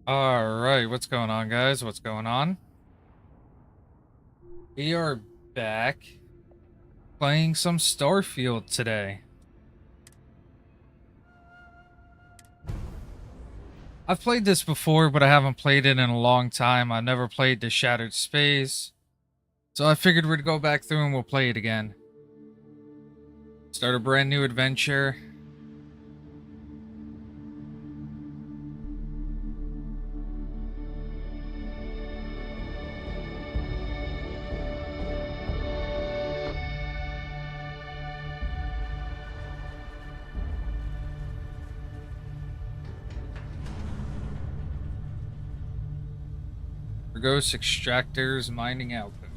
All right, what's going on, guys? What's going on? We are back playing some Starfield today. I've played this before, but I haven't played it in a long time. I never played the Shattered Space, so I figured we'd go back through and we'll play it again. Start a brand new adventure. Ghost extractors, mining output.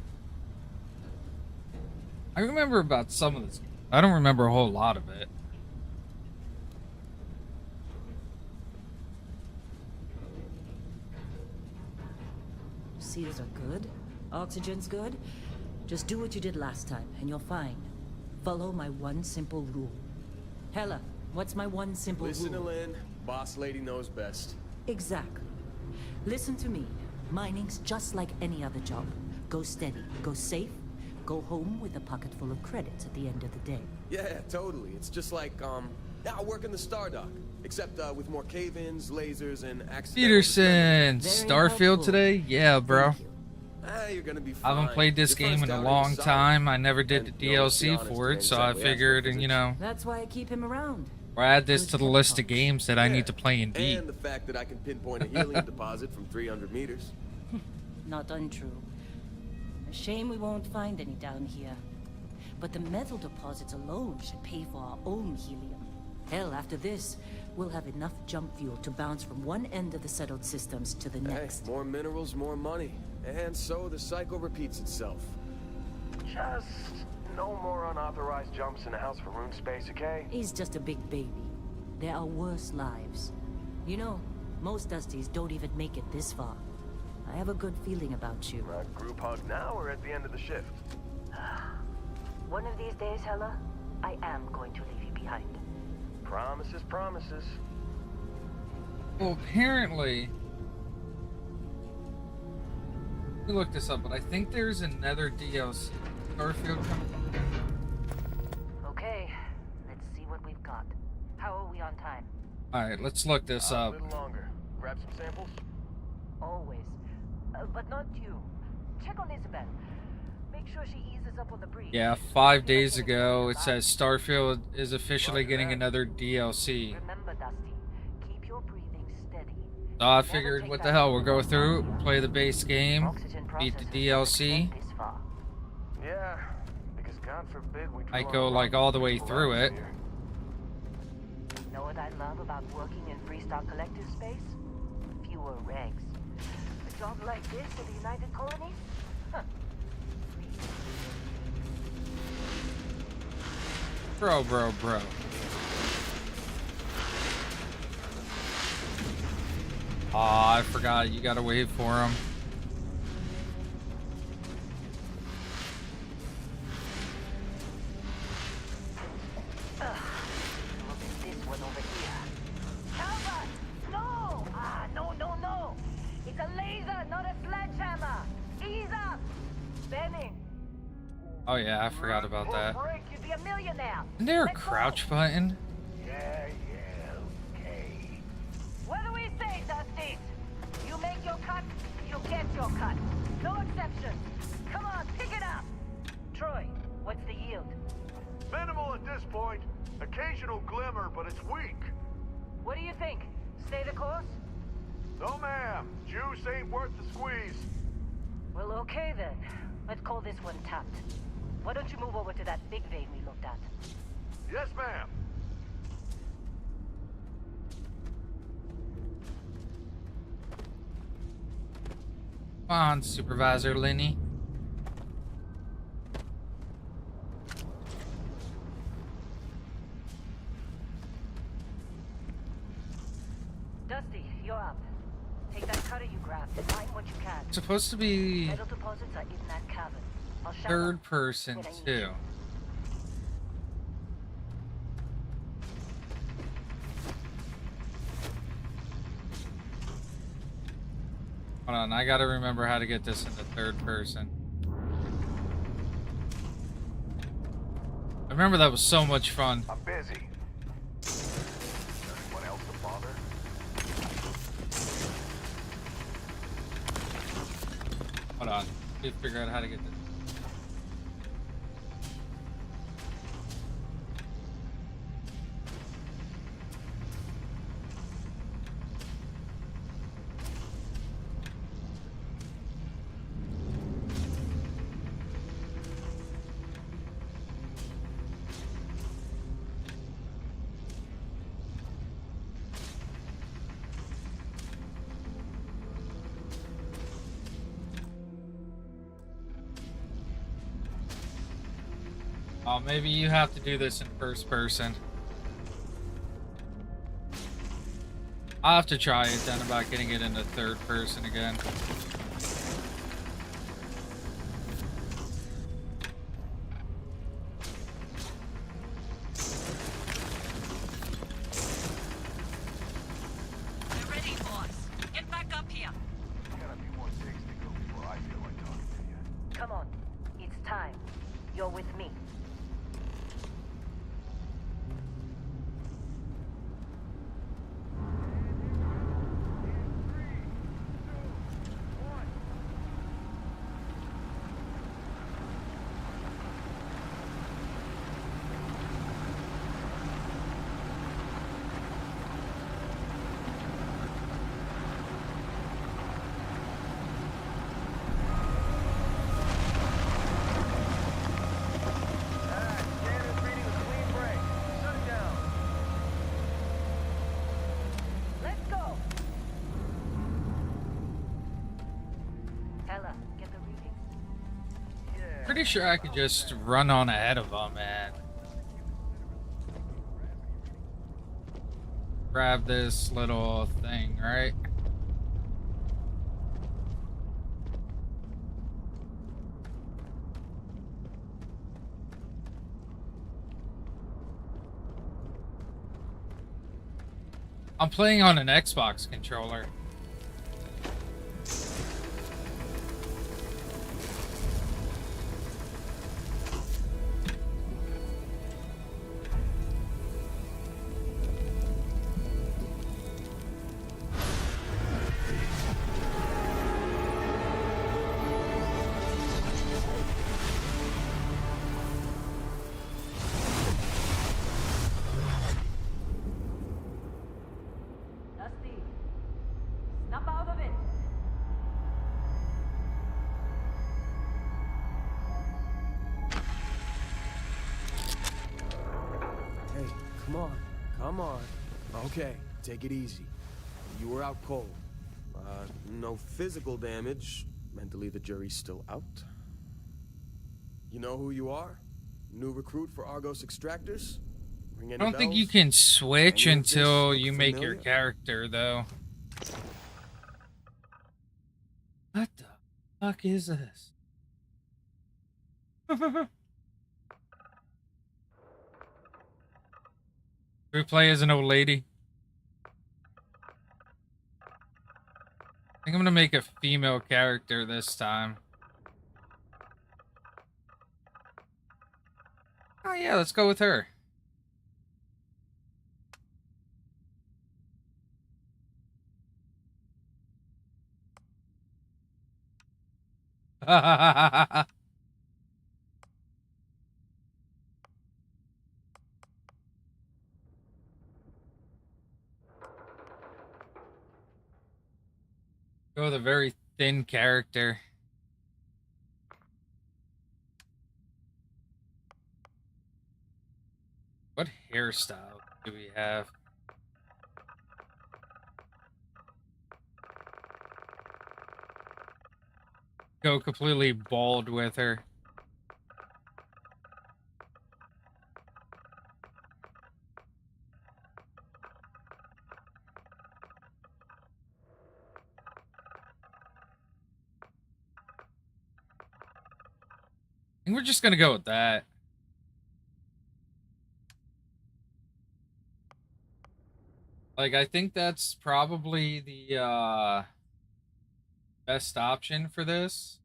I remember about some of this. I don't remember a whole lot of it. Seals are good. Oxygen's good. Just do what you did last time, and you're fine. Follow my one simple rule. Hella, what's my one simple Listen rule? to Lynn. Boss lady knows best. Exactly. Listen to me. Mining's just like any other job. Go steady, go safe, go home with a pocket full of credits at the end of the day. Yeah, totally. It's just like, I work in the Stardock. Except, with more cave-ins, lasers, and accidental Peterson, dismemberment. Starfield helpful. today? Yeah, bro. Thank you. You're gonna be I fine. haven't played this Your game first in a outing long was solid. time. I never did the And, no, let's be DLC honest, for it it, ain't so I exactly figured, astrophysics. That's why I keep him around. or add this Good to the pep list of talk. games that I Yeah, need to play in D. And the fact that I can pinpoint a helium deposit from 300 meters. Not untrue. A shame we won't find any down here. But the metal deposits alone should pay for our own helium. Hell, after this, we'll have enough jump fuel to bounce from one end of the settled systems to the next. Hey, more minerals, more money. And so the cycle repeats itself. Just no more unauthorized jumps in the house for room space, okay? He's just a big baby. There are worse lives. You know, most Dusties don't even make it this far. I have a good feeling about you. Group hug now or at the end of the shift? One of these days, Hella, I am going to leave you behind. Promises, promises. Well, apparently, let me look this up, but I think there's another DLC. Starfield coming. Okay, let's see what we've got. How are we on time? Alright, let's look this A up. little longer. Grab some samples. Always. But not you. Check on Isabel. Make sure she eases up on the breeze. Yeah, 5 days ago, it says Starfield is officially getting another DLC. Remember, Dusty, keep your breathing steady. So I figured, what the hell, we'll go through, play the base game, Oxygen beat the processes DLC. don't extend this far. Yeah, because God forbid we I draw go, a like, lot all of the way people through out it. here. Know what I love about working in Freestock Collective space? Fewer regs. A job like this in the United Colonies? Huh. Bro. Aw, I forgot, you gotta wait for him. Look at this one over here. Calvert! No! No. It's a laser, not a sledgehammer. Ease up. Benning. Oh yeah, I forgot about that. Break, you'd be a millionaire. Isn't there a Let's go. crouch button? Yeah, okay. What do we say, Dusty? You make your cut, you get your cut. No exceptions. Come on, pick it up. Troy, what's the yield? Minimal at this point. Occasional glimmer, but it's weak. What do you think? Stay the course? No, ma'am. Juice ain't worth the squeeze. Well, okay then. Let's call this one tapped. Why don't you move over to that big vein we looked at? Yes, ma'am. Come on, Supervisor Lenny. Dusty, you're up. Take that cutter you grabbed and mine what you can. It's supposed to be Metal deposits are in that cavern. I'll shout third out person when I need too. you. on, I gotta remember how to get this into third person. I remember that was so much fun. I'm busy. Anyone else to bother? Hold on. Need to figure out how to get this. Oh, maybe you have to do this in first person. I'll have to try it then about getting it into third person again. We're ready, boss. Get back up here. Got a few more digs to go before I feel like talking to you. Come on, it's time. You're with me. Scanner's reading a clean break. Shut it down. Let's go! Ella, get the reading. Yeah. Pretty sure I could just run on ahead of them and grab this little thing, right? I'm playing on an Xbox controller. Dusty, snap out of it. Hey, come on. Come on. Okay, take it easy. You were out cold. No physical damage. Mentally, the jury's still out. You know who you are? New recruit for Argos Extractors? Ring any I don't think you bells? can switch Any of this until look you make your familiar? character, though. What the fuck is this? We play as an old lady. I think I'm gonna make a female character this time. Oh yeah, let's go with her. Go with a very thin character. What hairstyle do we have? Go completely bald with her. I think we're just gonna go with that. Like, I think that's probably the best option for this.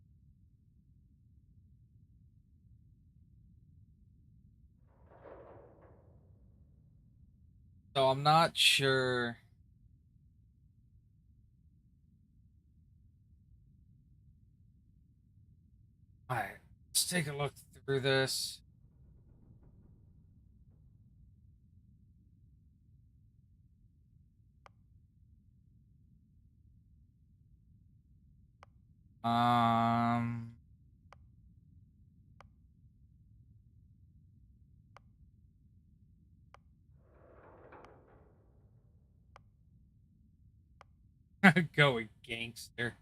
So I'm not sure. Alright, let's take a look through this. Um, go with gangster.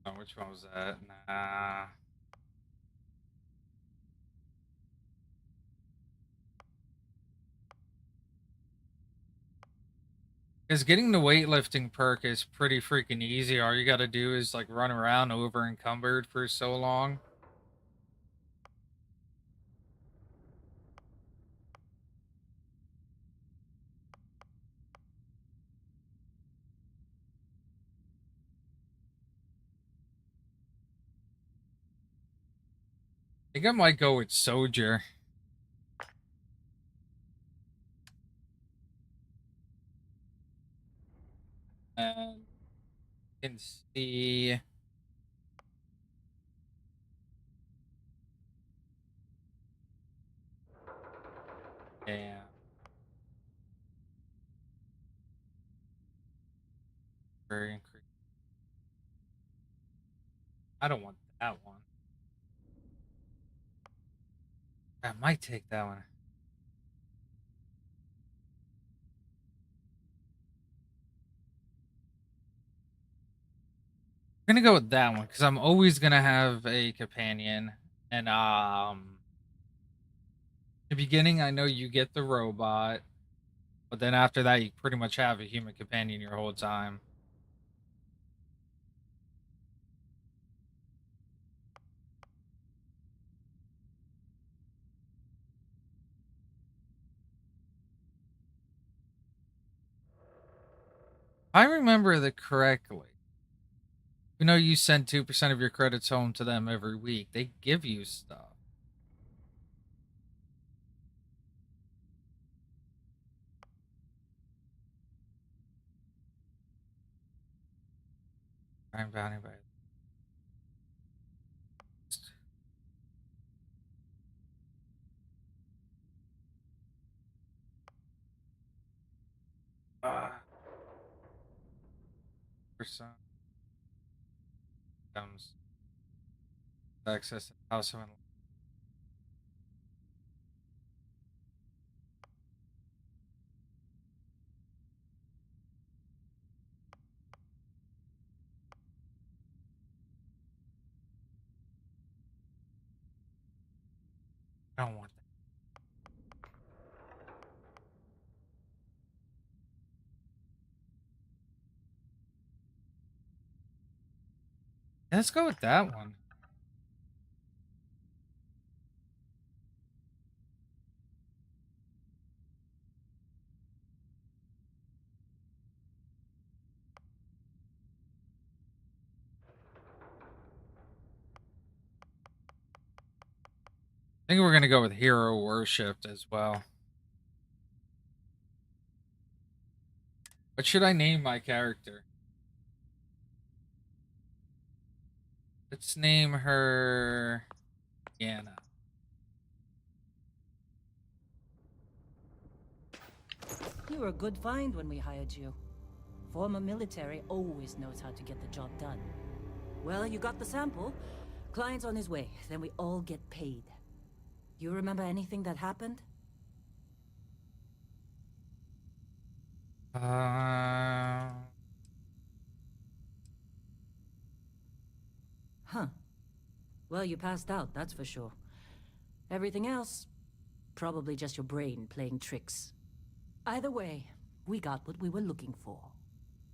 Oh, which one was that? Nah. Because getting the weightlifting perk is pretty freaking easy. All you gotta do is like run around over encumbered for so long. I think I might go with Soldier. And you can see. Yeah. Very increased. I don't want that one. I might take that one. I'm gonna go with that one because I'm always gonna have a companion. And the beginning I know you get the robot, but then after that you pretty much have a human companion your whole time. If I remember that correctly, you know you send 2% of your credits home to them every week. They give you stuff. Crime Bounty by percent comes access to house of. I don't want that. Let's go with that one. I think we're gonna go with Hero Worshipped as well. What should I name my character? Let's name her Anna. You were a good find when we hired you. Former military always knows how to get the job done. Well, you got the sample. Client's on his way, then we all get paid. You remember anything that happened? Huh. Well, you passed out, that's for sure. Everything else, probably just your brain playing tricks. Either way, we got what we were looking for.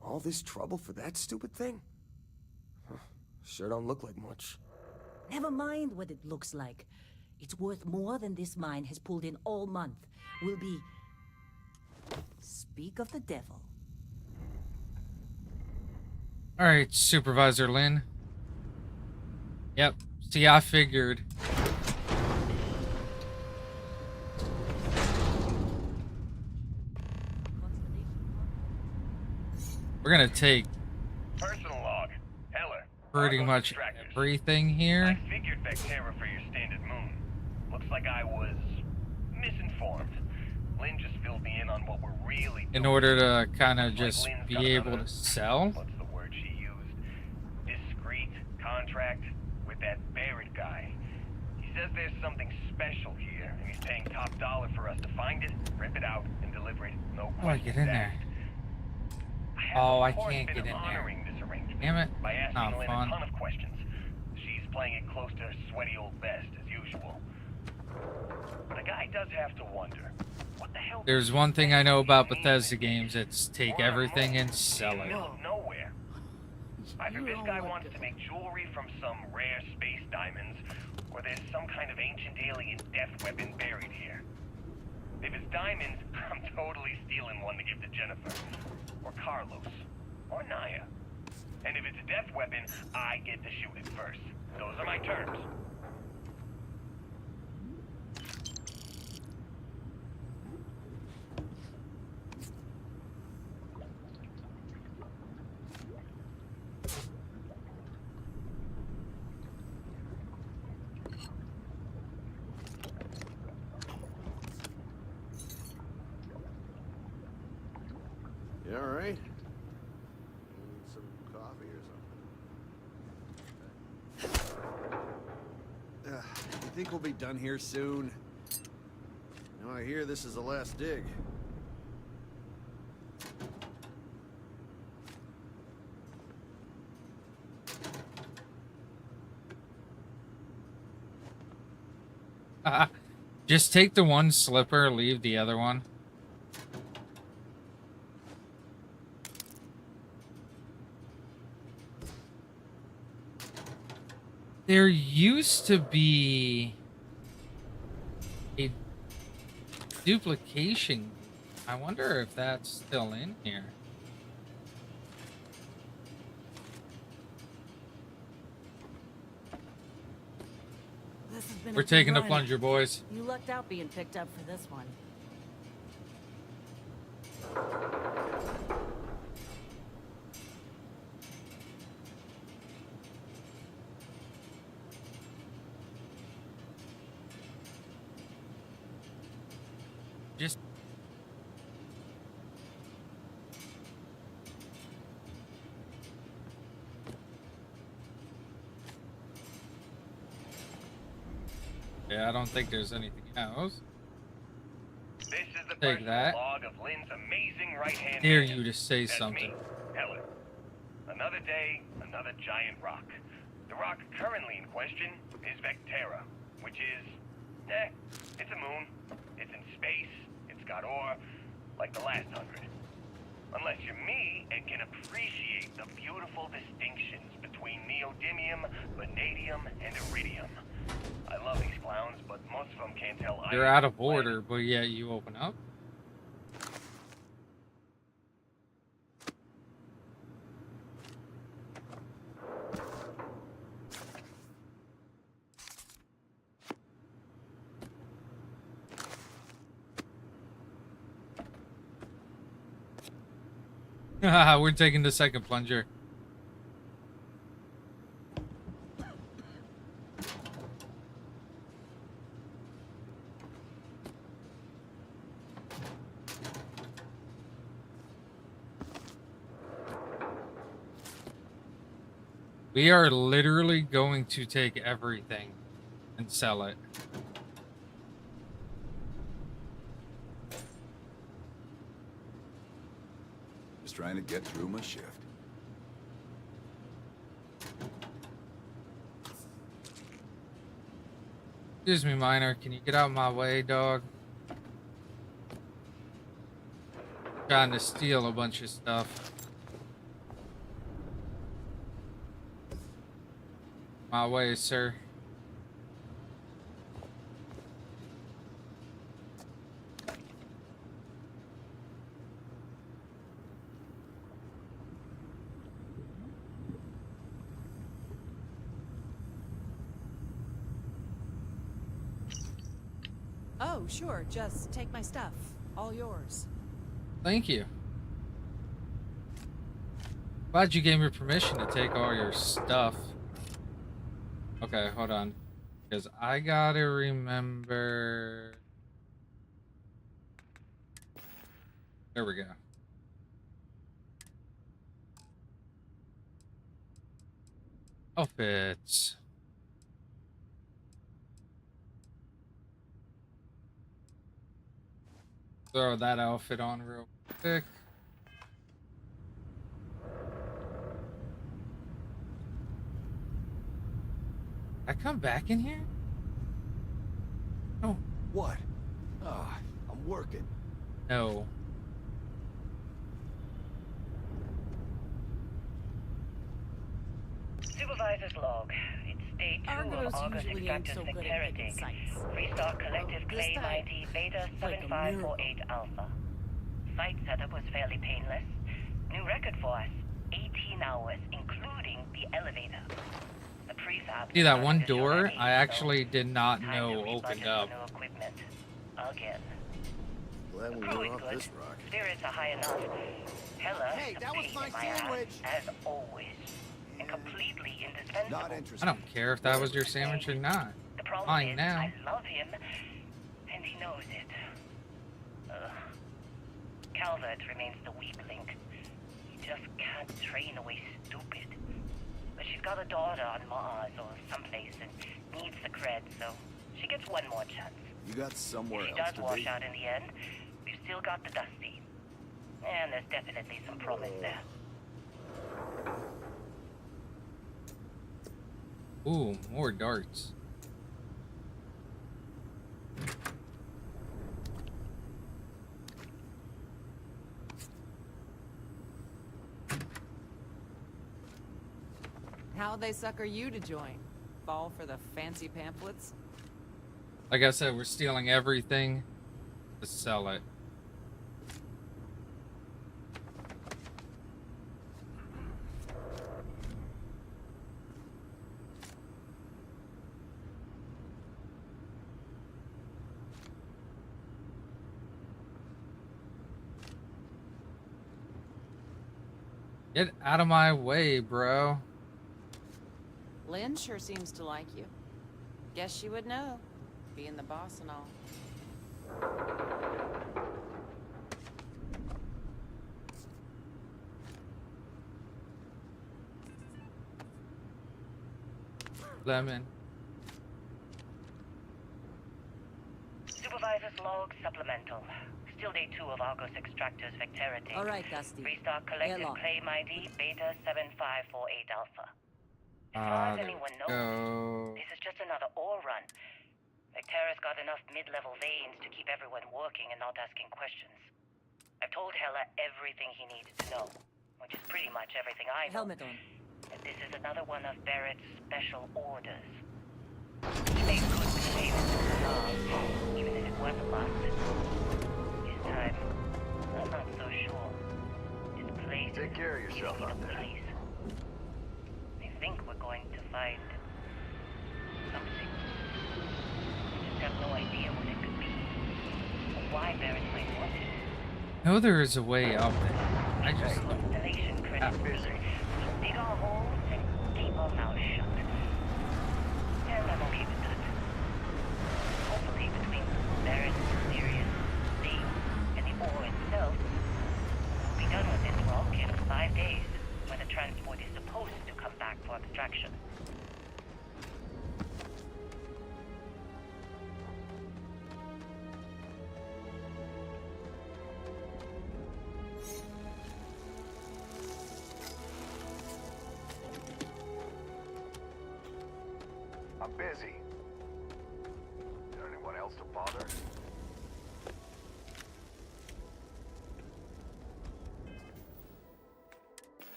All this trouble for that stupid thing? Huh. Sure don't look like much. Never mind what it looks like. It's worth more than this mine has pulled in all month. We'll be speak of the devil. All right, Supervisor Lynn. Yep. See, I figured. We're gonna take Personal log. Heller. pretty Argos much extractors. everything I here figured Vectera for your standard moon. Looks like I was misinformed. Lynn just filled me in on what we're really doing. in order to kind of Like just Lynn's be got able another- to sell. What's the word she used? Discreet contract with that Barrett guy. He says there's something special here, and he's paying top dollar for us to find it, rip it out, and deliver it. No Oh, I questions get in there. asked. I have, Oh, of I course, can't been get in there. honoring this arrangement Damn it. by asking Not Lynn fun. a ton of questions. She's playing it close to her sweaty old best, as usual. But the guy does have to wonder, what the hell? There's one thing I know about Bethesda games, it's take We're on a everything moon and sell in the it. middle of nowhere. Either You this don't guy want wants to- to make jewelry from some rare space diamonds, or there's some kind of ancient alien death weapon buried here. If it's diamonds, I'm totally stealing one to give to Jennifer, or Carlos, or Naya. And if it's a death weapon, I get to shoot it first. Those are my terms. You all right? Need some coffee or something? You think we'll be done here soon? Now I hear this is the last dig. Just take the one slipper, leave the other one. There used to be a duplication. I wonder if that's still in here. This has been We're a good taking the run. plunger, boys. You lucked out being picked up for this one. Just yeah, I don't think there's anything else. This is the Take personal that. log of Lynn's amazing right-hand Dare man. you to say That's something. me, Heller. Another day, another giant rock. The rock currently in question is Vectera, which is, it's a moon. It's in space. It's got ore, like the last 100. Unless you're me and can appreciate the beautiful distinctions between neodymium, vanadium, and iridium. I love these clowns, but most of them can't tell You're either out of planet. order, but yet you open up. We're taking the second plunger. We are literally going to take everything and sell it. Just trying to get through my shift. Excuse me, Miner. Can you get out of my way, dog? Trying to steal a bunch of stuff. My way, sir. Oh, sure. Just take my stuff. All yours. Thank you. Glad you gave me permission to take all your stuff. Okay, hold on. Because I gotta remember... There we go. Outfits. Throw that outfit on real quick. I come back in here? Oh, What? Ah, I'm working. no. Supervisor's log. It's day 2 of Argos August usually ain't extracted so good at Vectera picking dig. sites. Restart collective This claim time, ID Beta like a 7548 Alpha. Site setup was fairly painless. New record for us. 18 hours, including the elevator. The prefab. See that one is your door? ready, I actually did not time know to opened rebudget up. for new equipment. Again. Glad The we crew were is off good. this rock. Spirits are high enough. Hella, Hey, a that was pain my in my sandwich. ass, as always. And completely indispensable. Not I interested. don't care if that was your sandwich or not. The problem Fine is, now. I love him, and he knows it. Calvert remains the weak link. He just can't train away stupid. But she's got a daughter on Mars or someplace and needs the cred, so she gets one more chance. You got somewhere If she else does to wash be? out in the end, we've still got the Dusty. And there's definitely some promise there. Ooh, more darts. How'd they sucker you to join? Fall for the fancy pamphlets? Like I said, we're stealing everything to sell it. Get out of my way, bro. Lynn sure seems to like you. Guess she would know, being the boss and all. Lemon. Supervisor's log supplemental. Still day 2 of Argos Extractors Vectera dig. All right, Dusty. Restart collective Airlock. claim ID Beta 7548 Alpha. As far as There anyone we knows, go. this is just another ore run. Vectera's got enough mid-level veins to keep everyone working and not asking questions. I've told Hella everything he needs to know, which is pretty much everything I know. Helmet on. And this is another one of Barrett's special orders. He made good with the payments to the log, even if it was a bust. This time, I'm not so sure. This place Take care of gives yourself me out the there. place. I think we're going to find something. I just have no idea what it could be, or why Barrett might want it. No, there is a way up there. I just don't. Constellation credits Ah. mean we dig our holes and keep our mouths shut. And I'm okay with that. Hopefully between Barrett's mysterious thing and the ore itself, we'll be done with this rock in 5 days, when the transport is supposed to come back for extraction. I'm busy. Is there anyone else to bother?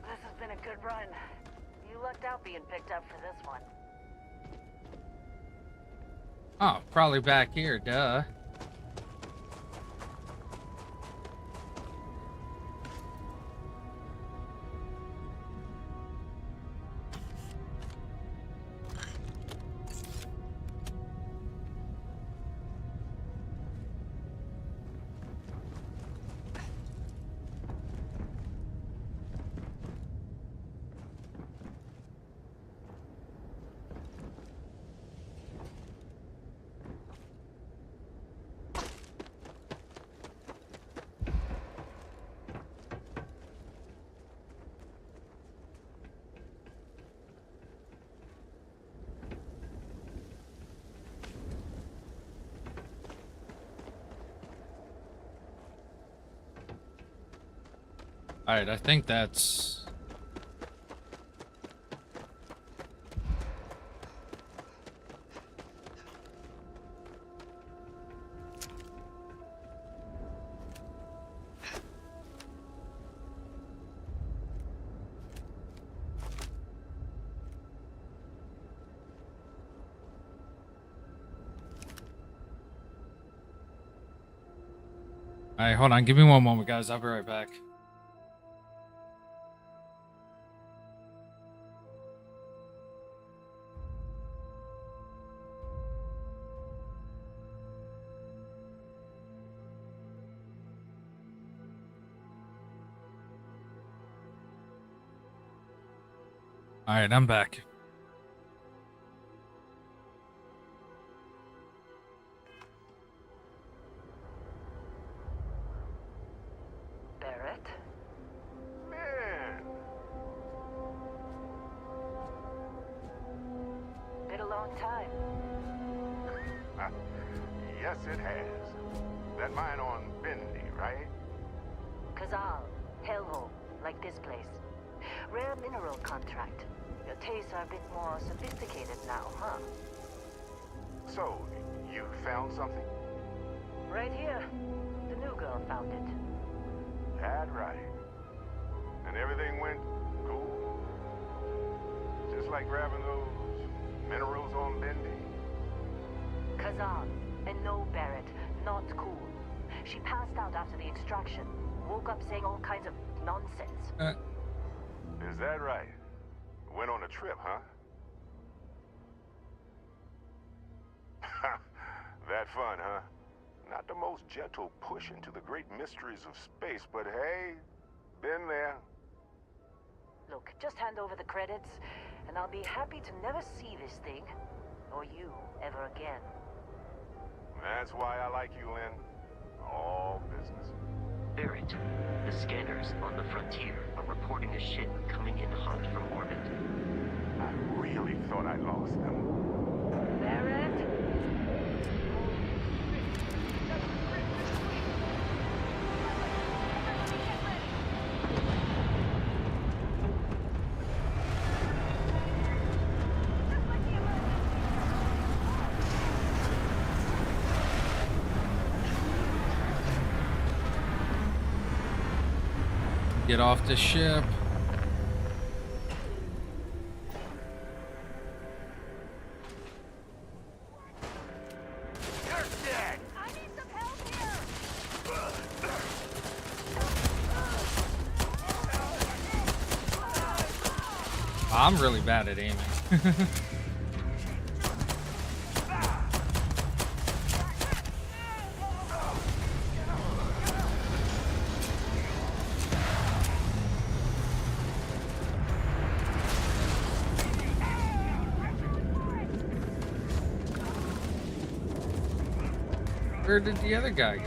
This has been a good run. You lucked out being picked up for this one. Oh, probably back here, duh. Alright, I think that's... Alright, hold on. Give me one moment, guys. I'll be right back. Alright, I'm back. Barrett? Man, Been a long time. yes it has. That mine on Bendy, right? Kazal, hellhole, like this place. Rare mineral contract. Your tastes are a bit more sophisticated now, huh? So, you found something? Right here. The new girl found it. That right. And everything went cool? Just like grabbing those minerals on Bendy? Kazan, and no Barrett, not cool. She passed out after the extraction. Woke up saying all kinds of nonsense. Is that right? Went on a trip, huh? That fun, huh? Not the most gentle push into the great mysteries of space, but hey, been there. Look, just hand over the credits, and I'll be happy to never see this thing, or you, ever again. That's why I like you, Lynn. All business. Barrett, the scanners on the frontier are reporting a ship coming in hot from orbit. I really thought I lost them. Barrett? Get off the ship. You're dead! I need some help here! I'm really bad at aiming. Where did the other guy go?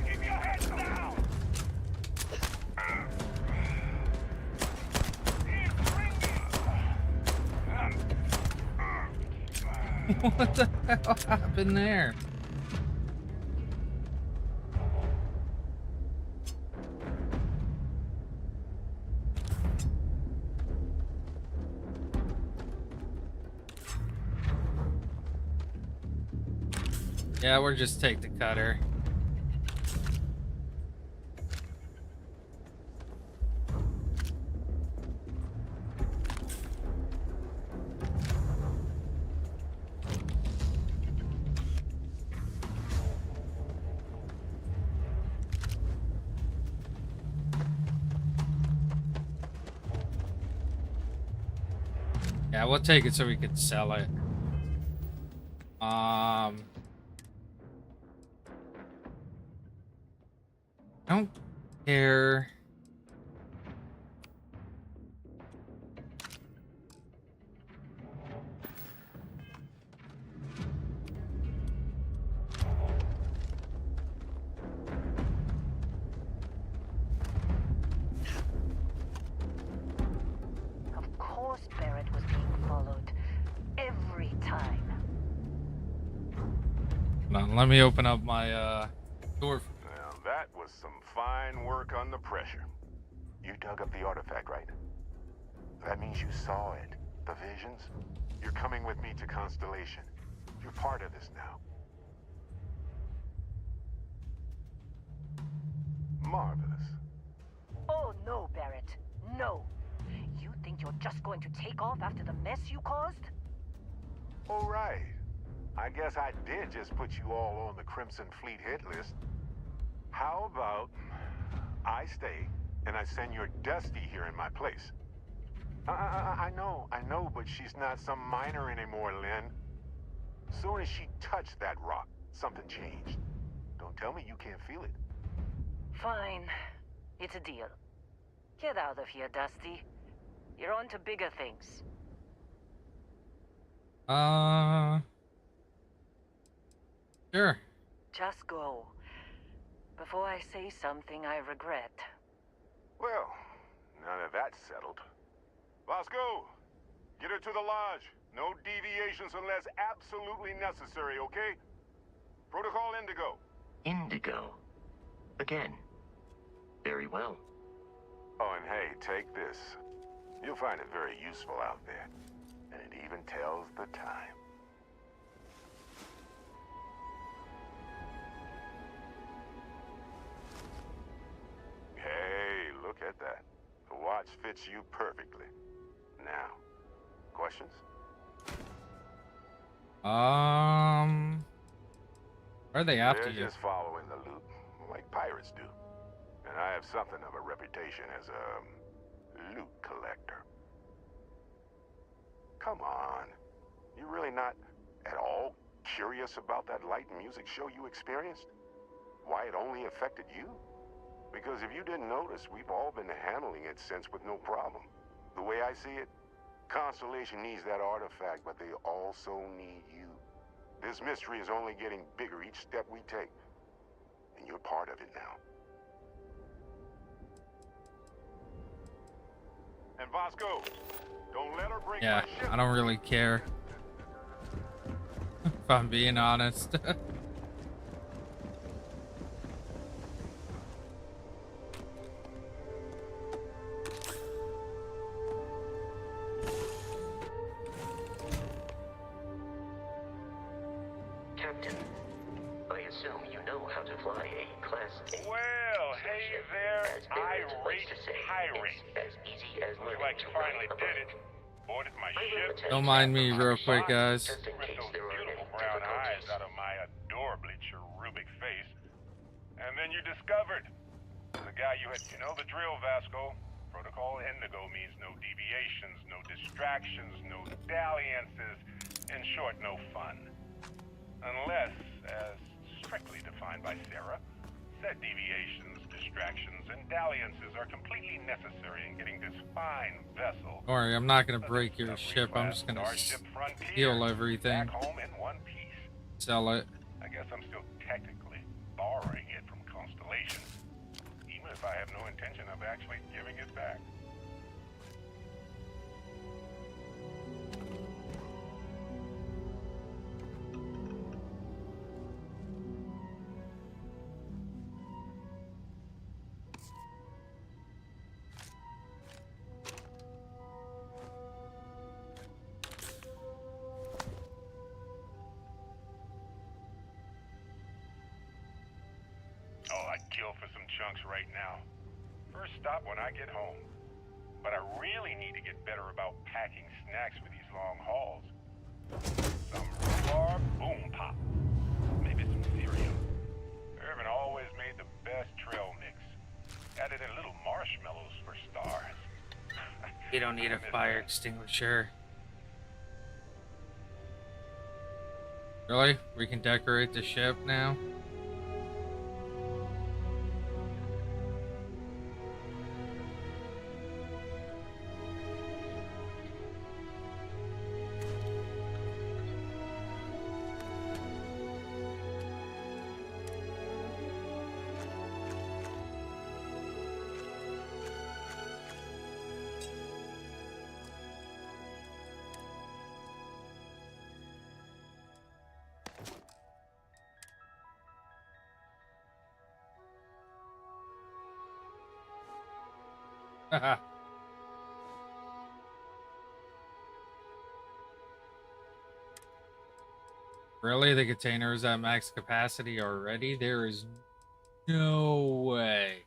Keep your heads down! What the hell happened there? Yeah, we'll just take the cutter. Yeah, we'll take it so we can sell it. I don't care. Of course Barrett was being followed. Every time. Hold on, let me open up my door. Now that was some fine work under pressure. You dug up the artifact, right? That means you saw it. The visions? You're coming with me to Constellation. You're part of this now. Marvelous. Oh no, Barrett. No. You think you're just going to take off after the mess you caused? All right. I guess I did just put you all on the Crimson Fleet hit list. How about I stay and I send your Dusty here in my place? I know, but she's not some minor anymore, Lynn. Soon as she touched that rock, something changed. Don't tell me you can't feel it. Fine. It's a deal. Get out of here, Dusty. You're on to bigger things. Sure. Just go. Before I say something I regret. Well, now that that's settled. Vasco, get her to the lodge. No deviations unless absolutely necessary, okay? Protocol Indigo. Indigo. Again. Very well. Oh, and hey, take this. You'll find it very useful out there. And it even tells the time. Hey, look at that. The watch fits you perfectly. Now, questions? Where are they after They're you? just following the loot, like pirates do. And I have something of a reputation as a loot collector. Come on. You really not at all curious about that light and music show you experienced? Why it only affected you? Because if you didn't notice, we've all been handling it since with no problem. The way I see it, Constellation needs that artifact, but they also need you. This mystery is only getting bigger each step we take. And you're part of it now. And Vasco, don't let her break Yeah, my ship. I don't really care. If I'm being honest. Captain, I assume you know how to fly a Class A. Well, hey ship. there, As Barrett likes irate to say, pirate. it's as easy as Looks learning like to you finally ride a did bike. it. Boarded my I will ship. attend Don't mind to me that real quick, guys. just in Ripped case those there are any beautiful brown eyes difficulties. out of my adorably cherubic face. And then you discovered the guy you had, you know the drill, Vasco. Protocol Indigo means no deviations, no distractions, no dalliances. In short, no fun. Unless, as strictly defined by Sarah, said deviations, distractions, and dalliances are completely necessary in getting this fine vessel. Don't worry, I'm not gonna the break your Discovery ship. I'm class just gonna Starship Frontier, steal everything, back home in one piece. sell it. I guess I'm still technically borrowing it from Constellation, even if I have no intention of actually giving it back. Oh, I'd kill for some chunks right now. First stop when I get home. But I really need to get better about packing snacks for these long hauls. Some rhubarb boom pop. Maybe some cereal. Irvin always made the best trail mix. Added in little marshmallows for stars. You don't need a fire extinguisher. Really? We can decorate the ship now? Haha. Really? The container is at max capacity already? There is no way.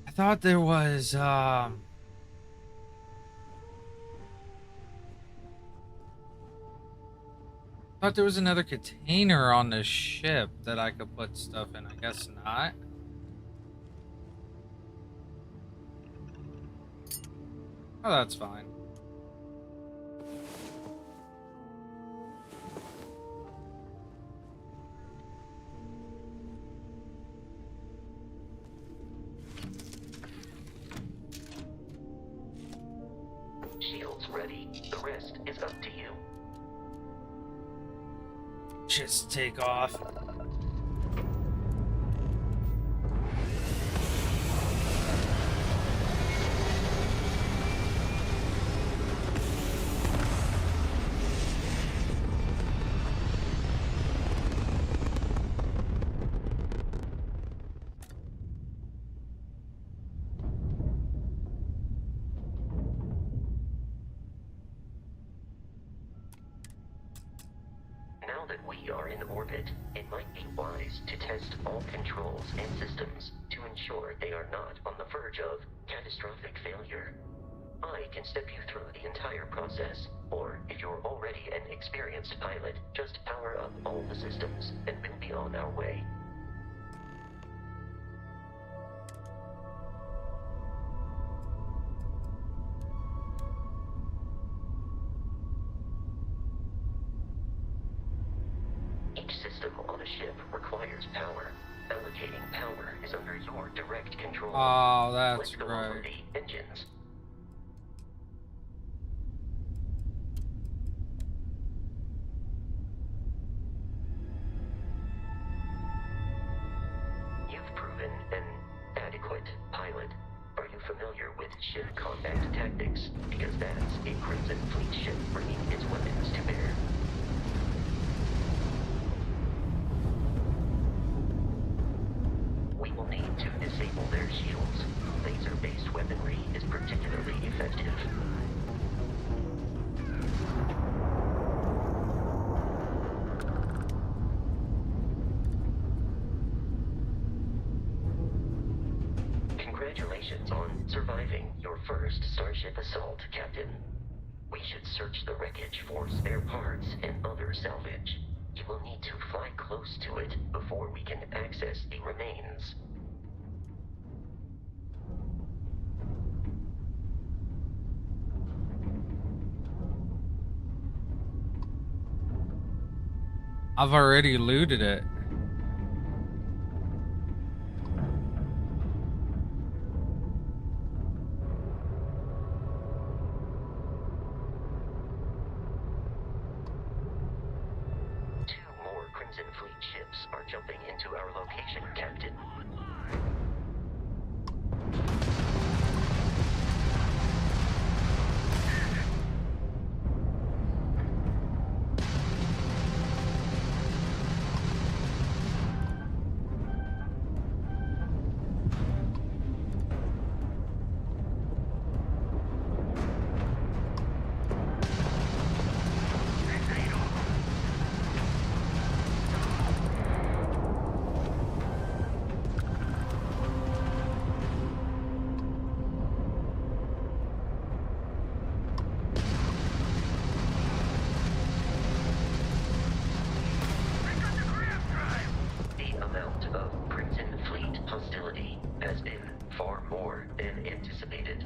I thought there was, thought there was another container on the ship that I could put stuff in. I guess not. Oh, that's fine. Shields ready. The rest is up to you. Just take off. Now that we are in orbit, it might be wise to test all controls and systems to ensure they are not on the verge of catastrophic failure. I can step you through the entire process, or if you're already an experienced pilot, just power up all the systems and we'll be on our way. Each system on a ship requires power. Allocating power is under your direct control. Oh, that's Let's go over right. the engines. You've proven an adequate pilot. Are you familiar with ship combat tactics? Because that's a Crimson Fleet ship bringing its weapons to bear. We will need to disable their shields. Laser-based weaponry is particularly effective. Congratulations on surviving your first Starship assault, Captain. We should search the wreckage for spare parts and other salvage. You will need to fly close to it before we can access the remains. I've already looted it. Two more Crimson Fleet ships are jumping into our location, Captain. more than anticipated.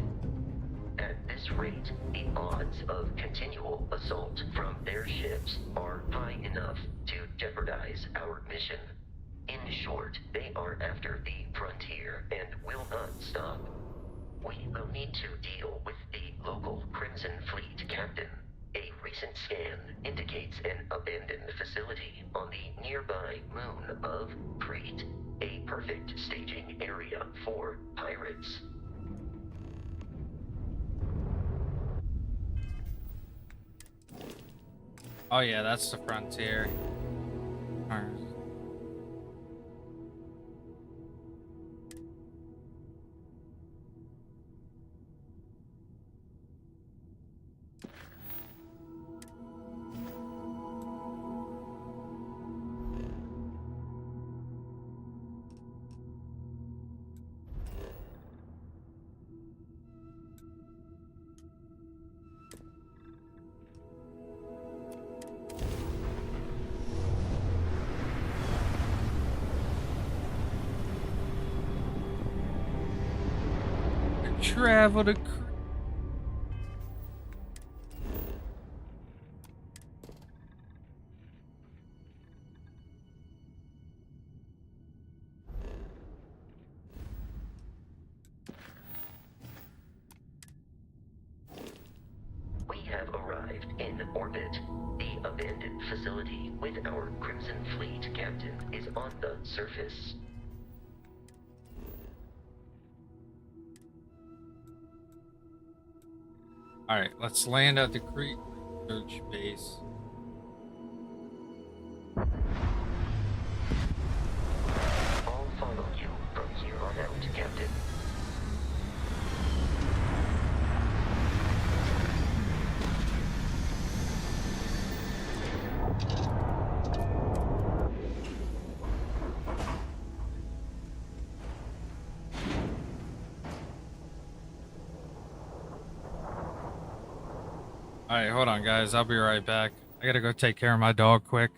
At this rate, the odds of continual assault from their ships are high enough to jeopardize our mission. In short, they are after the frontier and will not stop. We will need to deal with the local Crimson Fleet captain. A recent scan indicates an abandoned facility on the nearby moon of Crete, a perfect staging area for pirates. Oh yeah, that's the frontier. Alright. Travel to We have arrived in orbit. The abandoned facility with our Crimson Fleet captain is on the surface. Alright, let's land at the Crete Research Base. I'll follow you from here on out, Captain. Alright, hold on guys, I'll be right back. I gotta go take care of my dog quick.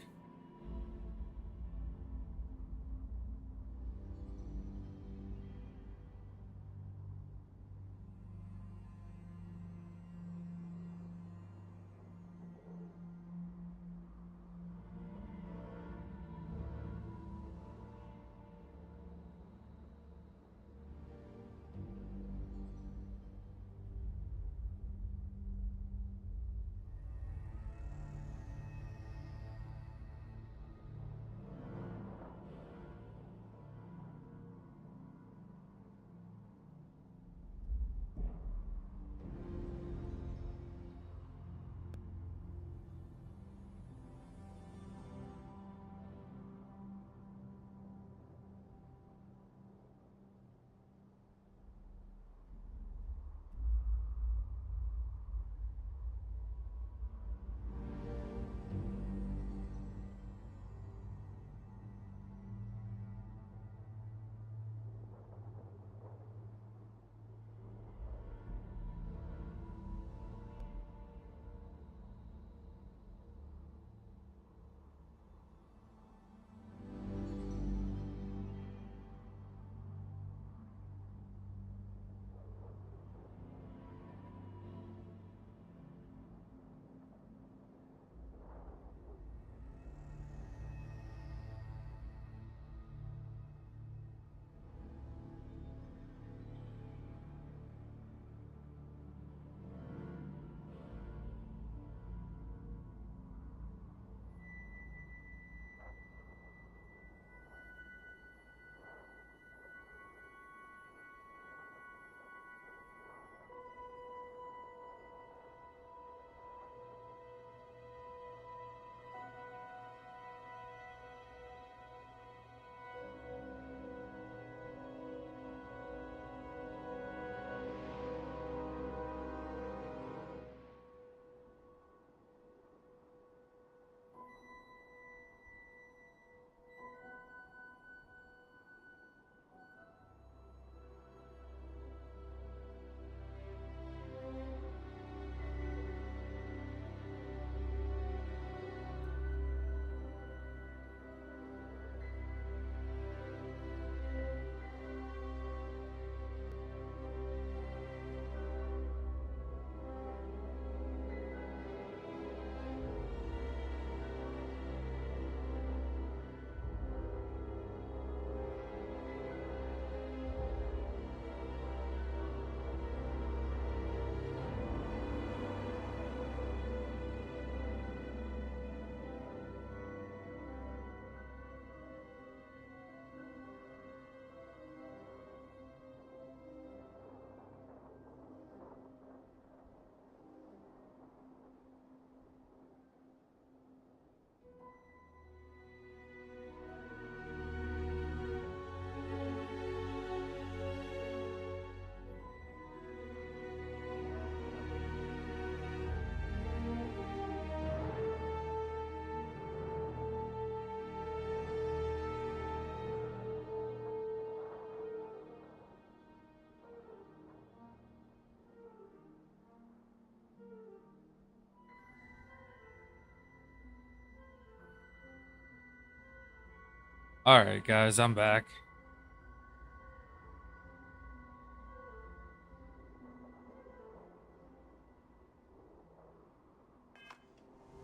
Alright, guys, I'm back.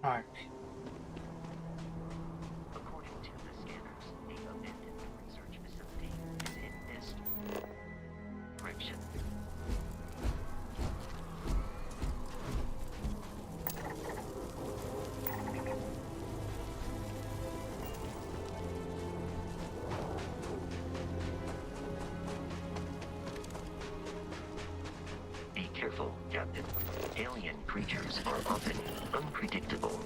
Alright. According to the scanners, the abandoned research facility is in this direction. Be careful, Captain. Alien creatures are often unpredictable.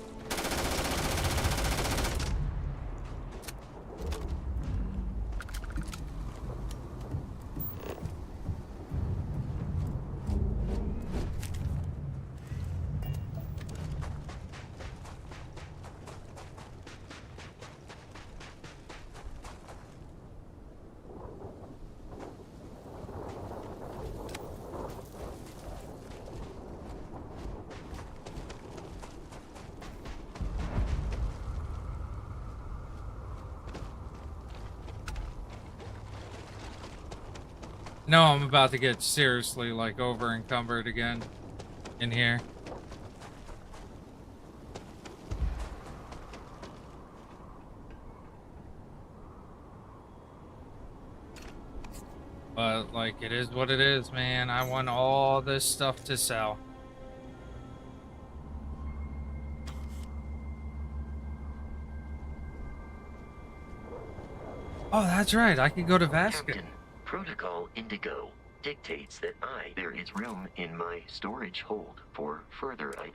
No, I'm about to get seriously, like, over encumbered again in here. But, like, it is what it is, man. I want all this stuff to sell. Oh, that's right. I could go to Vasco. Captain, Protocol Indigo dictates that there is room in my storage hold for further items.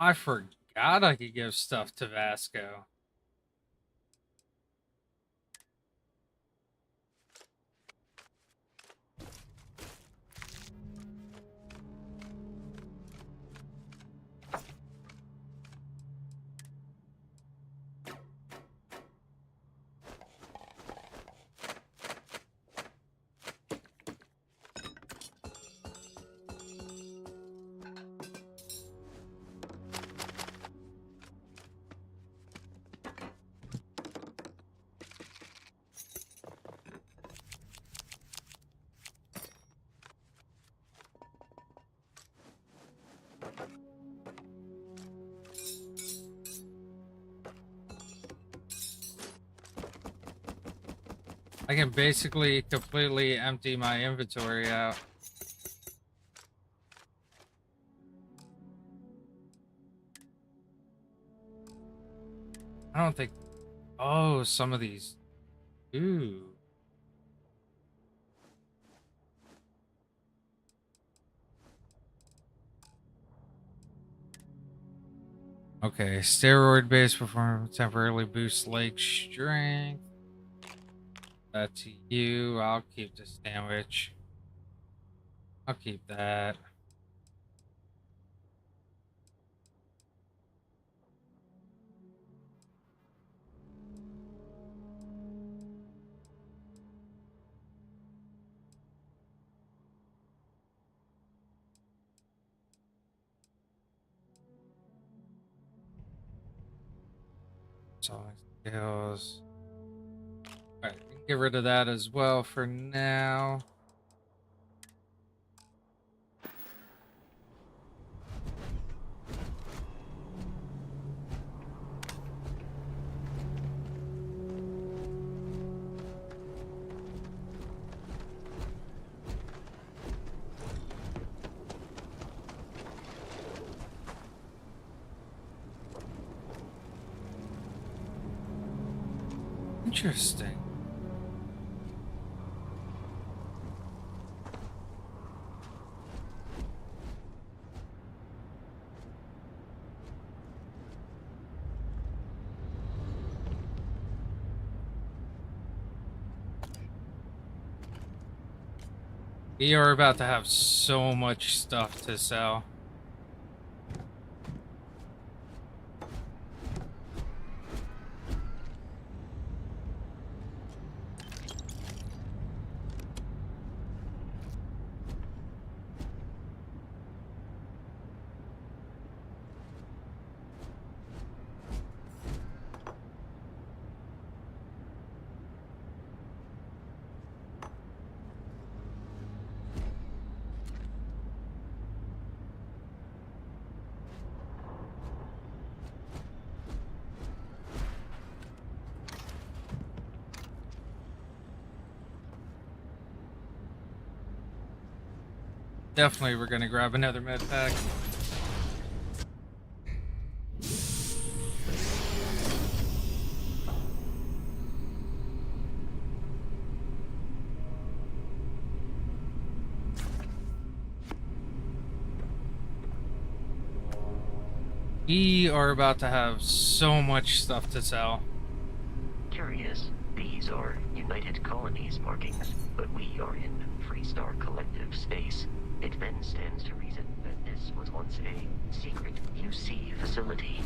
I forgot I could give stuff to Vasco. I can basically completely empty my inventory out. I don't think... Oh, some of these... Ooh. Okay, steroid-based performance temporarily boosts leg strength. That to you. I'll keep the sandwich. I'll keep that. Solid skills. Alright, get rid of that as well for now. Interesting. We are about to have so much stuff to sell. Definitely we're gonna grab another med pack. We are about to have so much stuff to sell. Curious. These are United Colonies markings, but we are in Freestar Collective space. It then stands to reason that this was once a secret UC facility.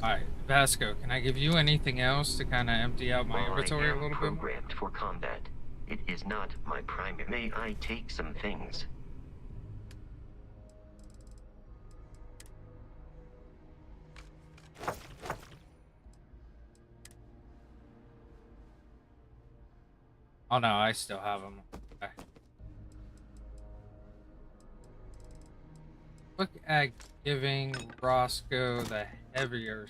Alright, Vasco, can I give you anything else to kind of empty out my While inventory I a am little bit more? programmed for combat, it is not my primary. May I take some things? Oh no, I still have them. Okay. Look at giving Roscoe the heavier.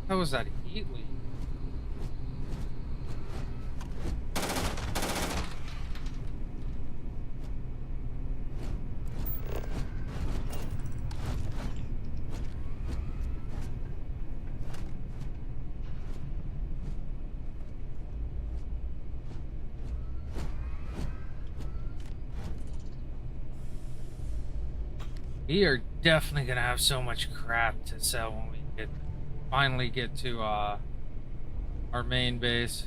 How was that heat leak? We are definitely gonna have so much crap to sell when we finally get to our main base.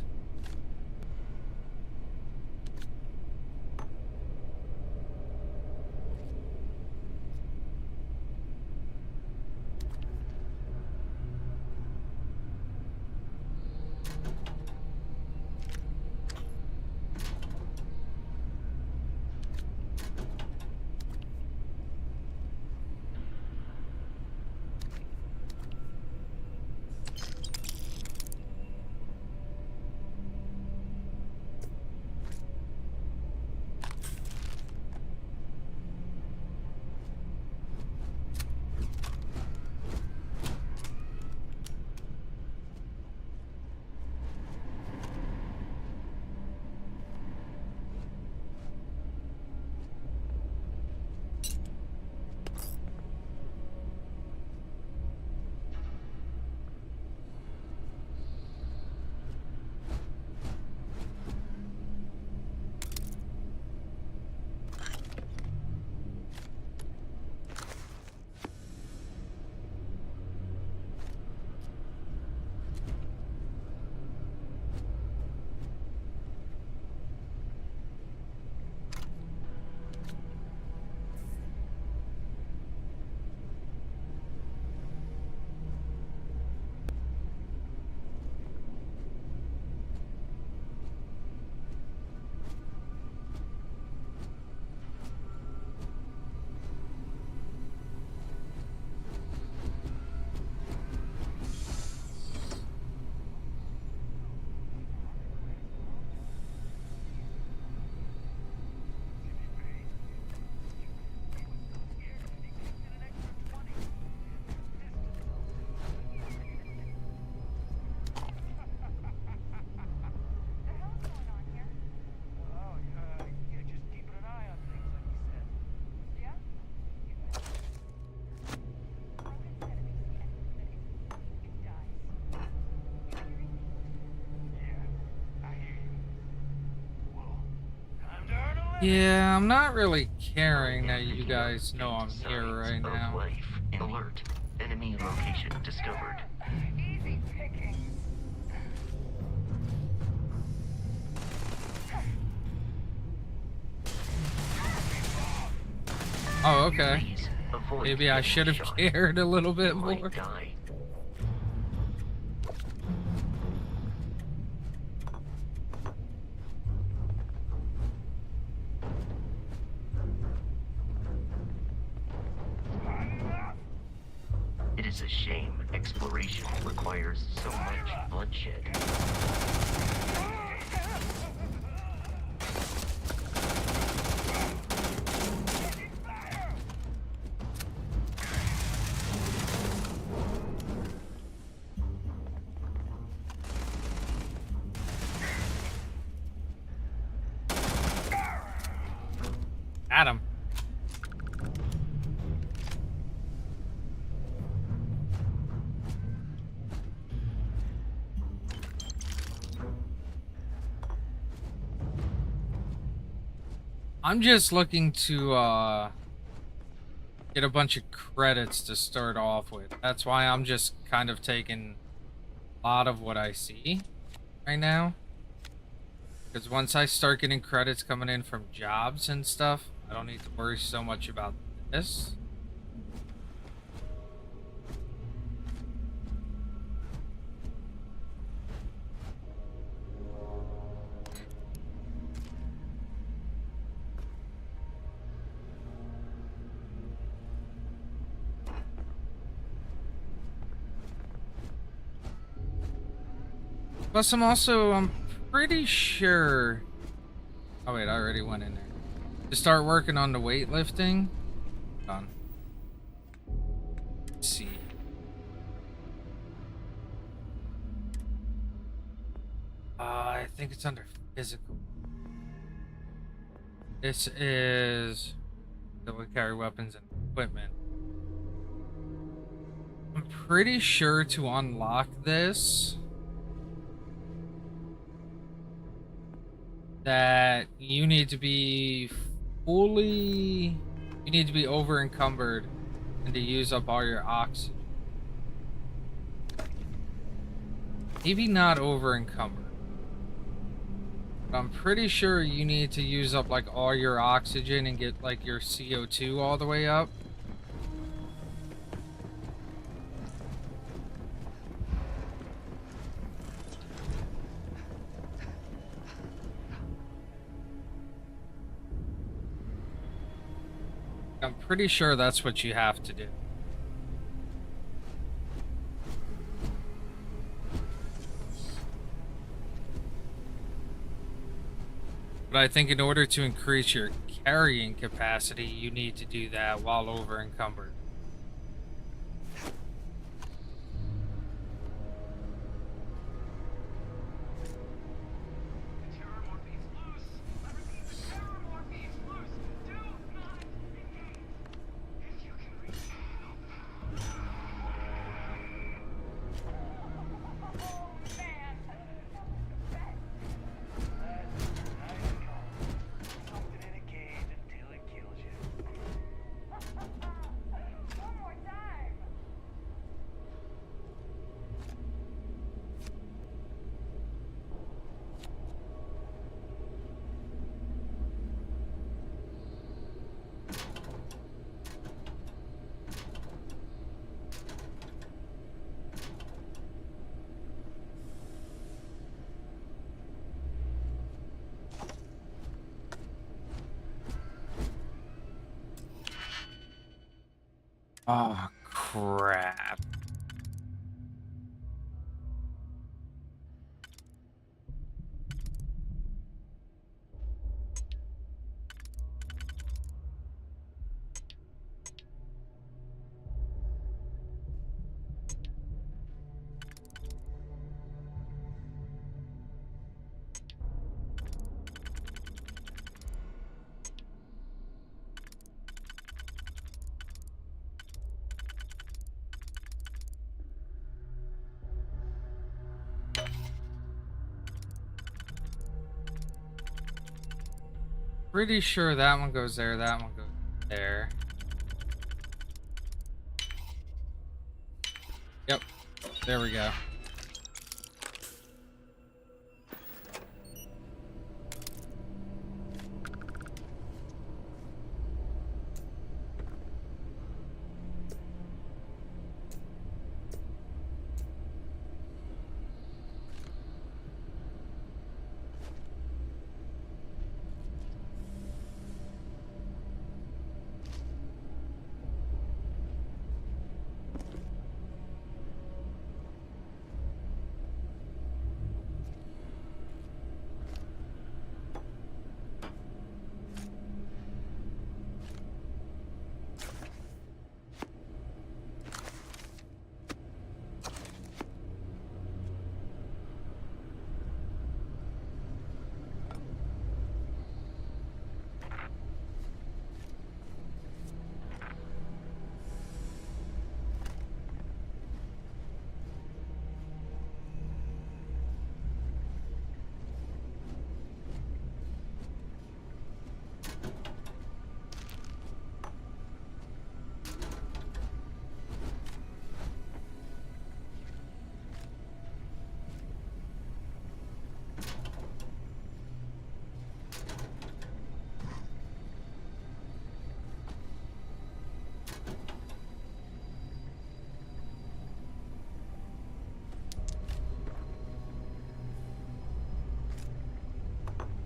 Yeah, I'm not really caring that you guys know I'm here Signs right of now. life. Alert. Enemy location discovered. Oh, okay. Please avoid Maybe I getting should have shot. cared a little bit You might more. die. It is a shame exploration requires so much bloodshed. Adam. I'm just looking to get a bunch of credits to start off with. That's why I'm just kind of taking a lot of what I see right now. Because once I start getting credits coming in from jobs and stuff, I don't need to worry so much about this. Plus, I'm pretty sure. Oh, wait, I already went in there. To start working on the weightlifting. Hold on. Let's see. I think it's under physical. This is that we carry weapons and equipment. I'm pretty sure to unlock this that you need to be over encumbered and to use up all your oxygen. Maybe not over encumbered. But I'm pretty sure you need to use up like all your oxygen and get like your CO2 all the way up. I'm pretty sure that's what you have to do. But I think in order to increase your carrying capacity, you need to do that while over encumbered. Oh, crap. Pretty sure that one goes there, that one goes there. Yep, there we go.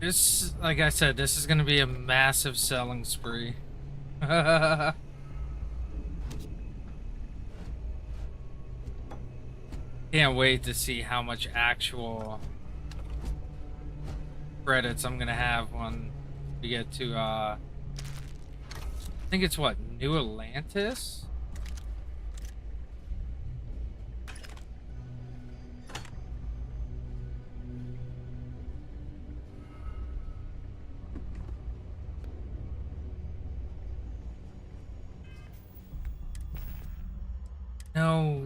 This, like I said, this is gonna be a massive selling spree. Can't wait to see how much actual credits I'm gonna have when we get to I think it's what, New Atlantis? No,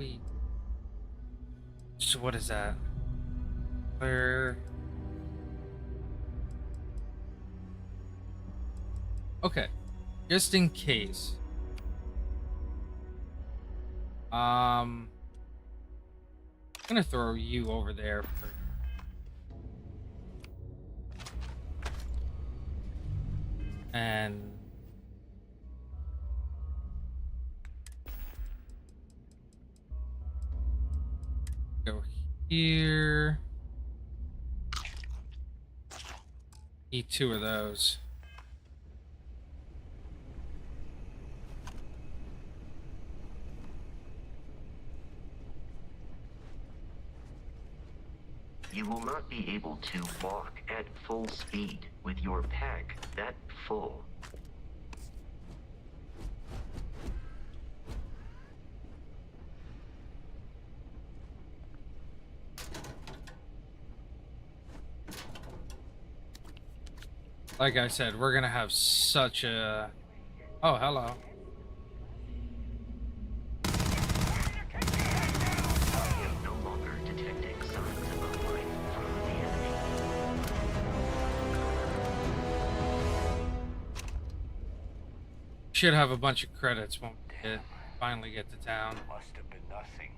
so what is that? Where? Okay, just in case. I'm gonna throw you over there for... And go here. Need 2 of those. You will not be able to walk at full speed with your pack that full. Like I said, we're gonna have such a... Oh, hello. I am no longer detecting signs of a life from the enemy. Should have a bunch of credits when we finally get to town. Must have been nothing.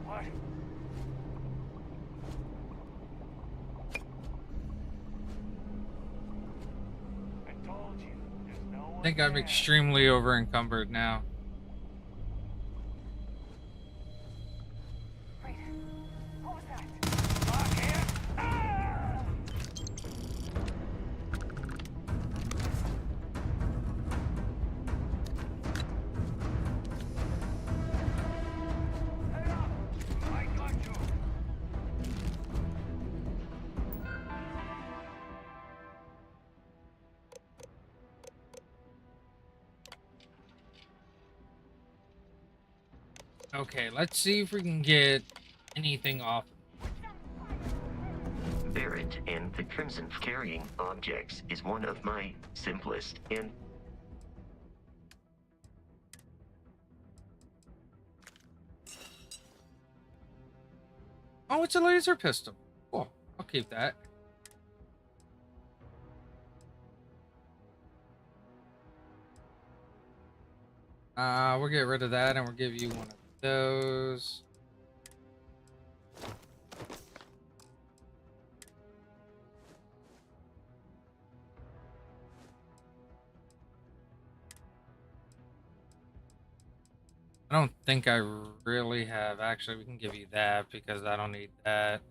What? I told you, there's no one I think I'm there. extremely over encumbered now. Wait. What was that? Lock in. Ah! Okay, let's see if we can get anything off. Barrett and the Crimson carrying objects is one of my simplest and Oh, it's a laser pistol. Cool. I'll keep that. We'll get rid of that and we'll give you one of those. I don't think I really have. Actually, we can give you that because I don't need that.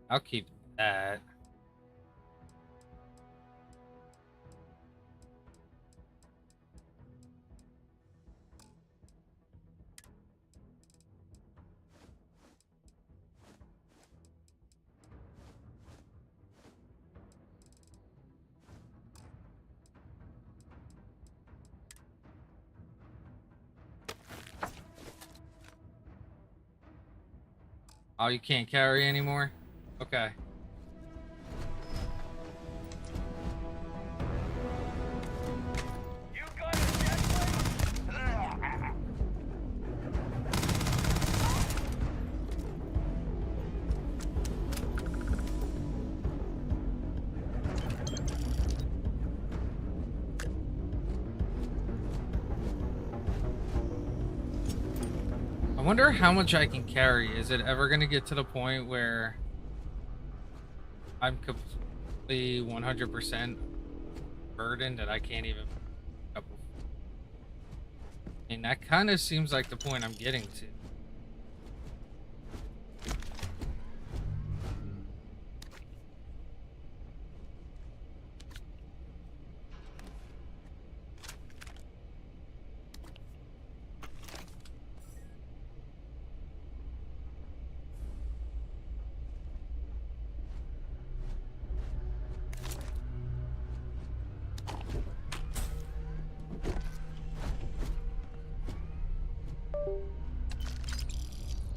I'll keep that. Oh, you can't carry anymore? Okay. You got a jet plane? I wonder how much I can carry. Is it ever going to get to the point where I'm completely 100% burdened that I can't even pick up? I mean, that kind of seems like the point I'm getting to.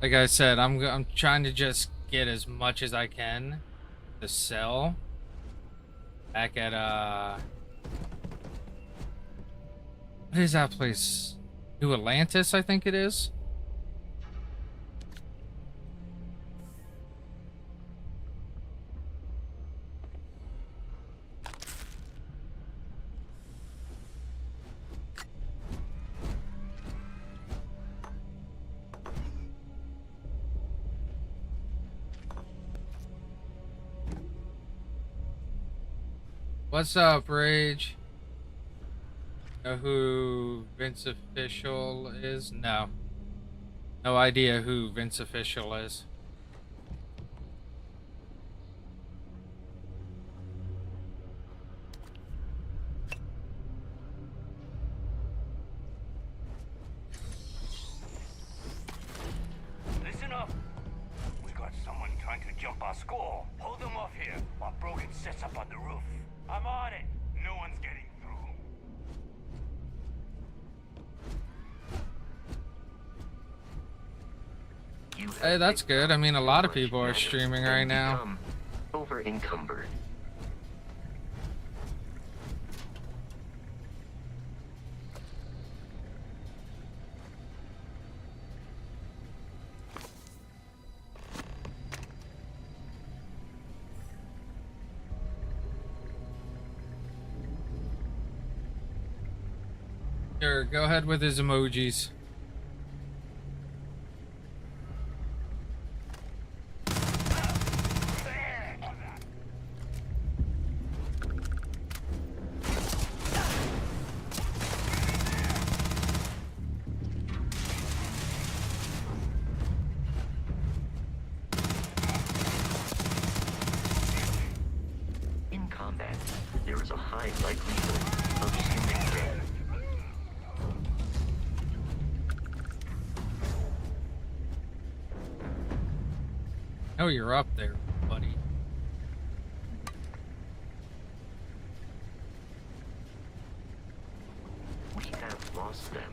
Like I said, I'm trying to just get as much as I can to sell back at what is that place? New Atlantis, I think it is. What's up, Rage? Know who Vince Official is? No. No idea who Vince Official is. Listen up. We got someone trying to jump our score. Hold them off here while Brogan sets up on the roof. I'm on it. No one's getting through. Hey, that's good. I mean, a lot of people are streaming right now. Over encumbered. Sure, go ahead with his emojis. In combat, there is a high likelihood of human death. Oh, you're up there, buddy. lost them.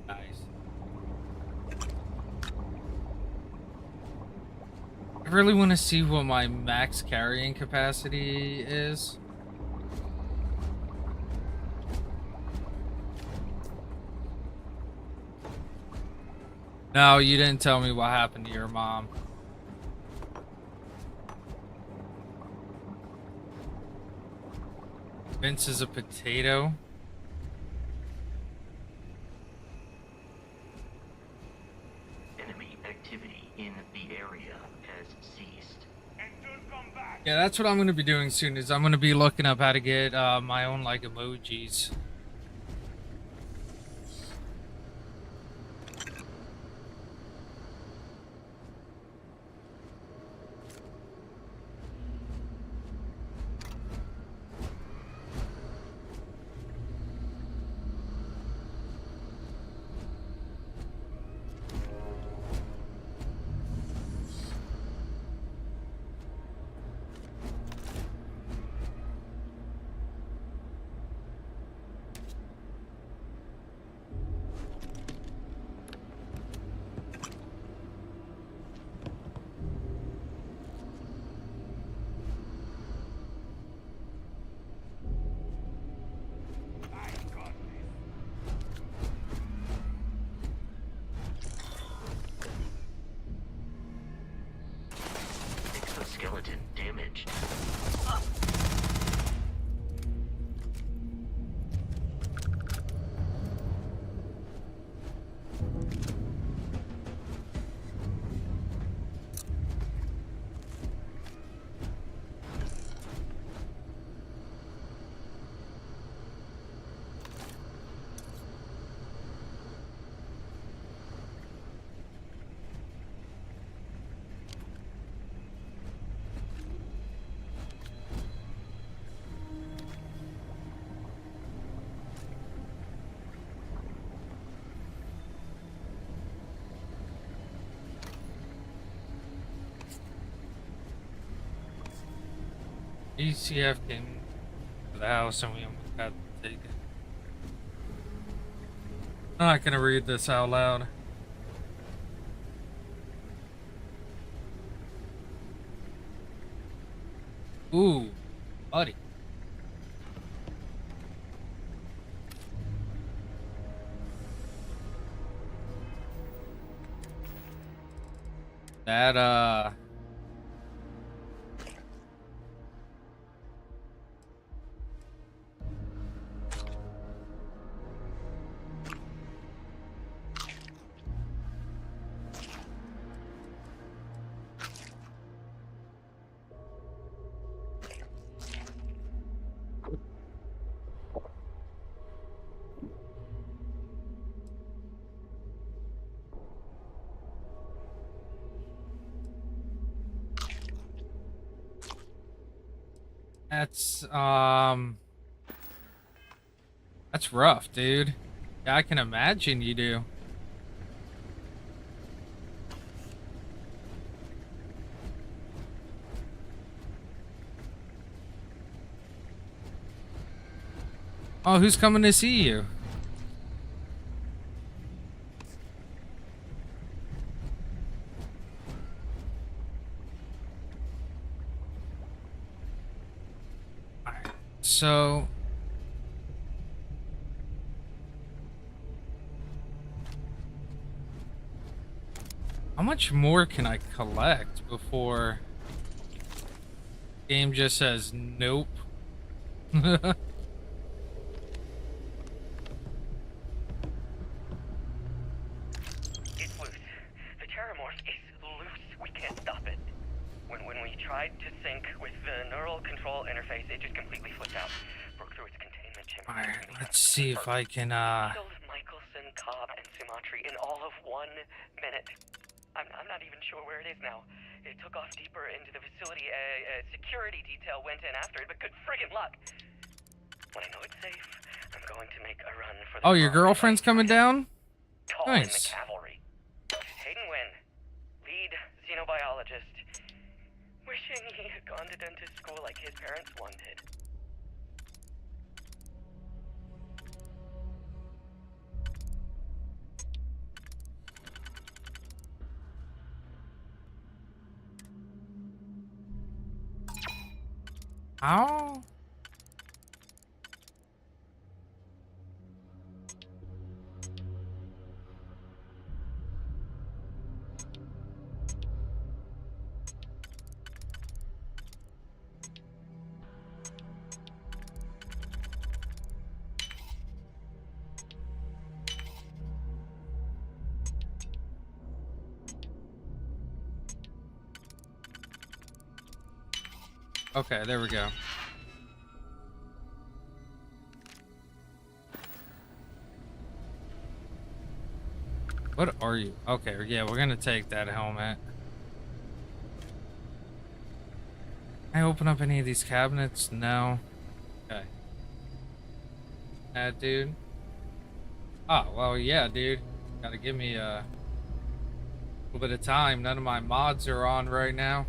Nice. I really want to see what my max carrying capacity is. No, you didn't tell me what happened to your mom. Vince is a potato. Enemy activity in the area has ceased. Yeah, that's what I'm going to be doing soon, is I'm going to be looking up how to get my own, like, emojis. Exoskeleton damaged. ECF came to the house and we almost got taken. I'm not gonna read this out loud. Ooh, buddy. That, that's rough, dude. Yeah, I can imagine you do. Oh, who's coming to see you? Alright, so how much more can I collect before game just says nope? It's loose. The Terramorph is loose. We can't stop it. When we tried to sync with the neural control interface, it just completely flipped out. Broke through its containment chamber. Alright, let's see if I can Killed Michelson, Cobb, and Sumatri in all of 1 minute. I'm not even sure where it is now. It took off deeper into the facility. A security detail went in after it, but good friggin' luck. When I know it's safe, I'm going to make a run for the Oh, your car. girlfriend's coming down? Call in the Nice. cavalry. Hayden Wynn, lead xenobiologist. Wishing he had gone to dentist school like his parents wanted. How? Okay, there we go. What are you? Okay, yeah, we're gonna take that helmet. Can I open up any of these cabinets? No. Okay. Dude. Oh, well, yeah, dude. Gotta give me a little bit of time. None of my mods are on right now.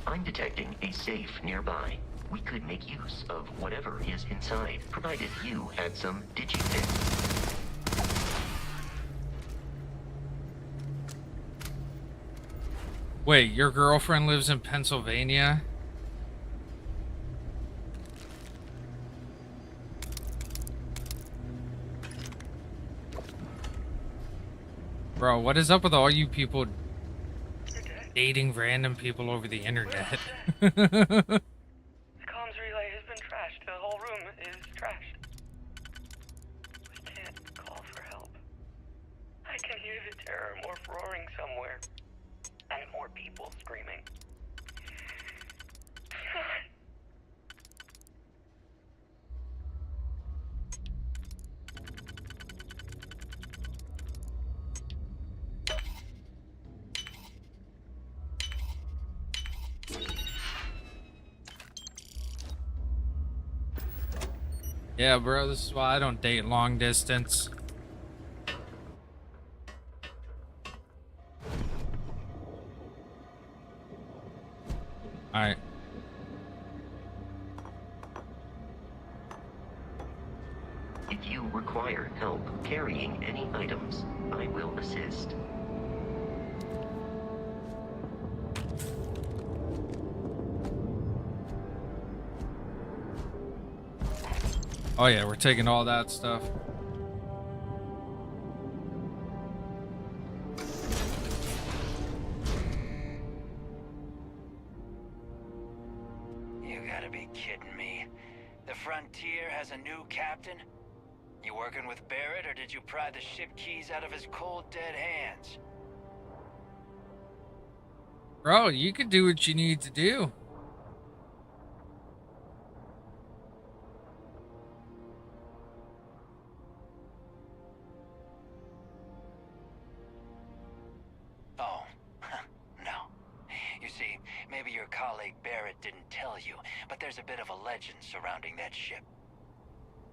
I'm detecting a safe nearby. We could make use of whatever is inside, provided you had some digipins. Wait, your girlfriend lives in Pennsylvania? Bro, what is up with all you people dating random people over the internet? The comms relay has been trashed. The whole room is trashed. We can't call for help. I can hear the terror morph roaring somewhere. And more people screaming. Yeah, bro, this is why I don't date long distance. Alright. If you require help carrying any items, I will assist. Oh yeah, we're taking all that stuff. You gotta be kidding me. The Frontier has a new captain? You working with Barrett, or did you pry the ship keys out of his cold, dead hands? Bro, you can do what you need to do. Oh, no. You see, maybe your colleague Barrett didn't tell you, but there's a bit of a legend surrounding that ship.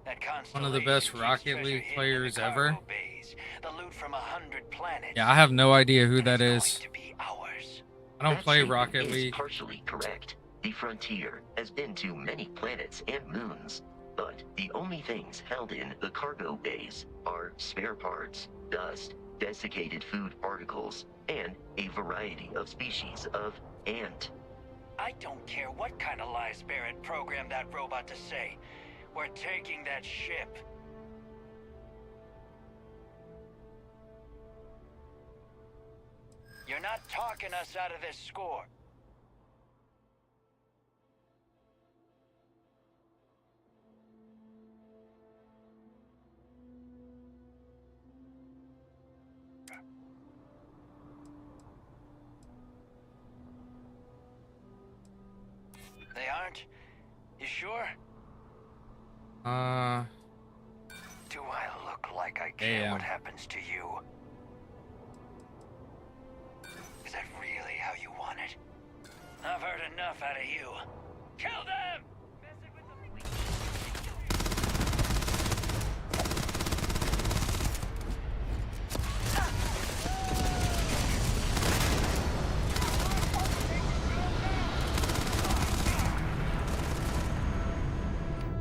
That One of the best constellation Rocket keeps treasure League hidden in players the ever. cargo bays, the loot from 100 planets. Yeah, I have no idea who And that it's is. going to be ours. I don't That play statement Rocket is League. partially correct. The Frontier has been to many planets and moons, but the only things held in the cargo bays are spare parts, dust, desiccated food particles, and a variety of species of ant. I don't care what kind of lies Barrett programmed that robot to say. We're taking that ship. You're not talking us out of this score. They aren't? You sure? Do I look like I care Damn. what happens to you? Is that really how you want it? I've heard enough out of you. Kill them!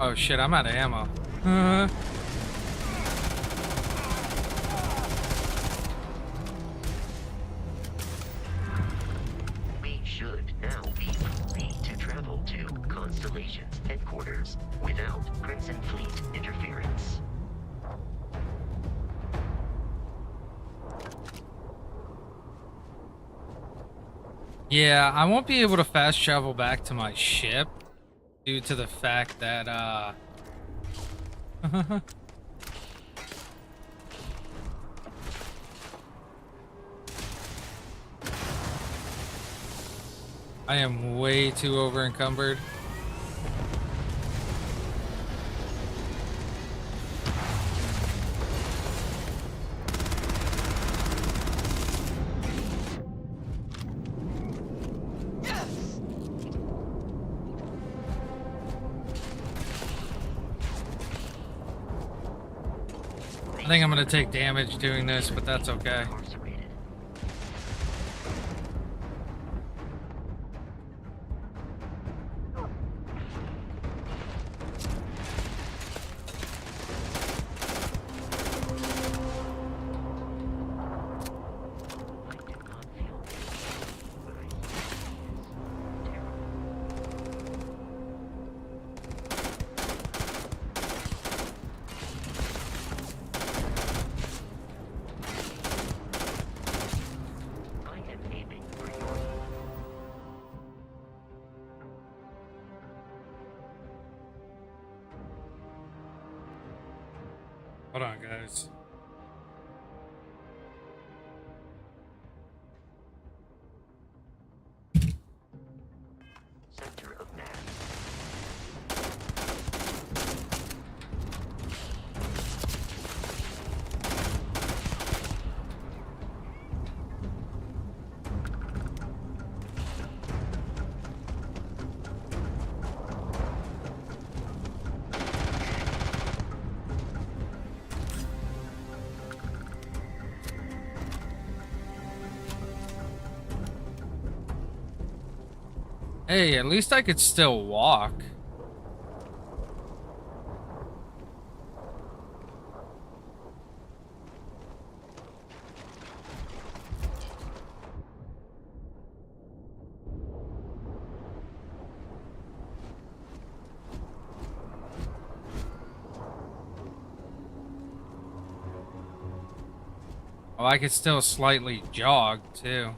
Oh shit, I'm out of ammo. We should now be free to travel to Constellation's headquarters without Crimson Fleet interference. Yeah, I won't be able to fast travel back to my ship due to the fact that, I am way too over encumbered. I think I'm gonna take damage doing this, but that's okay. Hold on, guys. Center of mass. Hey, at least I could still walk. Oh, I could still slightly jog, too.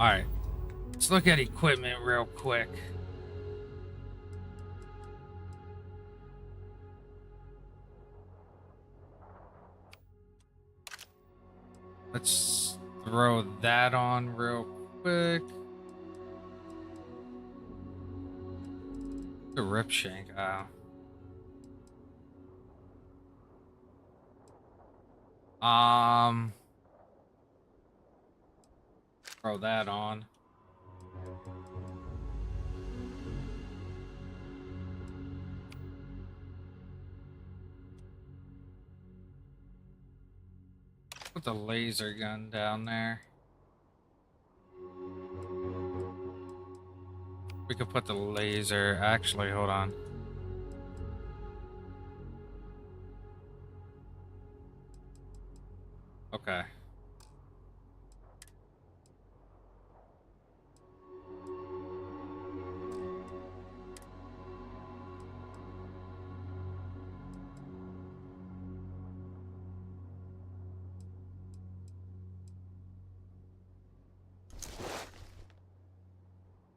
Alright. Let's look at equipment real quick. Let's throw that on real quick. The rip shank. Throw that on. Put the laser gun down there. We could put the laser. Actually, hold on. Okay.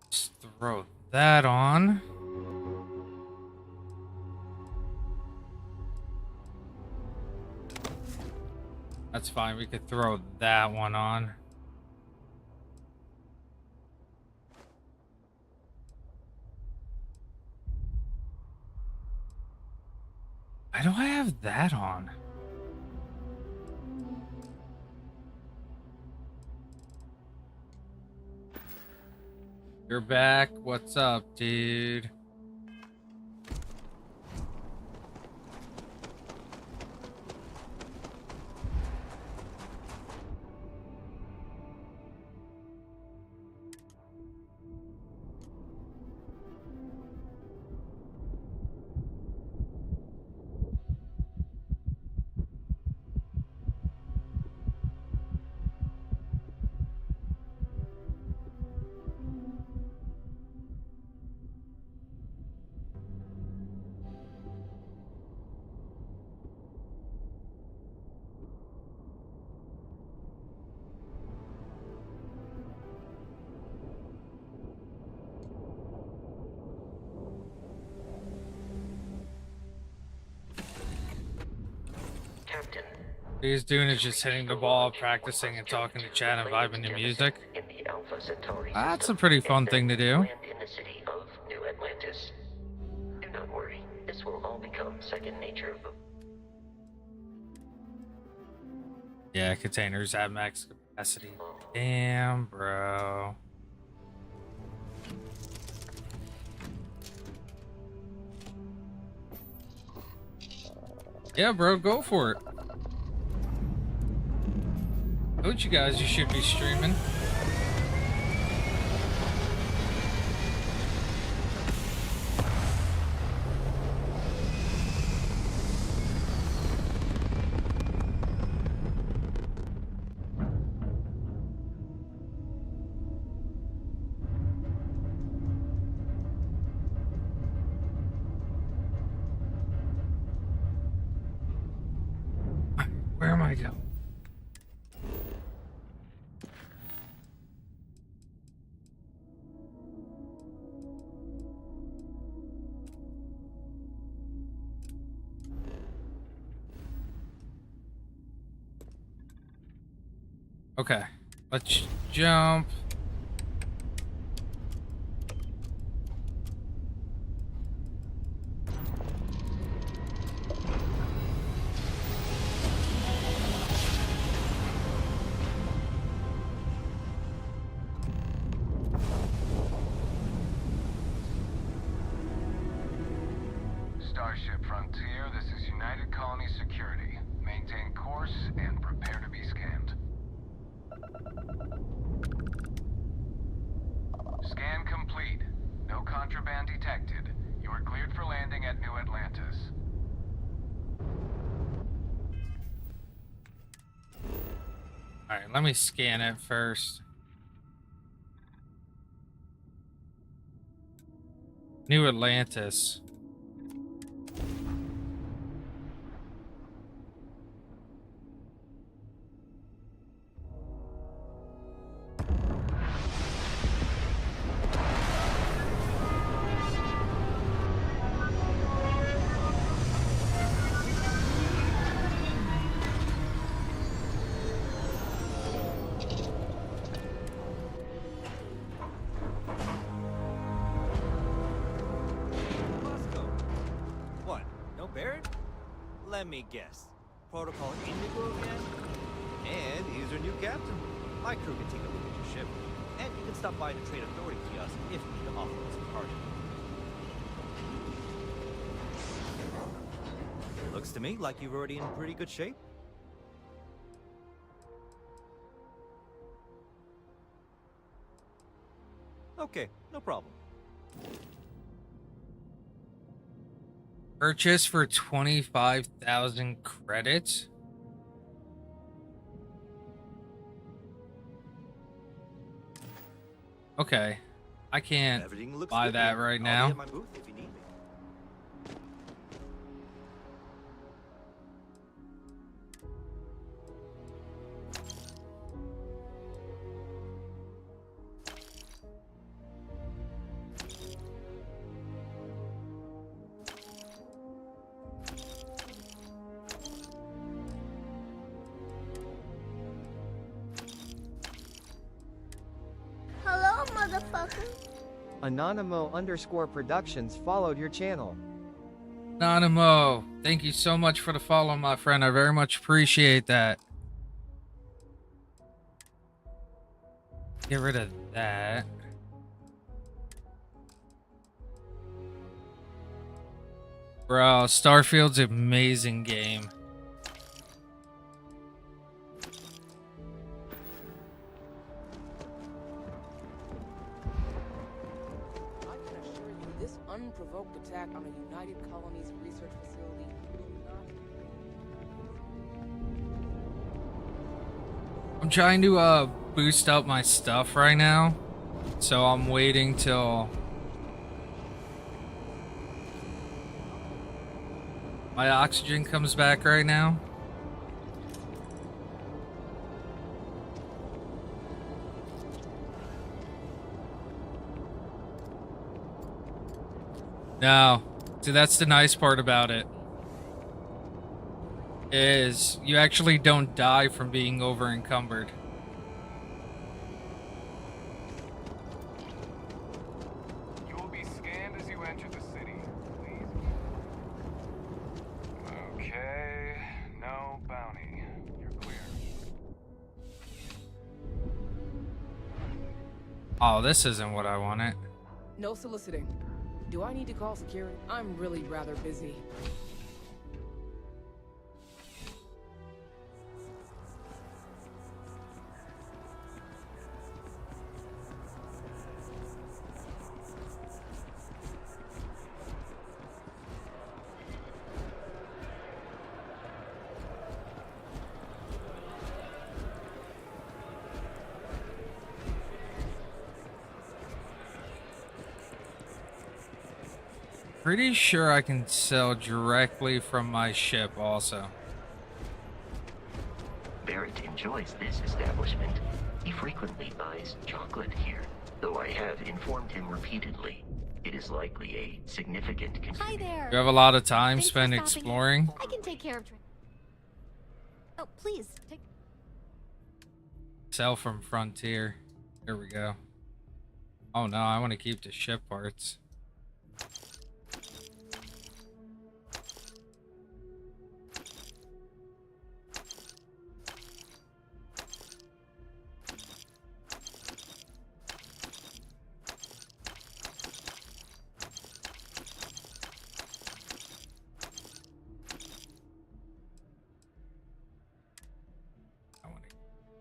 Let's throw that on. That's fine. We could throw that one on. Why do I have that on? You're back. What's up, dude? Captain. What he's doing is just hitting the ball, practicing and talking to chat and vibing to music. In the Alpha Centauri That's a system, pretty and fun then thing to do. land in the city of New Atlantis. Do not worry, this will all become second nature. Yeah, containers at max capacity. Damn, bro. Yeah, bro, go for it. Told you guys you should be streaming. Where am I going? Okay, let's jump. Starship Frontier, this is United Colony Security. Maintain course and prepare to be scanned. Scan complete. No contraband detected. You are cleared for landing at New Atlantis. Alright, let me scan it first. New Atlantis. Let me guess. Protocol Indigo again? And he's your new captain. My crew can take a look at your ship. And you can stop by the Trade Authority kiosk if you need to offload some cargo. Looks to me like you're already in pretty good shape. Okay, no problem. Purchase for 25,000 credits. Okay, I can't buy that right now. At my booth if you need me. Hello, motherfucker. Anonymo_productions followed your channel. Anonymo, thank you so much for the follow, my friend. I very much appreciate that. Get rid of that. Bro, Starfield's an amazing game. I can assure you, this unprovoked attack on a United Colonies research facility will not. I'm trying to boost up my stuff right now, so I'm waiting till my oxygen comes back right now. No. See, that's the nice part about it. Is you actually don't die from being over encumbered. You will be scanned as you enter the city. Please. Okay. No bounty. You're clear. Oh, this isn't what I wanted. No soliciting. Do I need to call security? I'm really rather busy. Pretty sure I can sell directly from my ship also. Barrett enjoys this establishment. He frequently buys chocolate here, though I have informed him repeatedly. It is likely a significant contributor. Hi there. You have a lot of time Thanks spent for stopping exploring. in. I can take care of. Oh, please take. Sell from Frontier. Here we go. Oh no, I want to keep the ship parts.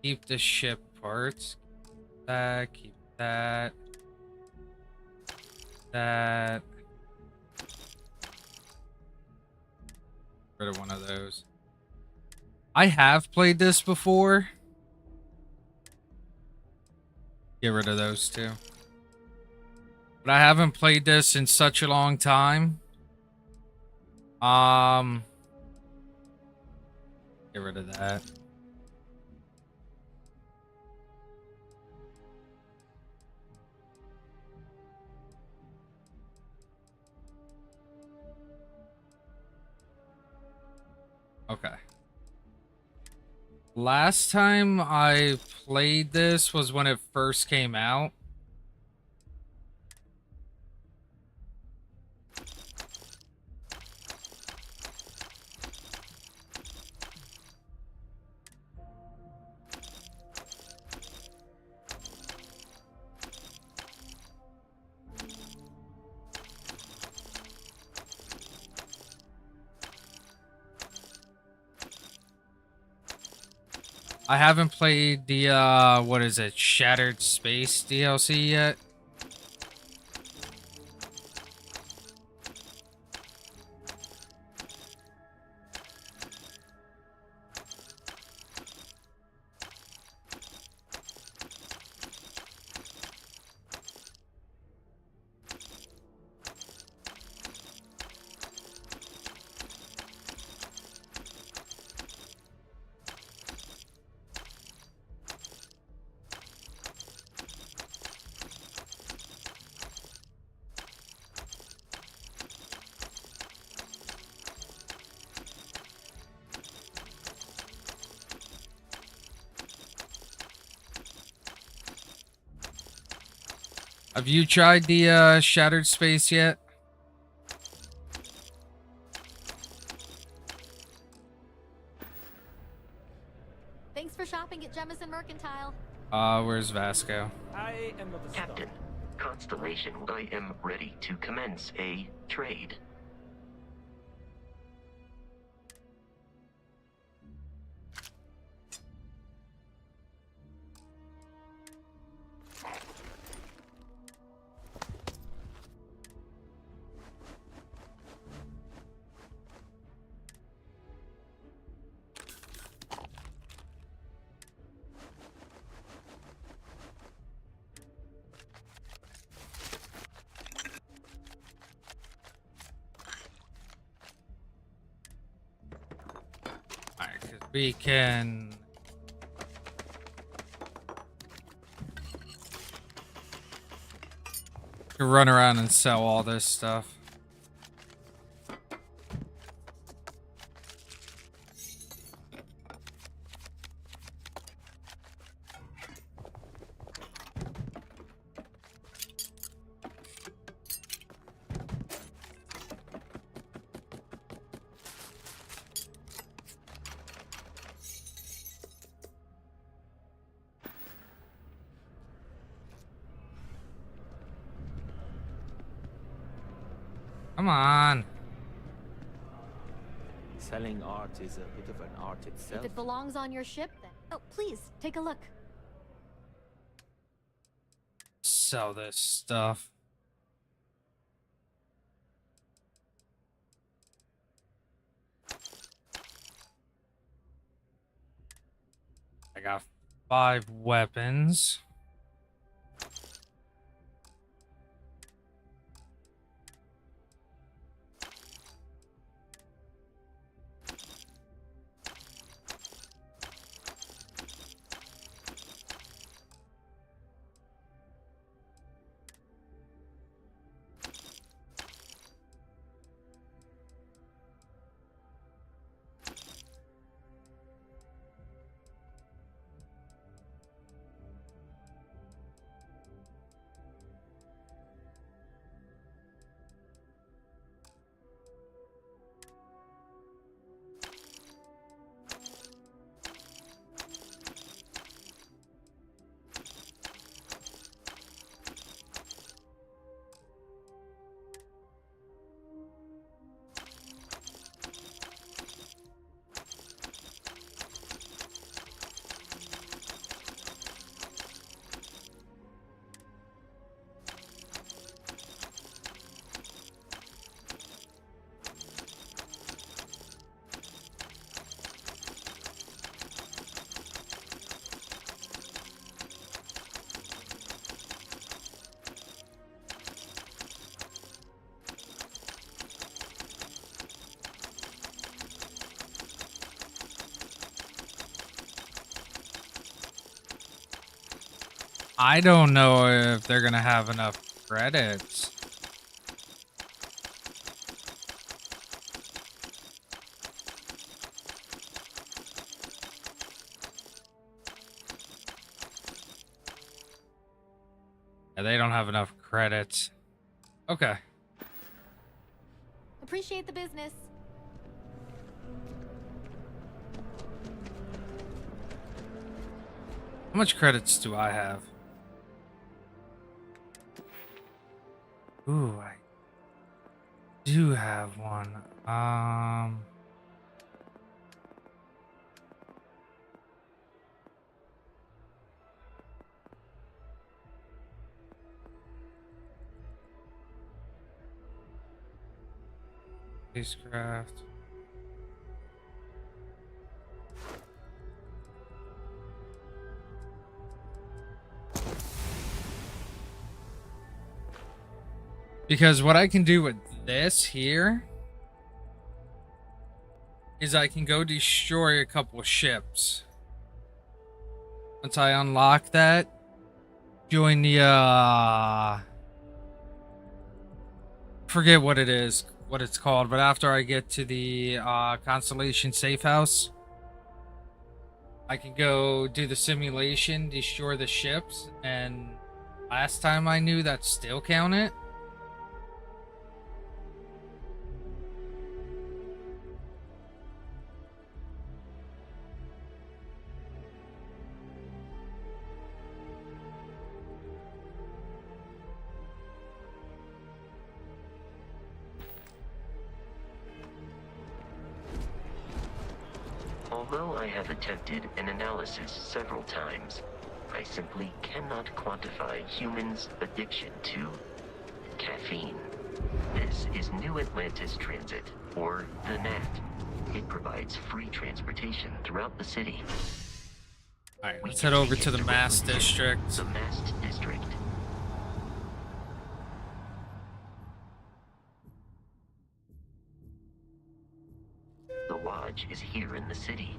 Keep the ship parts. Keep that. That. Rid of one of those. I have played this before. Get rid of those two. But I haven't played this in such a long time. Get rid of that. Okay. Last time I played this was when it first came out. I haven't played the, what is it, Shattered Space DLC yet. Have you tried the Shattered Space yet? Thanks for shopping at Jemison Mercantile. Where's Vasco? I am not the Captain, Constellation, I am ready to commence a trade. we can run around and sell all this stuff. Come on. Selling art is a bit of an art itself. If it belongs on your ship, then. Oh, please, take a look. Sell this stuff. I got 5 weapons. I don't know if they're gonna have enough credits. Yeah, they don't have enough credits. Okay. Appreciate the business. How much credits do I have? Ooh, I do have one. Spacecraft. Because what I can do with this here is I can go destroy a couple of ships. Once I unlock that, join the forget what it is, what it's called, but after I get to the Constellation safe house, I can go do the simulation, destroy the ships, and last time I knew that still counted. Although I have attempted an analysis several times, I simply cannot quantify humans' addiction to caffeine. This is New Atlantis Transit, or the NAT. It provides free transportation throughout the city. Alright, let's head over to the Mast District. The Mast District. The lodge is here in the city.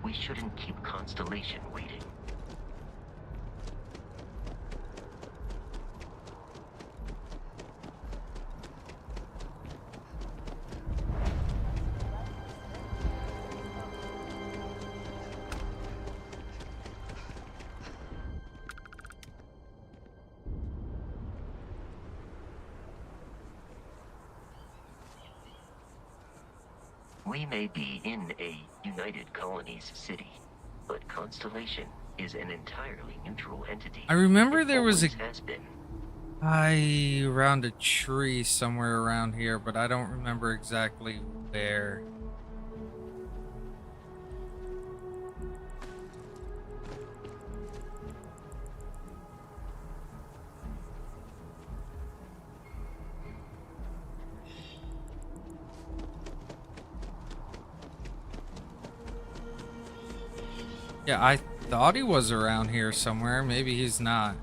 We shouldn't keep Constellation waiting. We may be in a United Colonies city, but Constellation is an entirely neutral entity. I remember there was a Always has been. guy around a tree somewhere around here, but I don't remember exactly where. Yeah, I thought he was around here somewhere. Maybe he's not.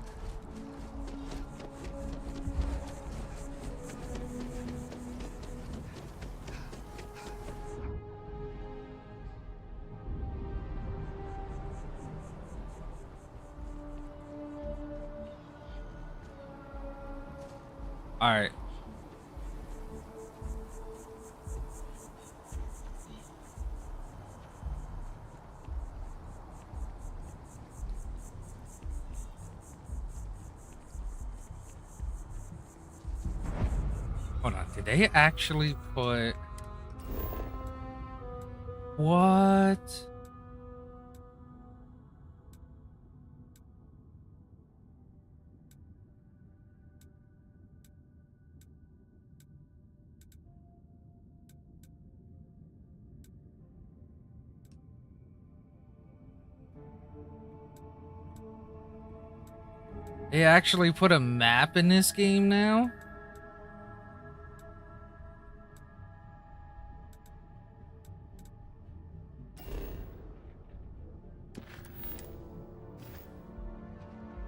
All right. Hold on, did they actually put... What? They actually put a map in this game now?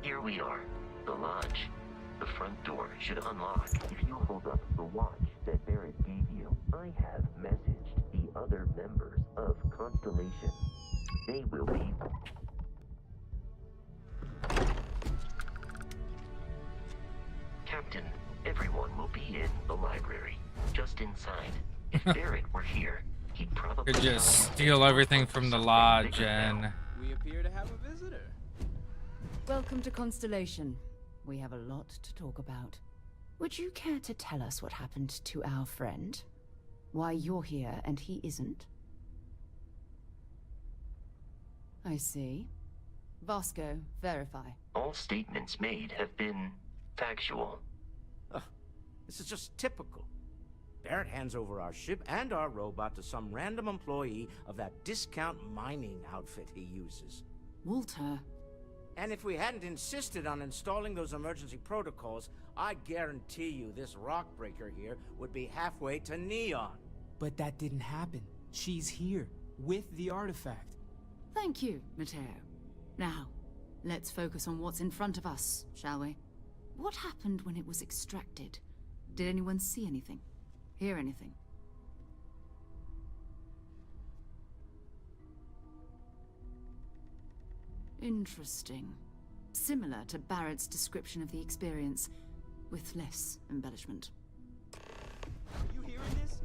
Here we are, the lodge. The front door should unlock if you hold up the watch that Barrett gave you. I have messaged the other members of Constellation. They will be... Captain, everyone will be in the library, just inside. If Barrett were here, he'd probably... Could just steal everything from the lodge and... We appear to have a visitor. Welcome to Constellation. We have a lot to talk about. Would you care to tell us what happened to our friend? Why you're here and he isn't? I see. Vasco, verify. All statements made have been factual. This is just typical. Barrett hands over our ship and our robot to some random employee of that discount mining outfit he uses. Walter. And if we hadn't insisted on installing those emergency protocols, I guarantee you this rock breaker here would be halfway to Neon. But that didn't happen. She's here, with the artifact. Thank you, Matteo. Now, let's focus on what's in front of us, shall we? What happened when it was extracted? Did anyone see anything? Hear anything? Interesting. Similar to Barrett's description of the experience, with less embellishment. Are you hearing this?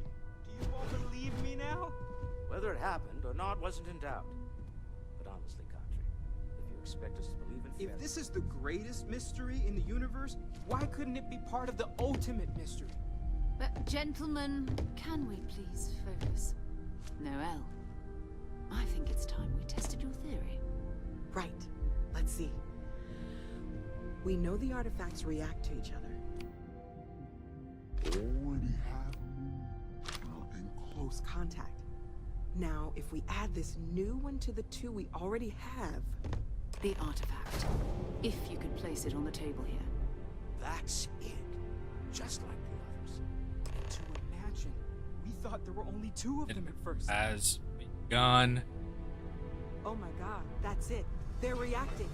Do you all believe me now? Whether it happened or not wasn't in doubt. But honestly, Country, if you expect us to believe in If this is the greatest mystery in the universe, why couldn't it be part of the ultimate mystery? But gentlemen, can we please focus? Noel, I think it's time we tested your theory. Right. Let's see. We know the artifacts react to each other. Already have in close contact. Now, if we add this new one to the two we already have... The artifact. If you could place it on the table here. That's it. Just like the others. And to imagine, we thought there were only two of them at first. Has begun. Oh my god, that's it. They're reacting.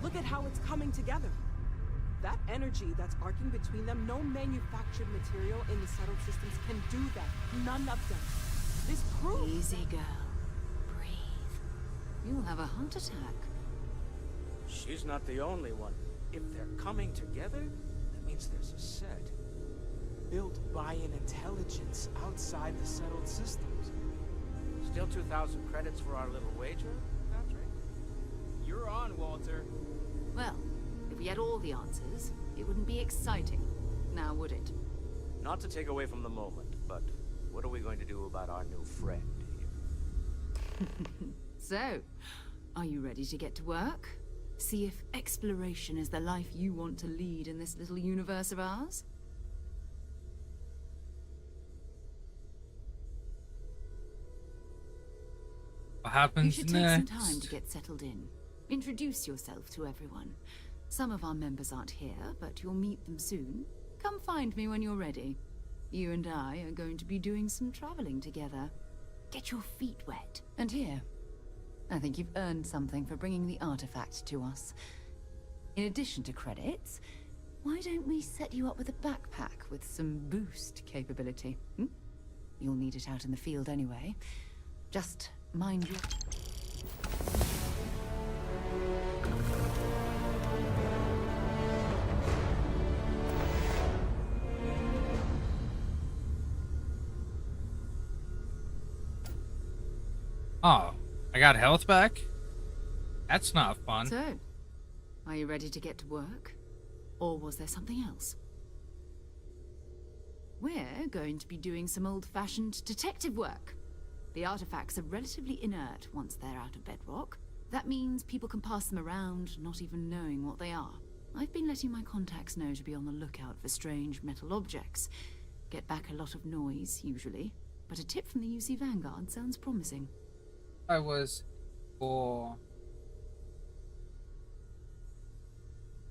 Look at how it's coming together. That energy that's arcing between them, no manufactured material in the settled systems can do that. None of them. This proves... Easy, girl. Breathe. You'll have a heart attack. She's not the only one. If they're coming together, that means there's a set. Built by an intelligence outside the settled systems. Still 2,000 credits for our little wager, Patrick? You're on, Walter. Well, if we had all the answers, it wouldn't be exciting. Now, would it? Not to take away from the moment, but what are we going to do about our new friend here? So, are you ready to get to work? See if exploration is the life you want to lead in this little universe of ours? What happens You should next? take some time to get settled in. Introduce yourself to everyone. Some of our members aren't here, but you'll meet them soon. Come find me when you're ready. You and I are going to be doing some traveling together. Get your feet wet. And here, I think you've earned something for bringing the artifact to us. In addition to credits, why don't we set you up with a backpack with some boost capability? You'll need it out in the field anyway. Just mind your... Oh, I got health back? That's not fun. So, are you ready to get to work? Or was there something else? We're going to be doing some old-fashioned detective work. The artifacts are relatively inert once they're out of bedrock. That means people can pass them around, not even knowing what they are. I've been letting my contacts know to be on the lookout for strange metal objects. Get back a lot of noise, usually. But a tip from the UC Vanguard sounds promising. I was for...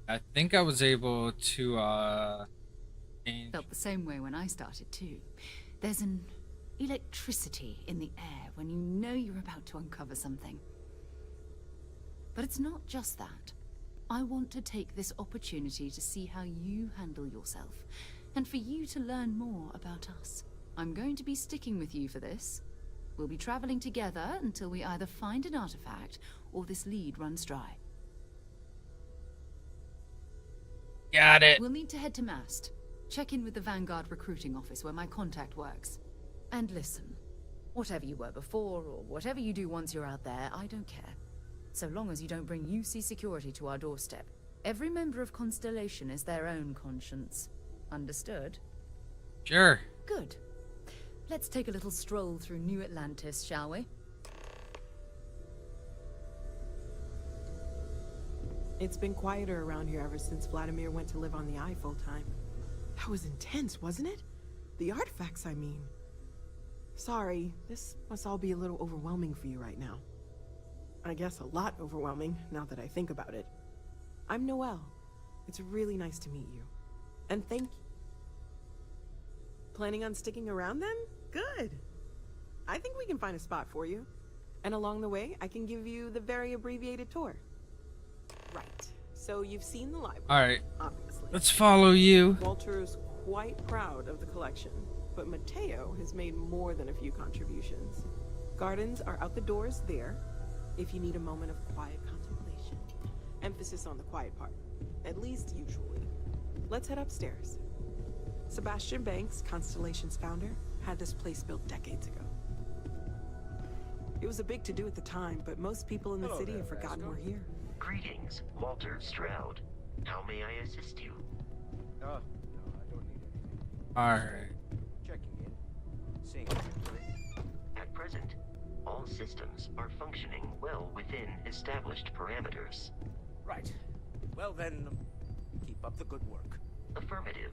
I think I was able to, change. Felt the same way when I started, too. There's an electricity in the air when you know you're about to uncover something. But it's not just that. I want to take this opportunity to see how you handle yourself, and for you to learn more about us. I'm going to be sticking with you for this. We'll be traveling together until we either find an artifact or this lead runs dry. Got it. We'll need to head to Mast. Check in with the Vanguard recruiting office where my contact works. And listen, whatever you were before or whatever you do once you're out there, I don't care. So long as you don't bring UC security to our doorstep. Every member of Constellation is their own conscience. Understood? Sure. Good. Let's take a little stroll through New Atlantis, shall we? It's been quieter around here ever since Vladimir went to live on the Eye full-time. That was intense, wasn't it? The artifacts, I mean. Sorry, this must all be a little overwhelming for you right now. I guess a lot overwhelming, now that I think about it. I'm Noelle. It's really nice to meet you. And thank you. Planning on sticking around then? Good. I think we can find a spot for you. And along the way, I can give you the very abbreviated tour. Right. So you've seen the library. Alright. Obviously. Let's follow you. Walter is quite proud of the collection, but Mateo has made more than a few contributions. Gardens are out the doors there, if you need a moment of quiet contemplation. Emphasis on the quiet part, at least usually. Let's head upstairs. Sebastian Banks, Constellation's founder, had this place built decades ago. It was a big to-do at the time, but most people in the city have forgotten we're here. Greetings, Walter Stroud. How may I assist you? No, I don't need anything. Alright. Checking in. Seeing if you're At present, all systems are functioning well within established parameters. Right. Well then, keep up the good work. Affirmative.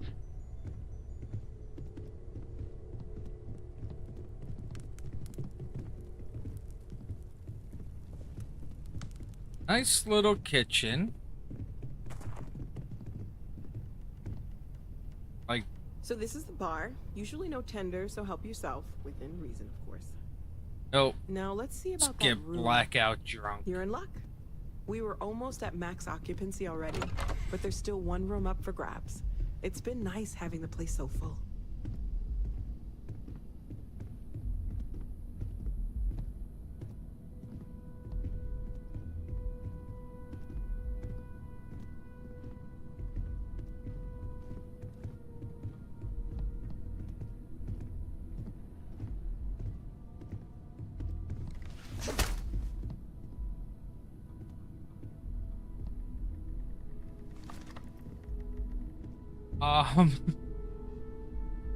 Nice little kitchen. Like... So this is the bar. Usually no tender, so help yourself. Within reason, of course. Nope. Now let's see about Let's that get room. blackout drunk. You're in luck. We were almost at max occupancy already, but there's still one room up for grabs. It's been nice having the place so full.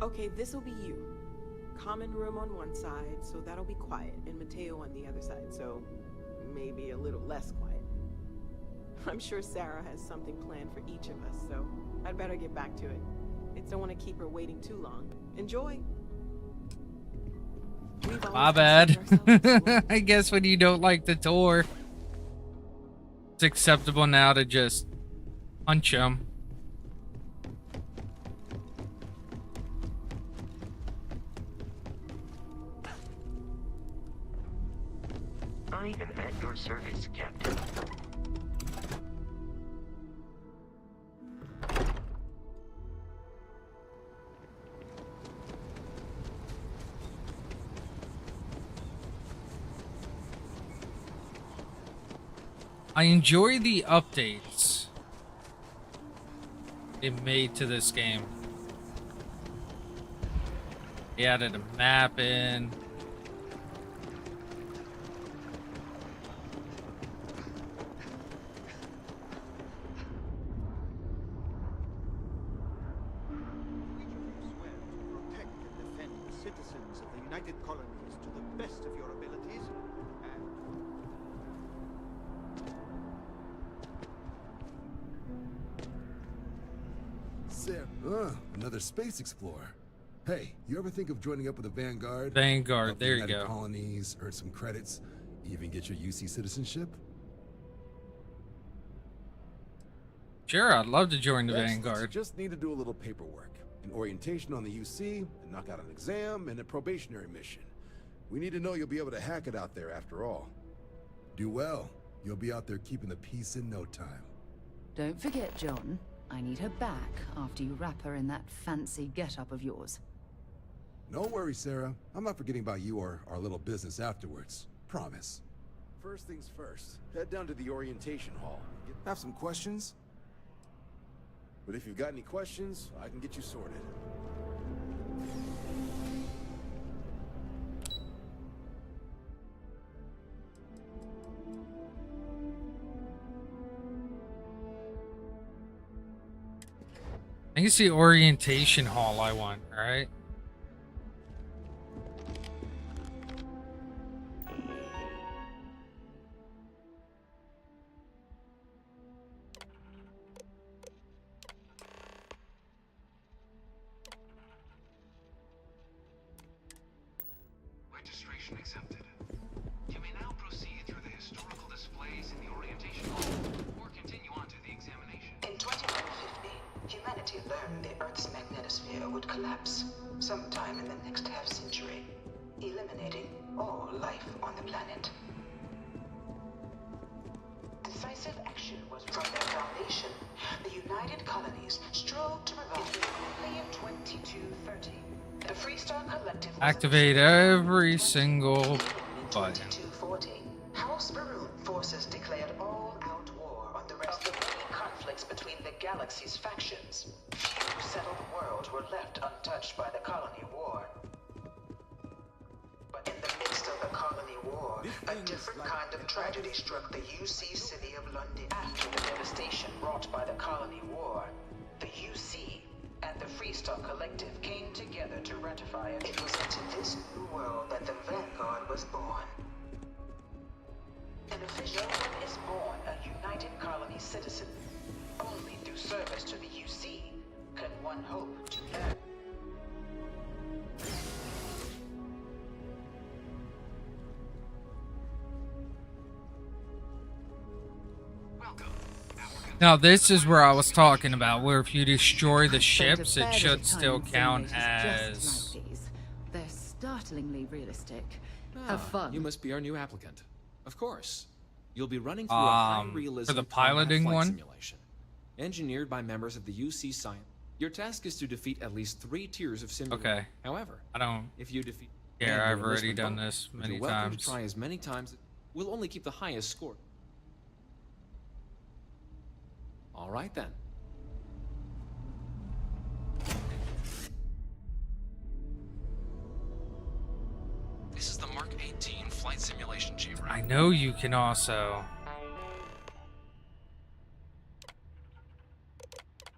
Okay, this'll be you. Common room on one side, so that'll be quiet, and Mateo on the other side, so maybe a little less quiet. I'm sure Sarah has something planned for each of us, so I'd better get back to it. I don't want to keep her waiting too long. Enjoy! My bad. I guess when you don't like the tour, it's acceptable now to just punch him. I am at your service, Captain. I enjoy the updates they made to this game. They added a map in. Citizens of the United Colonies to the best of your abilities, another space explorer. Hey, you ever think of joining up with the Vanguard? Vanguard, Help the there you United go. Colonies, earn some credits, even get your UC citizenship? Sure, I'd love to join the Next, Vanguard. you just need to do a little paperwork. An orientation on the UC, and knock out an exam, and a probationary mission. We need to know you'll be able to hack it out there after all. Do well. You'll be out there keeping the peace in no time. Don't forget, John. I need her back after you wrap her in that fancy get-up of yours. No worries, Sarah. I'm not forgetting about you or our little business afterwards. Promise. First things first, head down to the orientation hall. Have some questions? But if you've got any questions, I can get you sorted. I think it's the orientation hall I want, alright? Registration accepted. You may now proceed through the historical displays in the orientation hall, or continue on to the examination. In 2150, humanity learned the Earth's magnetosphere would collapse sometime in the next half-century, eliminating all life on the planet. Decisive action was from their foundation. The United Colonies strove to prevent it only in 2230. The Freestar Collective Activate every single button. 2240. House Baroon forces declared all-out war on the rest of the many conflicts between the galaxy's factions. Few settled worlds were left untouched by the Colony War. But in the midst of the Colony War, a different kind of tragedy struck the UC city of London. After the devastation wrought by the Colony War, the UC and the Freestar Collective came together to ratify it. It was into this new world that the Vanguard was born. An official one is born a United Colony citizen. Only through service to the UC can one hope to earn. Now this is where I was talking about, where if you destroy the ships, it should still count as... Like these. They're startlingly realistic. Have fun. You must be our new applicant. Of course. You'll be running through a high-realism for the piloting flight one? simulation. Engineered by members of the UC Science. Your task is to defeat at least 3 tiers of simulation. Okay. However, I don't... if you defeat... Yeah, I've and already enlistment done bonus, this but many you're welcome times. to try as many times. We'll only keep the highest score. All right then. This is the Mark 18 flight simulation chamber. I know you can also...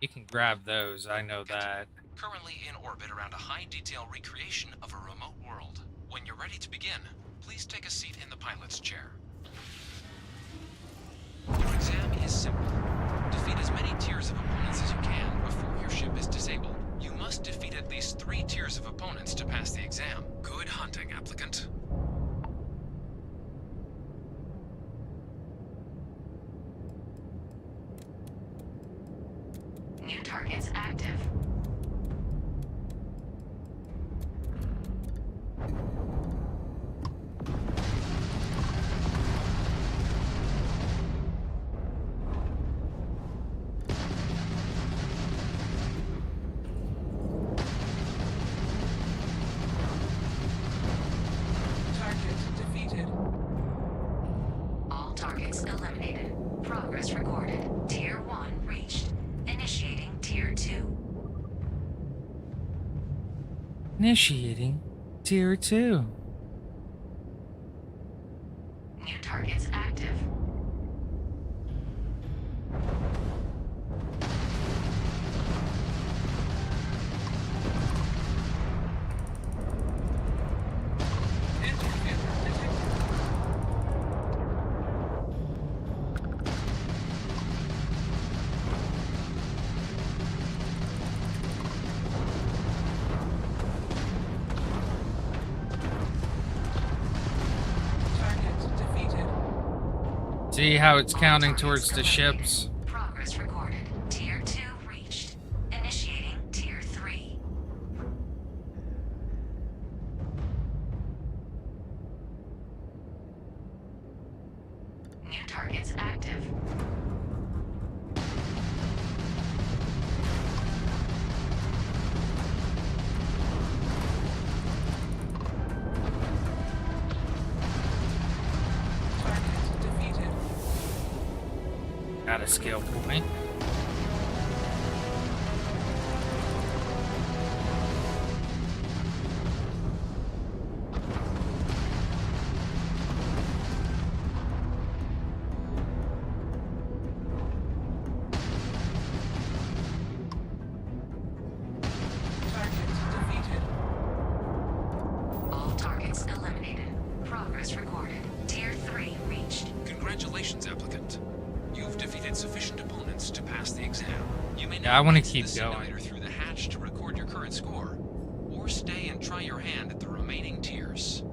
You can grab those, I know that. Currently in orbit around a high-detail recreation of a remote world. When you're ready to begin, please take a seat in the pilot's chair. Your exam is simple. Defeat as many tiers of opponents as you can before your ship is disabled. You must defeat at least 3 tiers of opponents to pass the exam. Good hunting, applicant. New targets active. Target defeated. All targets eliminated. Progress recorded. Tier 1 reached. Initiating Tier 2. Initiating Tier 2. New targets active. See how it's counting towards the ships? Progress recorded. Tier 2 reached. Initiating Tier 3. New targets active. Got a skill point. All targets eliminated. Progress recorded. Tier 3 reached. Congratulations, applicant. You've defeated sufficient opponents to pass the exam. You may Yeah, I now want to exit keep the going. simulator through the hatch to record your current score, or stay and try your hand at the remaining tiers.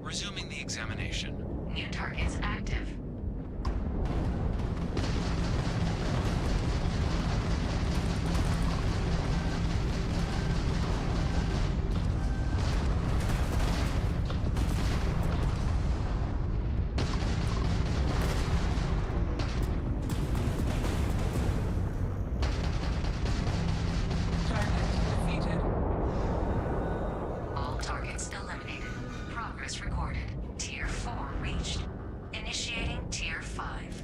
Resuming the examination. New targets active. All targets eliminated. Progress recorded. Tier 4 reached. Initiating Tier 5.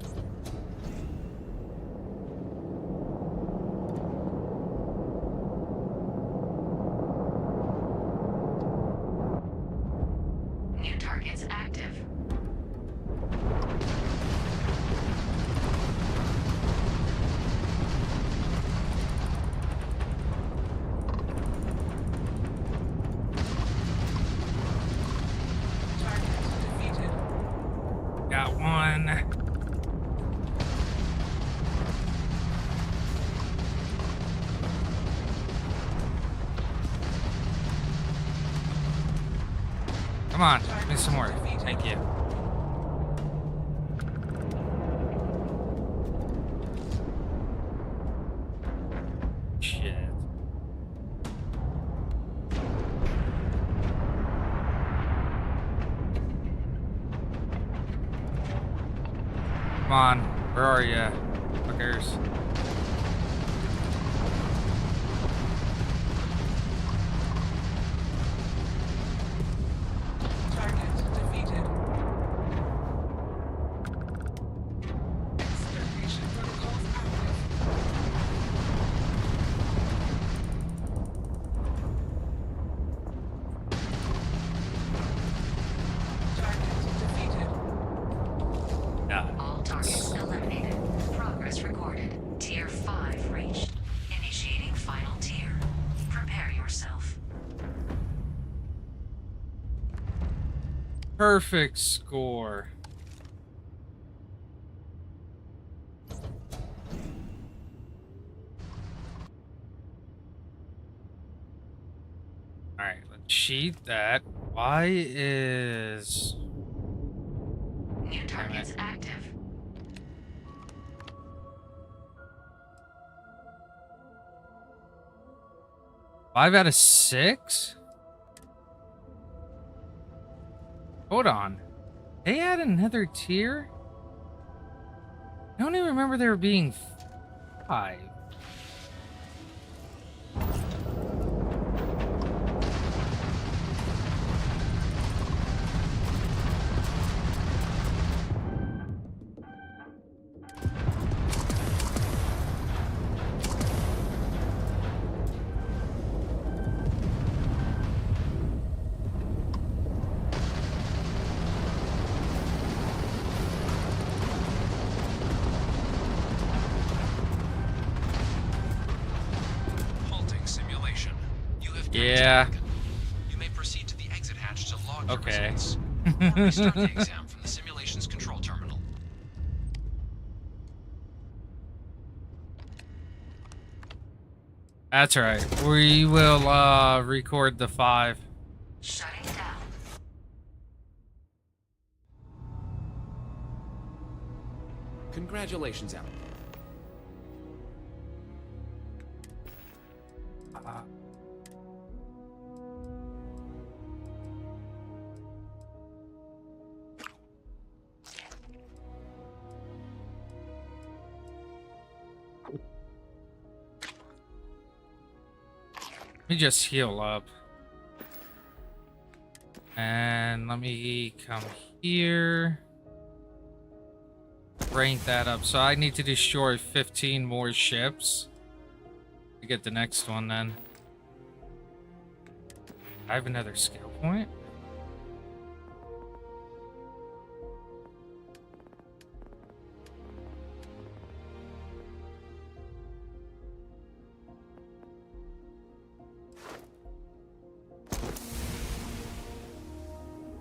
New targets active. Got one. Come on, give me some more. Thank you. Shit. Come on, where are ya, fuckers? Perfect score. Alright, let's cheat that. Why is... New targets active. 5 out of 6? Hold on. They add another tier? I don't even remember there being 5. Yeah. You may proceed to the exit hatch to log your Okay. results. Or restart the exam from the simulation's control terminal. That's right. We will record the 5. Shutting down. Congratulations, Alan. Let me just heal up. And let me come here. Rank that up. So I need to destroy 15 more ships to get the next one then. I have another skill point.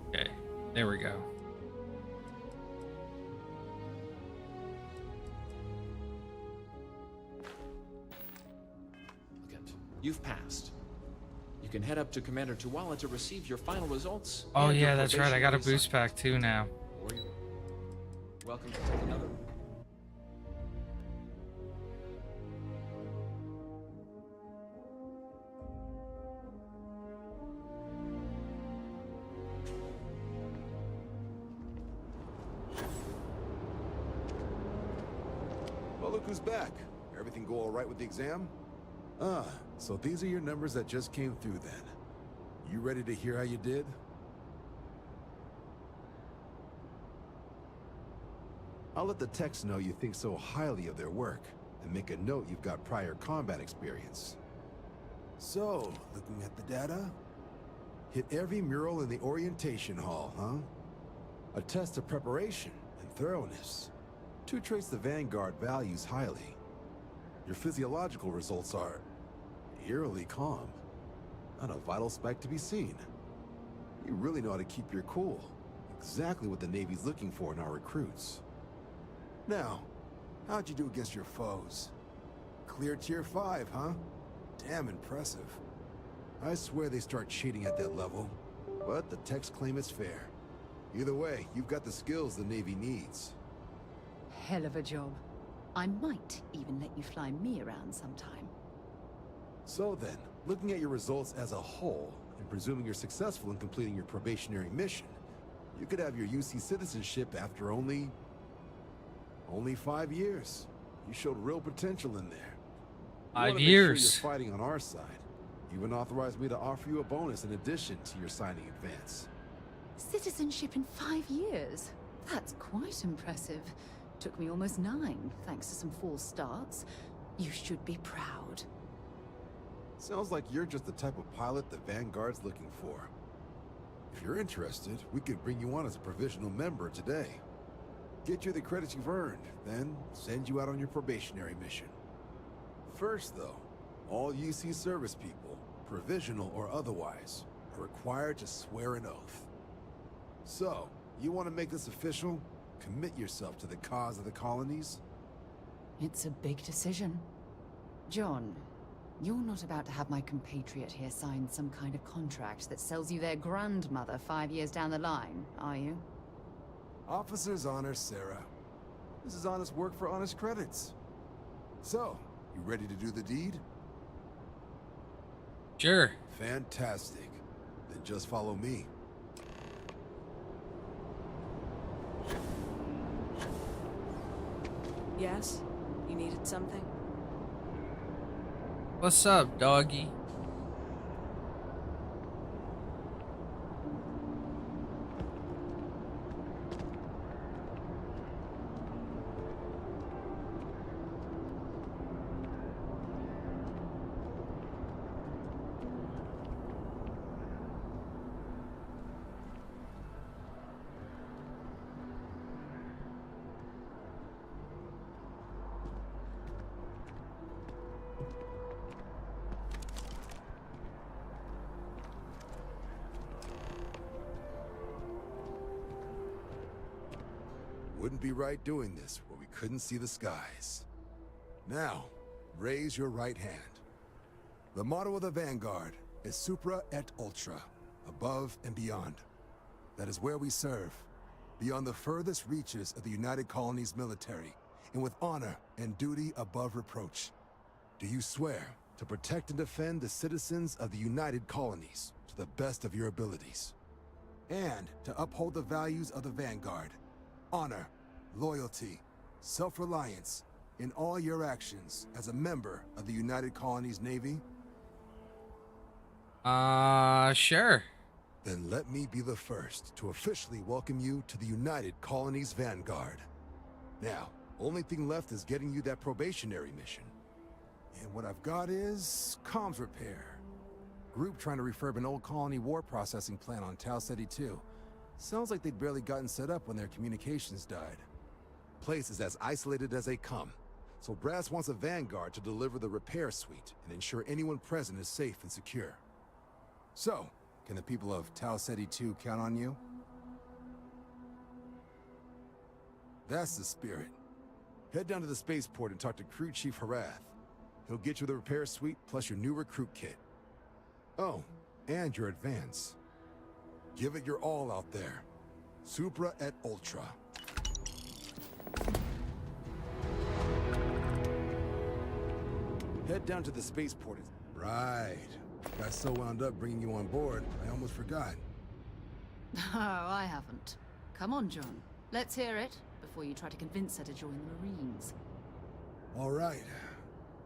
Okay, there we go. You've passed. You can head up to Commander Tuwala to receive your final results. Oh and your yeah, that's right. I got a probationary boost pack too now. assignment. Welcome to take another. Well, look who's back. Everything go all right with the exam? Ah, so these are your numbers that just came through then. You ready to hear how you did? I'll let the techs know you think so highly of their work, and make a note you've got prior combat experience. So, looking at the data? Hit every mural in the orientation hall, huh? A test of preparation and thoroughness. 2 traits the Vanguard values highly. Your physiological results are eerily calm. Not a vital spike to be seen. You really know how to keep your cool. Exactly what the Navy's looking for in our recruits. Now, how'd you do against your foes? Clear tier 5, huh? Damn impressive. I swear they start cheating at that level, but the techs claim it's fair. Either way, you've got the skills the Navy needs. Hell of a job. I might even let you fly me around sometime. So then, looking at your results as a whole, and presuming you're successful in completing your probationary mission, you could have your UC citizenship after only 5 years. You showed real potential in there. 5 Sure years. you're fighting on our side. You even authorized me to offer you a bonus in addition to your signing advance. Citizenship in 5 years? That's quite impressive. Took me almost 9, thanks to some false starts. You should be proud. Sounds like you're just the type of pilot the Vanguard's looking for. If you're interested, we could bring you on as a provisional member today. Get you the credits you've earned, then send you out on your probationary mission. First, though, all UC service people, provisional or otherwise, are required to swear an oath. So, you want to make this official? Commit yourself to the cause of the colonies? It's a big decision. John, you're not about to have my compatriot here sign some kind of contract that sells you their grandmother 5 years down the line, are you? Officer's honor, Sarah. This is honest work for honest credits. So, you ready to do the deed? Sure. Fantastic. Then just follow me. Yes? You needed something? What's up, doggy? Wouldn't be right doing this where we couldn't see the skies. Now, raise your right hand. The motto of the Vanguard is Supra et Ultra, above and beyond. That is where we serve, beyond the furthest reaches of the United Colonies military, and with honor and duty above reproach. Do you swear to protect and defend the citizens of the United Colonies to the best of your abilities? And to uphold the values of the Vanguard, honor, loyalty, self-reliance in all your actions as a member of the United Colonies Navy? Sure. Then let me be the first to officially welcome you to the United Colonies Vanguard. Now, only thing left is getting you that probationary mission. And what I've got is comms repair. Group trying to refurb an old colony war processing plant on Tau Ceti 2. Sounds like they'd barely gotten set up when their communications died. Place is as isolated as they come, so Brass wants a Vanguard to deliver the repair suite and ensure anyone present is safe and secure. So, can the people of Tau Ceti 2 count on you? That's the spirit. Head down to the spaceport and talk to Crew Chief Harath. He'll get you the repair suite plus your new recruit kit. Oh, and your advance. Give it your all out there. Supra et Ultra. Head down to the spaceport. Right. Got so wound up bringing you on board, I almost forgot. Oh, I haven't. Come on, John. Let's hear it before you try to convince her to join the Marines. All right.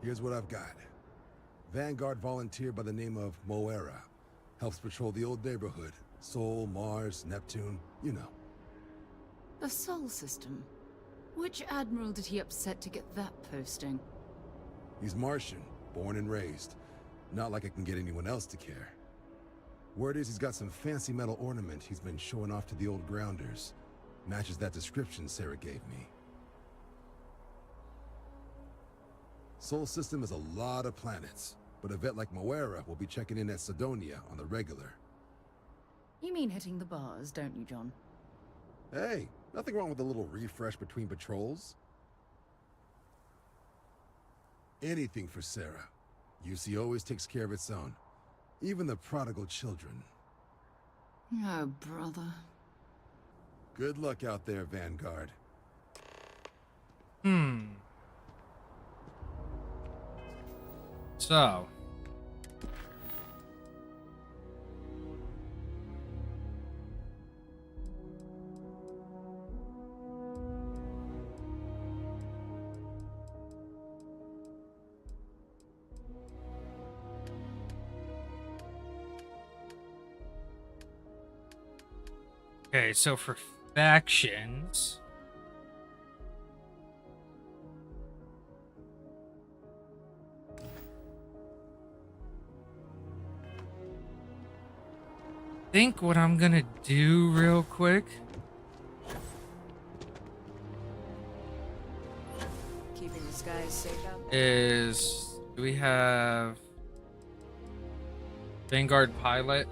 Here's what I've got. Vanguard volunteer by the name of Moera. Helps patrol the old neighborhood. Sol, Mars, Neptune, you know. The Sol system? Which admiral did he upset to get that posting? He's Martian, born and raised. Not like I can get anyone else to care. Word is he's got some fancy metal ornament he's been showing off to the old grounders. Matches that description Sarah gave me. Sol system is a lot of planets, but a vet like Moera will be checking in at Sidonia on the regular. You mean hitting the bars, don't you, John? Hey, nothing wrong with a little refresh between patrols. Anything for Sarah. UC always takes care of its own. Even the prodigal children. Oh, brother. Good luck out there, Vanguard. So. Okay, so for factions, I think what I'm gonna do real quick Keeping the skies safe out? is, do we have Vanguard pilot?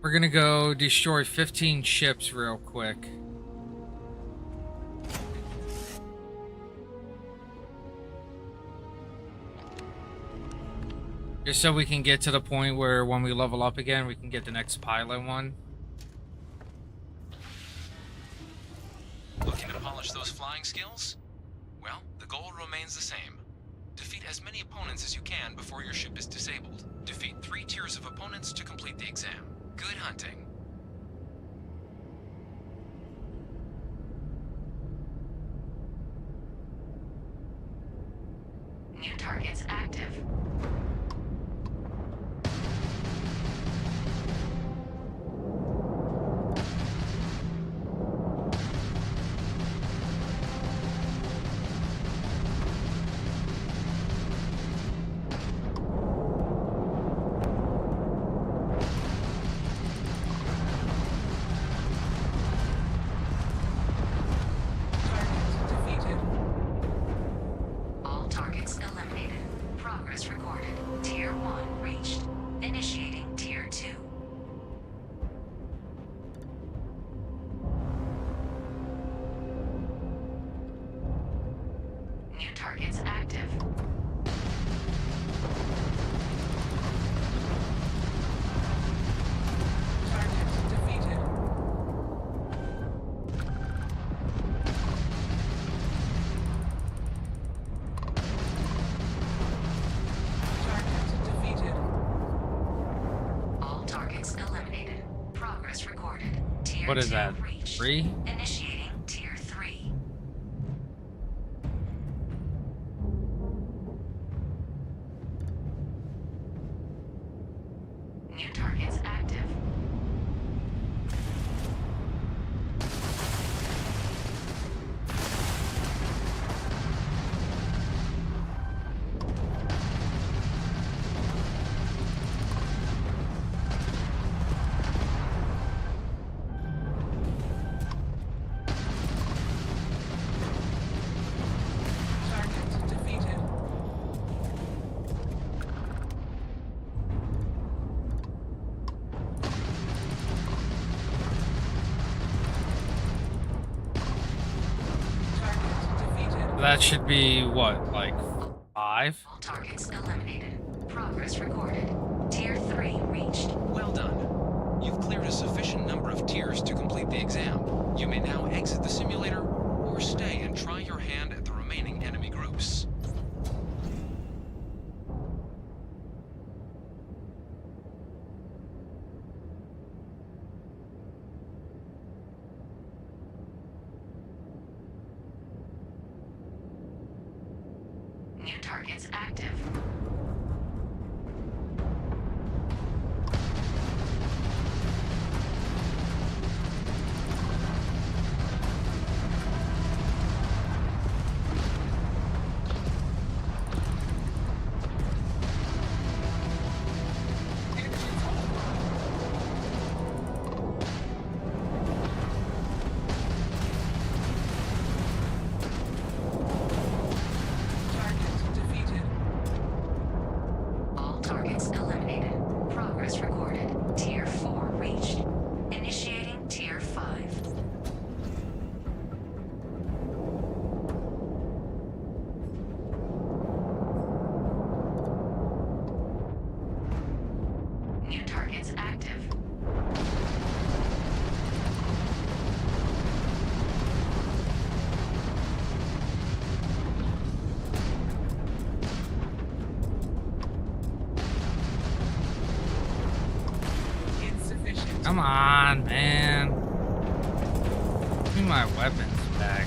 We're gonna go destroy 15 ships real quick. Just so we can get to the point where when we level up again, we can get the next pilot one. Looking to polish those flying skills? Well, the goal remains the same. Defeat as many opponents as you can before your ship is disabled. Defeat 3 tiers of opponents to complete the exam. Good hunting. New targets active. All targets eliminated. Progress recorded. Tier 1 reached. Initiating Tier 2. New targets active. Target defeated. Target defeated. All targets eliminated. Progress recorded. Tier What is 2 that? reached. 3? Initiating Tier 3. New targets active. Target defeated. Target defeated. That should be what, like 5? All targets eliminated. Progress recorded. Tier 3 reached. Well done. You've cleared a sufficient number of tiers to complete the exam. You may now exit the simulator, or stay and try your hand at the remaining enemy groups. New targets active. Target defeated. All targets eliminated. Progress recorded. Tier 4 reached. Initiating Tier 5. New targets active. Insufficient. Come on, man. Give me my weapons back.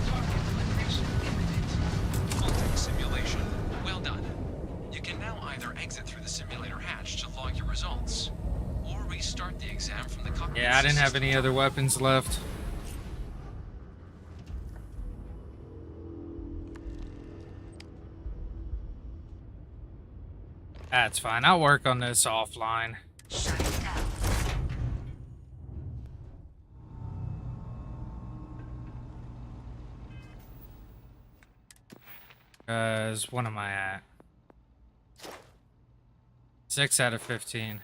Target elimination imminent. Hunting simulation. Well done. You can now either exit through the simulator hatch to log your results, or restart the exam from the cockpit. Yeah, I didn't have system. any other weapons left. That's fine. I'll work on this offline. Shutting down. What am I at? 6 out of 15.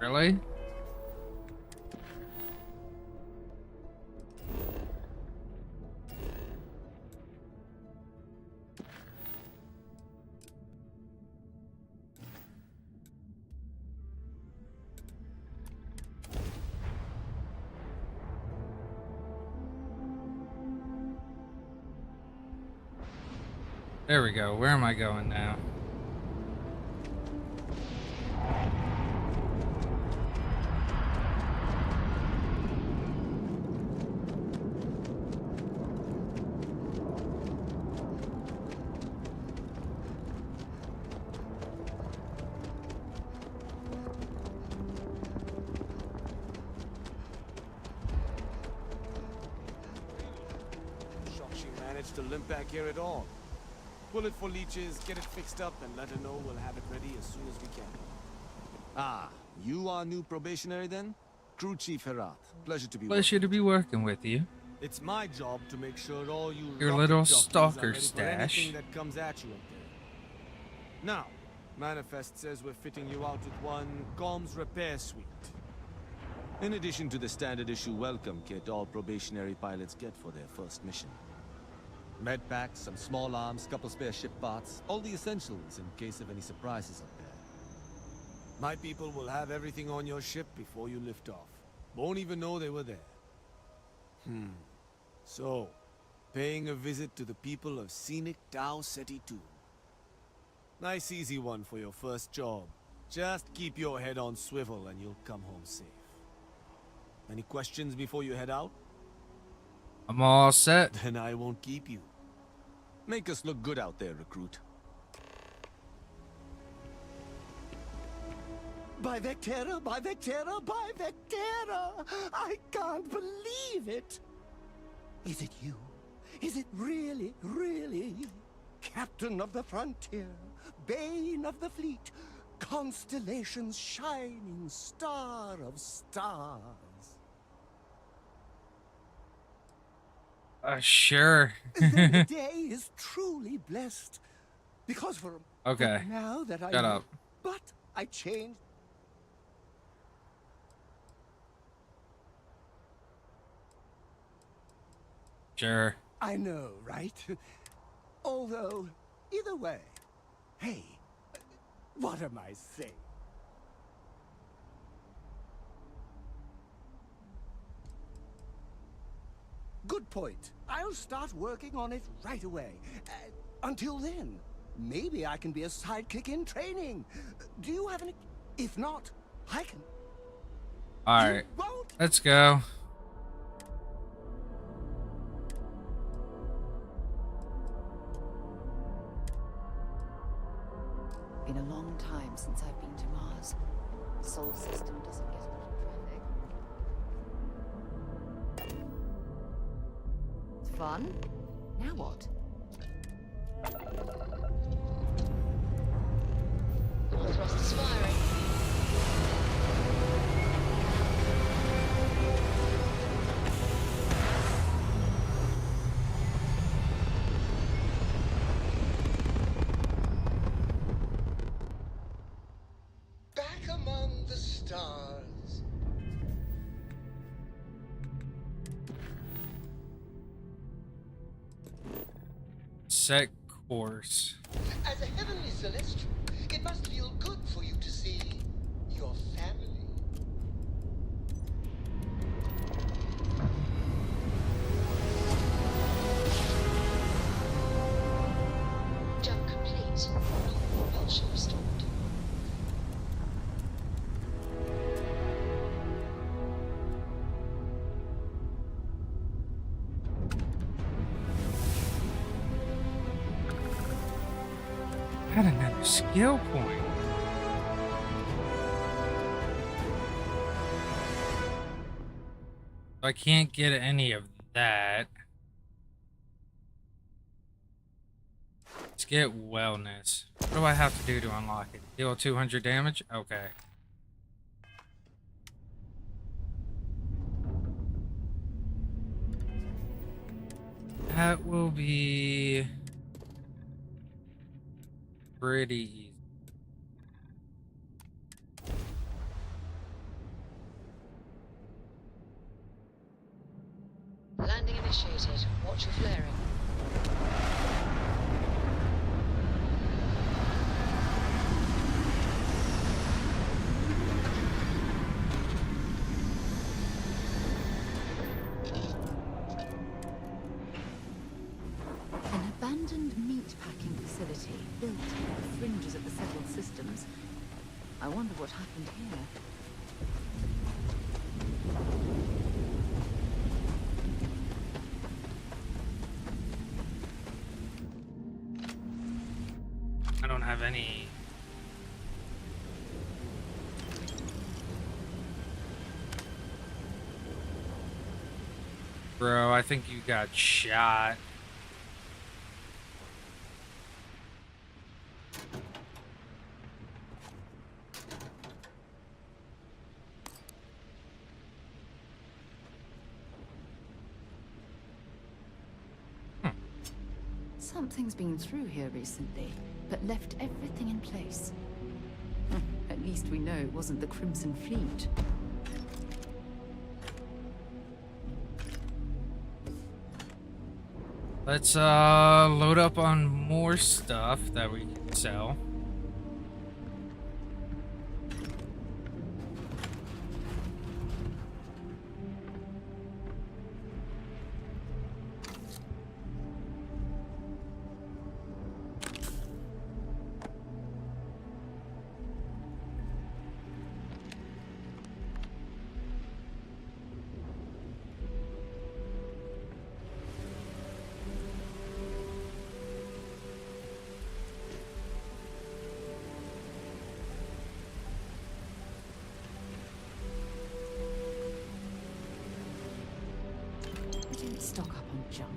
Really? There we go. Where am I going now? Shocked she managed to limp back here at all. Pull it for leeches, get it fixed up, and let her know we'll have it ready as soon as we can. Ah, you are new probationary then? Crew Chief Herat. Pleasure to be Pleasure to be working with you. It's my job to make sure all you Your rocket little jockeys are stalker ready for stash. anything that comes at you up there. Now, Manifest says we're fitting you out with one comms repair suite. In addition to the standard issue welcome kit all probationary pilots get for their first mission. Med packs, some small arms, couple spare ship parts, all the essentials in case of any surprises up there. My people will have everything on your ship before you lift off. Won't even know they were there. So, paying a visit to the people of scenic Tau Ceti 2. Nice easy one for your first job. Just keep your head on swivel and you'll come home safe. Any questions before you head out? I'm all set. Then I won't keep you. Make us look good out there, recruit. By Vectera, by Vectera, by Vectera! I can't believe it! Is it you? Is it really, really? Captain of the frontier, bane of the fleet, constellation's shining star of stars. Sure. Then the day is truly blessed. Because for Okay. now that I Shut know, up. but I changed. Sure. I know, right? Although, either way, hey, what am I saying? Good point. I'll start working on it right away. Until then, maybe I can be a sidekick in training. Do you have any? If not, I can. Alright. Let's go. Been a long time since I've been to Mars. Sol system doesn't get a lot of traffic. It's fun. Now what? All thrusters firing. Back among the stars. Set course. As a heavenly celestial, it must feel good for you to see your family. Jump complete. Propulsion restored. Had another skill point. I can't get any of that. Let's get wellness. What do I have to do to unlock it? Deal 200 damage? Okay. That will be pretty easy. systems. I wonder what happened here. I don't have any. Bro, I think you got shot. Something's been through here recently, but left everything in place. At least we know it wasn't the Crimson Fleet. Let's load up on more stuff that we can sell. Didn't stock up on junk.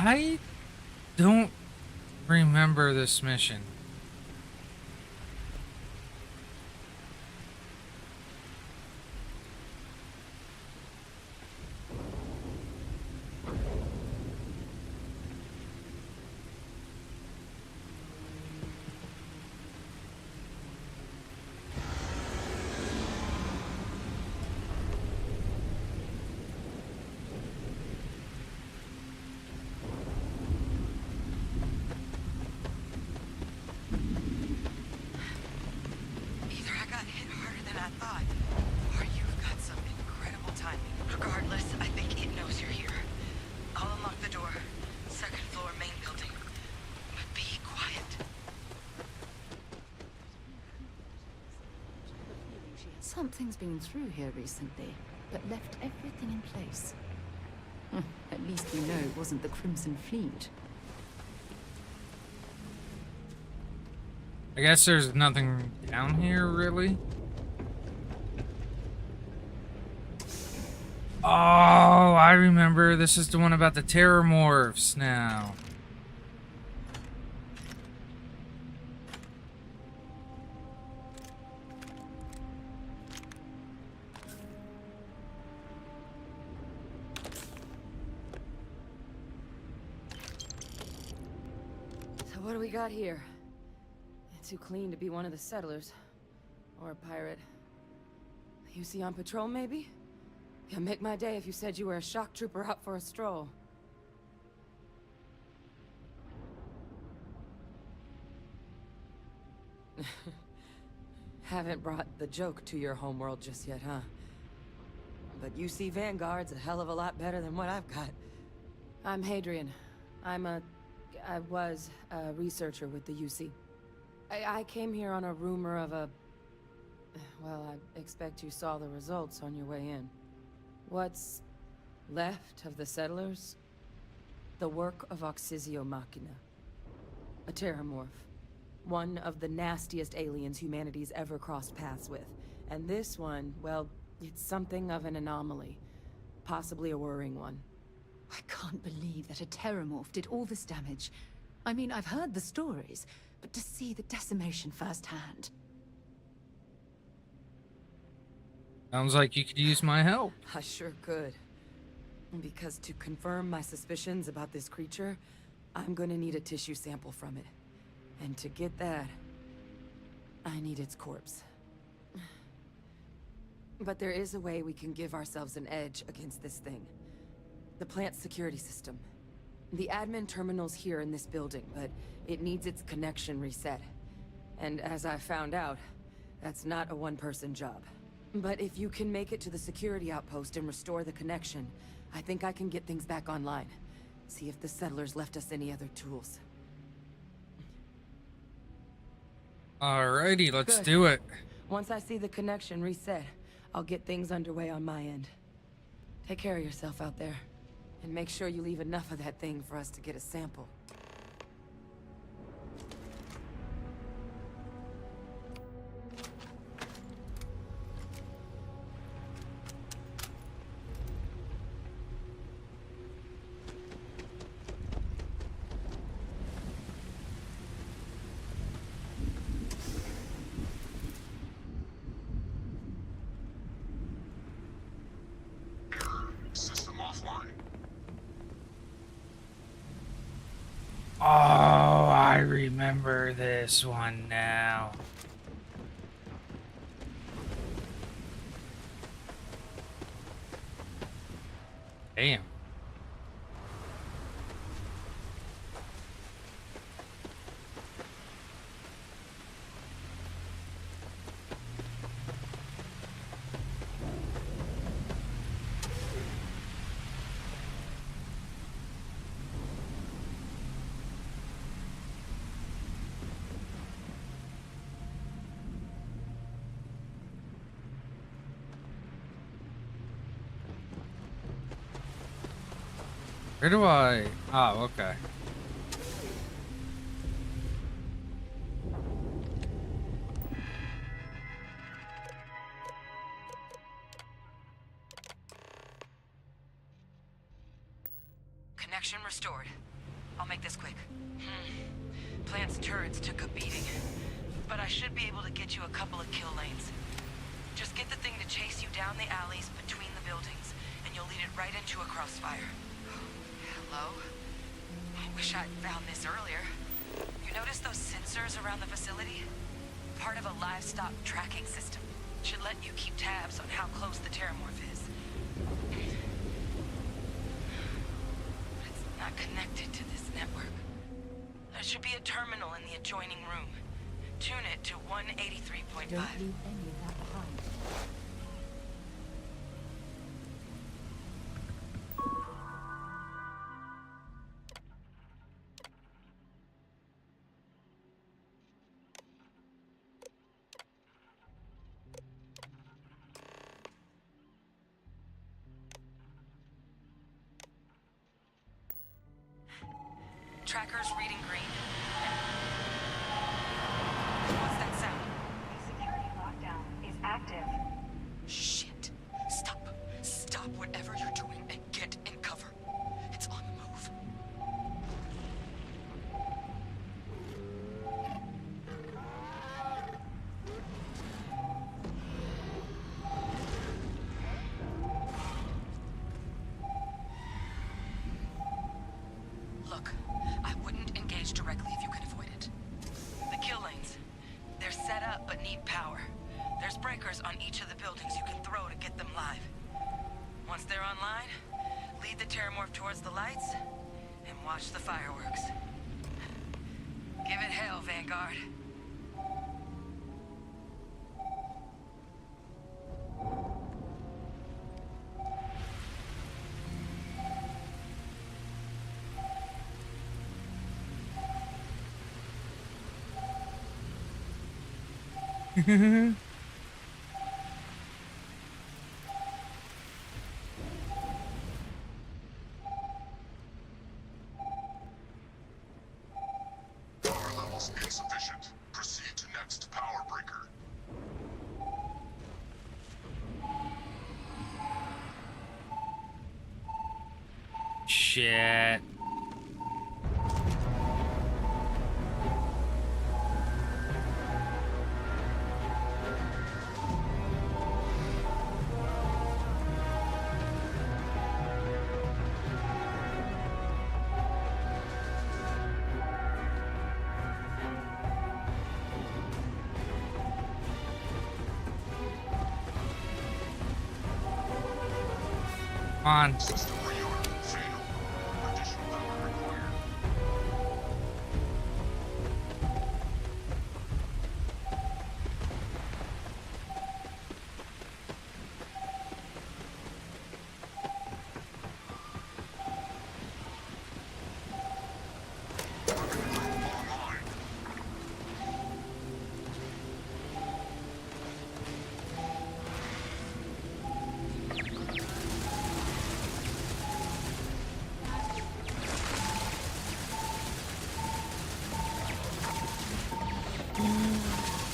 I don't remember this mission. Either I got hit harder than I thought, or you've got some incredible timing. Regardless, I think it knows you're here. I'll unlock the door. Second floor, main building. But be quiet. Something's been through here recently, but left everything in place. At least we know it wasn't the Crimson Fleet. I guess there's nothing down here, really. Oh, I remember. This is the one about the terror morphs now. So what do we got here? Too clean to be one of the settlers. Or a pirate. You see on patrol, maybe? Yeah, make my day if you said you were a shock trooper out for a stroll. Haven't brought the joke to your homeworld just yet, huh? But UC Vanguard's a hell of a lot better than what I've got. I'm Hadrian. I was a researcher with the UC. I came here on a rumor of a... Well, I expect you saw the results on your way in. What's left of the settlers? The work of Oxysio Machina. A terramorph. One of the nastiest aliens humanity's ever crossed paths with. And this one, well, it's something of an anomaly. Possibly a worrying one. I can't believe that a terramorph did all this damage. I mean, I've heard the stories, but to see the decimation firsthand. Sounds like you could use my help. I sure could. Because to confirm my suspicions about this creature, I'm gonna need a tissue sample from it. And to get that, I need its corpse. But there is a way we can give ourselves an edge against this thing. The plant's security system. The admin terminal's here in this building, but it needs its connection reset. And as I found out, that's not a one-person job. But if you can make it to the security outpost and restore the connection, I think I can get things back online. See if the settlers left us any other tools. Alrighty, let's Good. do it. Once I see the connection reset, I'll get things underway on my end. Take care of yourself out there. And make sure you leave enough of that thing for us to get a sample. System offline. Oh, I remember this one now. Damn. Where do I... Oh, okay. Connection restored. I'll make this quick. Plant's turrets took a beating, but I should be able to get you a couple of kill lanes. Just get the thing to chase you down the alleys between the buildings, and you'll lead it right into a crossfire. Hello? I wish I'd found this earlier. You notice those sensors around the facility? Part of a livestock tracking system. Should let you keep tabs on how close the terramorph is. It's not connected to this network. There should be a terminal in the adjoining room. Tune it to 183.5. Don't leave any of that behind. Tracker's reading green. What's that sound? Security lockdown is active. Shit. Stop. Stop whatever you're doing and get in cover. It's on the move. Look, I wouldn't engage directly if you could avoid it. The kill lanes. They're set up but need power. There's breakers on each of the buildings you can throw to get them live. Once they're online, lead the terramorph towards the lights and watch the fireworks. Give it hell, Vanguard. Shit. On.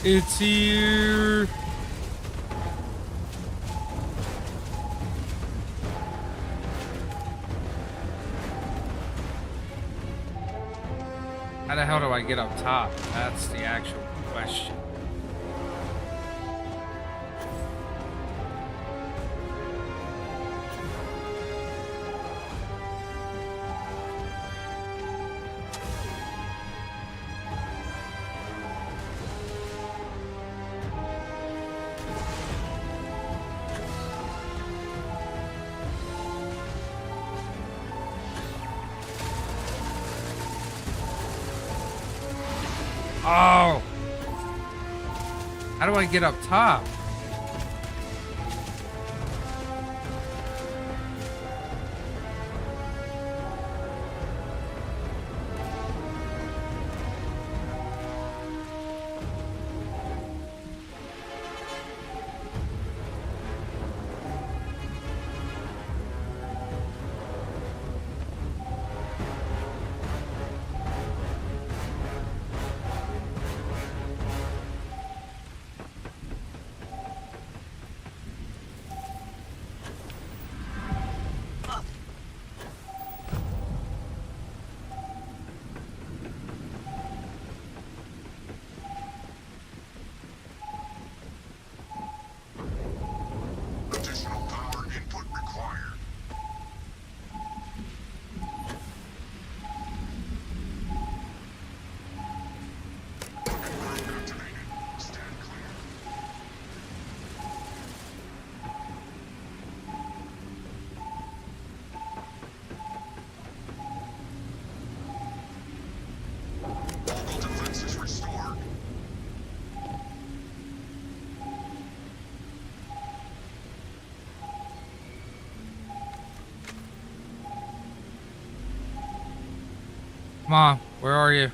It's here. How the hell do I get up top? That's the actual question. Oh! How do I get up top? Come on, where are you?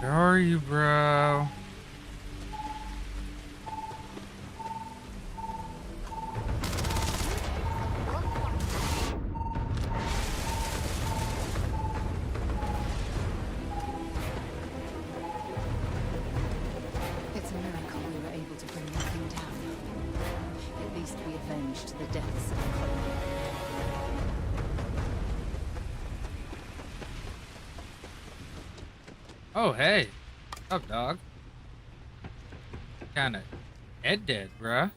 Where are you, bro? It's a miracle we were able to bring that thing down. At least we avenged the deaths of the colony. Oh, hey. What's up, dog? Kinda dead, bruh.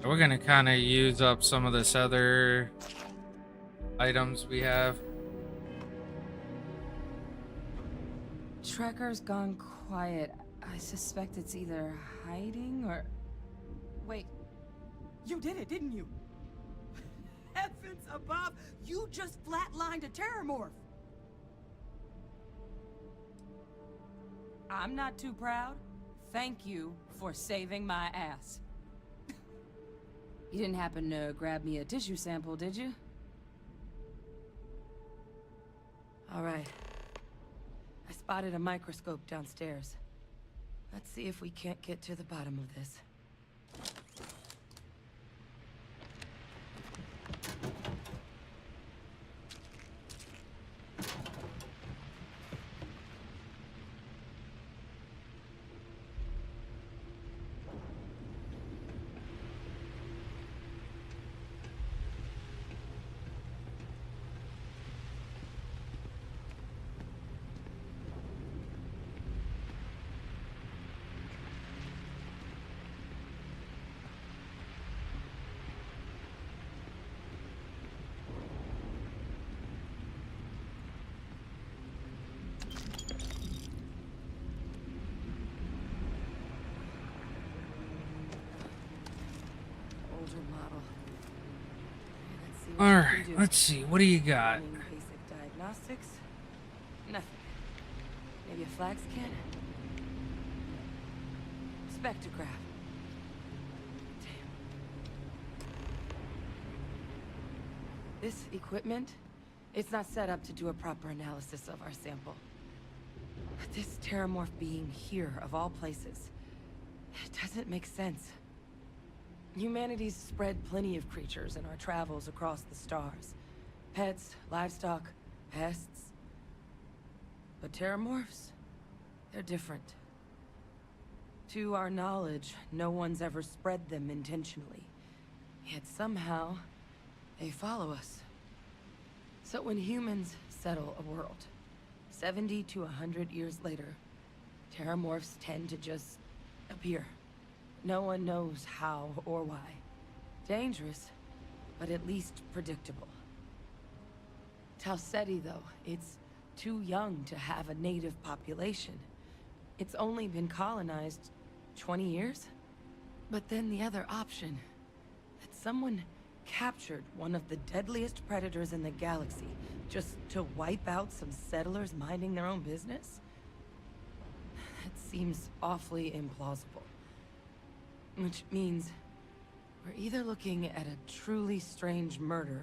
We're gonna kind of use up some of this other items we have. Trekker's gone quiet. I suspect it's either hiding or... Wait. You did it, didn't you? Heavens above, you just flatlined a terramorph. I'm not too proud. Thank you for saving my ass. You didn't happen to grab me a tissue sample, did you? All right. I spotted a microscope downstairs. Let's see if we can't get to the bottom of this. Model. All right, let's see. What do you got? Basic diagnostics. Nothing. Maybe a flag scan. Spectrograph. Damn. This equipment, it's not set up to do a proper analysis of our sample. But this terramorph being here, of all places, it doesn't make sense. Humanity's spread plenty of creatures in our travels across the stars. Pets, livestock, pests. But terramorphs? They're different. To our knowledge, no one's ever spread them intentionally. Yet somehow, they follow us. So when humans settle a world, 70 to 100 years later, terramorphs tend to just appear. No one knows how or why. Dangerous, but at least predictable. Tau Ceti, though, it's too young to have a native population. It's only been colonized 20 years? But then the other option, that someone captured one of the deadliest predators in the galaxy just to wipe out some settlers minding their own business? That seems awfully implausible. Which means we're either looking at a truly strange murder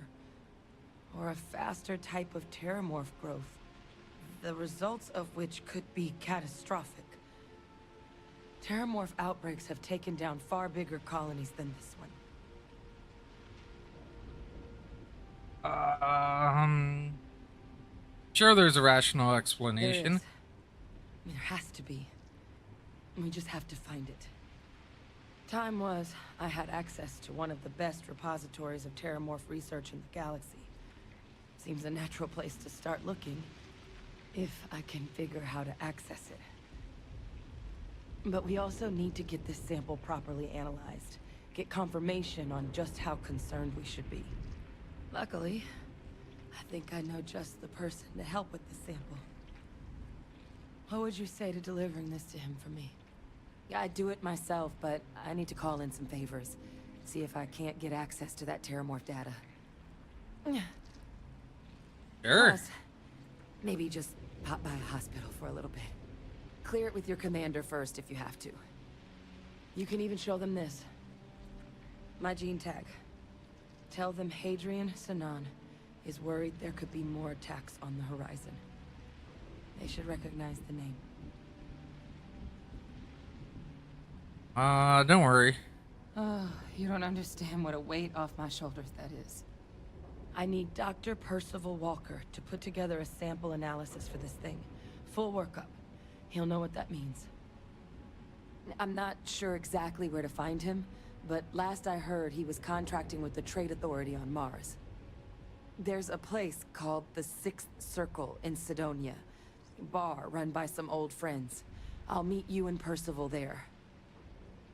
or a faster type of terramorph growth, the results of which could be catastrophic. Terramorph outbreaks have taken down far bigger colonies than this one. Sure, there's a rational explanation. There has to be. We just have to find it. Time was, I had access to one of the best repositories of terramorph research in the galaxy. Seems a natural place to start looking, if I can figure how to access it. But we also need to get this sample properly analyzed, get confirmation on just how concerned we should be. Luckily, I think I know just the person to help with the sample. What would you say to delivering this to him for me? I'd do it myself, but I need to call in some favors. See if I can't get access to that terramorph data. Sure. Plus, maybe just pop by a hospital for a little bit. Clear it with your commander first if you have to. You can even show them this. My gene tag. Tell them Hadrian Sinan is worried there could be more attacks on the horizon. They should recognize the name. Don't worry. Oh, you don't understand what a weight off my shoulders that is. I need Dr. Percival Walker to put together a sample analysis for this thing. Full workup. He'll know what that means. I'm not sure exactly where to find him, but last I heard he was contracting with the Trade Authority on Mars. There's a place called the Sixth Circle in Sidonia. Bar run by some old friends. I'll meet you and Percival there.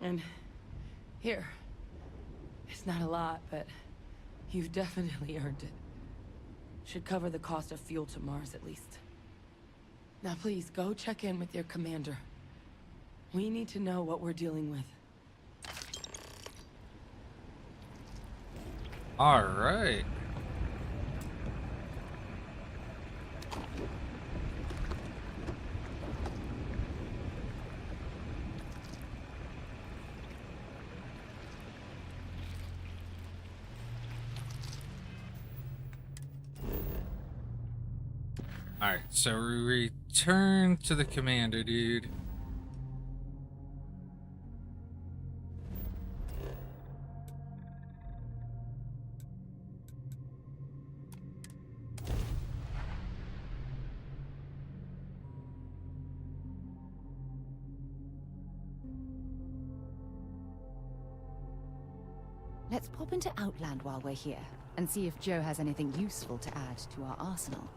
And here. It's not a lot, but you've definitely earned it. Should cover the cost of fuel to Mars at least. Now please, go check in with your commander. We need to know what we're dealing with. All right. Alright, so we return to the commander, dude. Let's pop into Outland while we're here, and see if Joe has anything useful to add to our arsenal.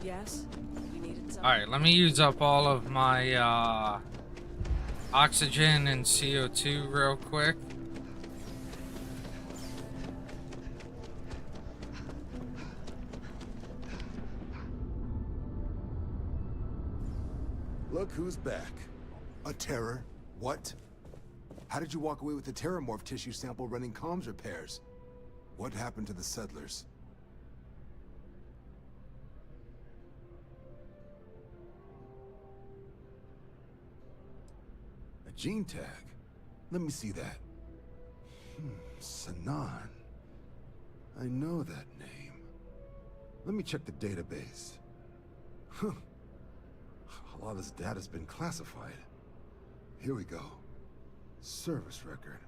Yes? You needed something? Alright, let me use up all of my oxygen and CO2 real quick. Look who's back. A terror? What? How did you walk away with the terramorph tissue sample running comms repairs? What happened to the settlers? A gene tag? Let me see that. Sanan. I know that name. Let me check the database. Huh. A lot of this data's been classified. Here we go. Service record.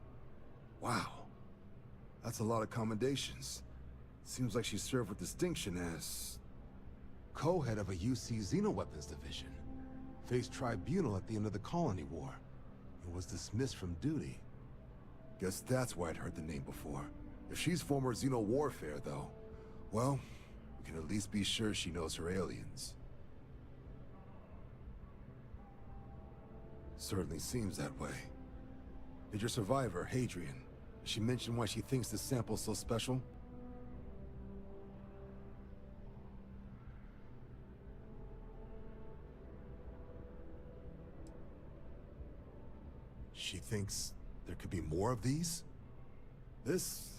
Wow. That's a lot of commendations. Seems like she served with distinction as co-head of a UC Xenoweapons division. Faced tribunal at the end of the Colony War. And was dismissed from duty. Guess that's why I'd heard the name before. If she's former Xeno warfare, though, well, we can at least be sure she knows her aliens. Certainly seems that way. Did your survivor, Hadrian, she mention why she thinks this sample's so special? She thinks there could be more of these? This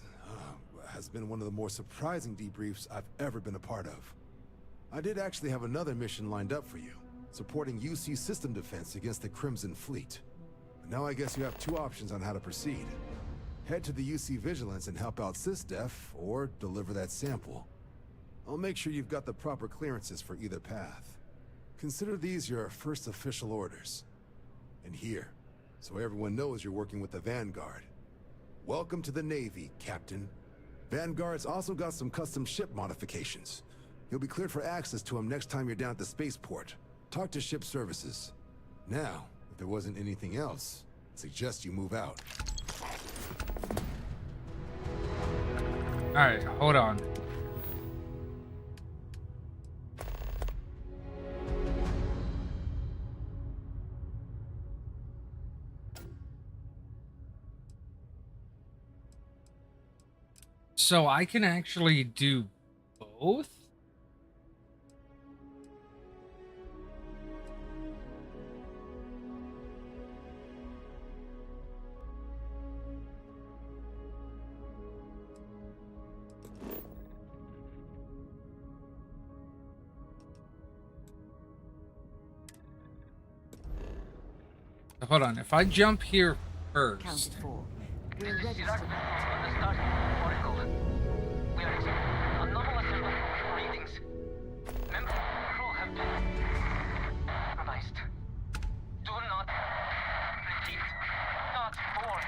has been one of the more surprising debriefs I've ever been a part of. I did actually have another mission lined up for you, supporting UC system defense against the Crimson Fleet. But now I guess you have two options on how to proceed. Head to the UC Vigilance and help out SysDef, or deliver that sample. I'll make sure you've got the proper clearances for either path. Consider these your first official orders. And here, so everyone knows you're working with the Vanguard. Welcome to the Navy, Captain. Vanguard's also got some custom ship modifications. You'll be cleared for access to them next time you're down at the spaceport. Talk to ship services. Now, if there wasn't anything else, I suggest you move out. Alright, hold on. So I can actually do both? Hold on, if I jump here first. Counted for. We're This is ready Sirach to... on the start Oracle. We are anomalous readings. Members of the crew have been compromised. Do not repeat. Not board.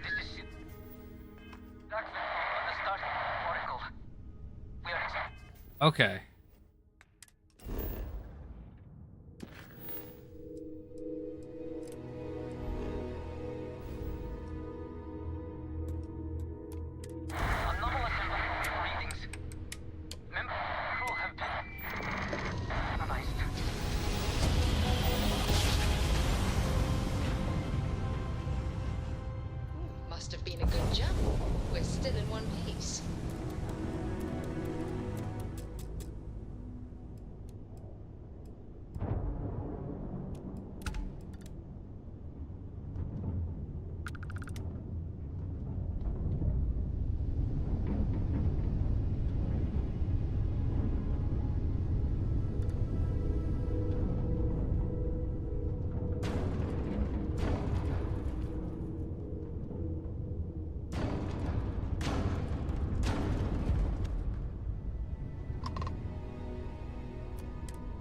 This is Sirach on the start Oracle. We are Okay.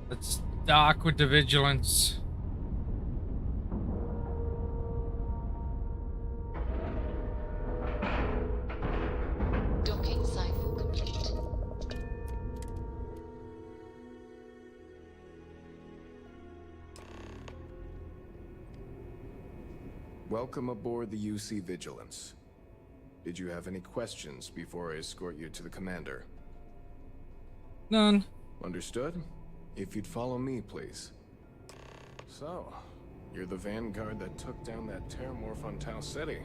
Let's dock with the vigilance. Docking cycle complete. Welcome aboard the UC Vigilance. Did you have any questions before I escort you to the commander? None. Understood? If you'd follow me, please. So, you're the vanguard that took down that terramorph on Tau City.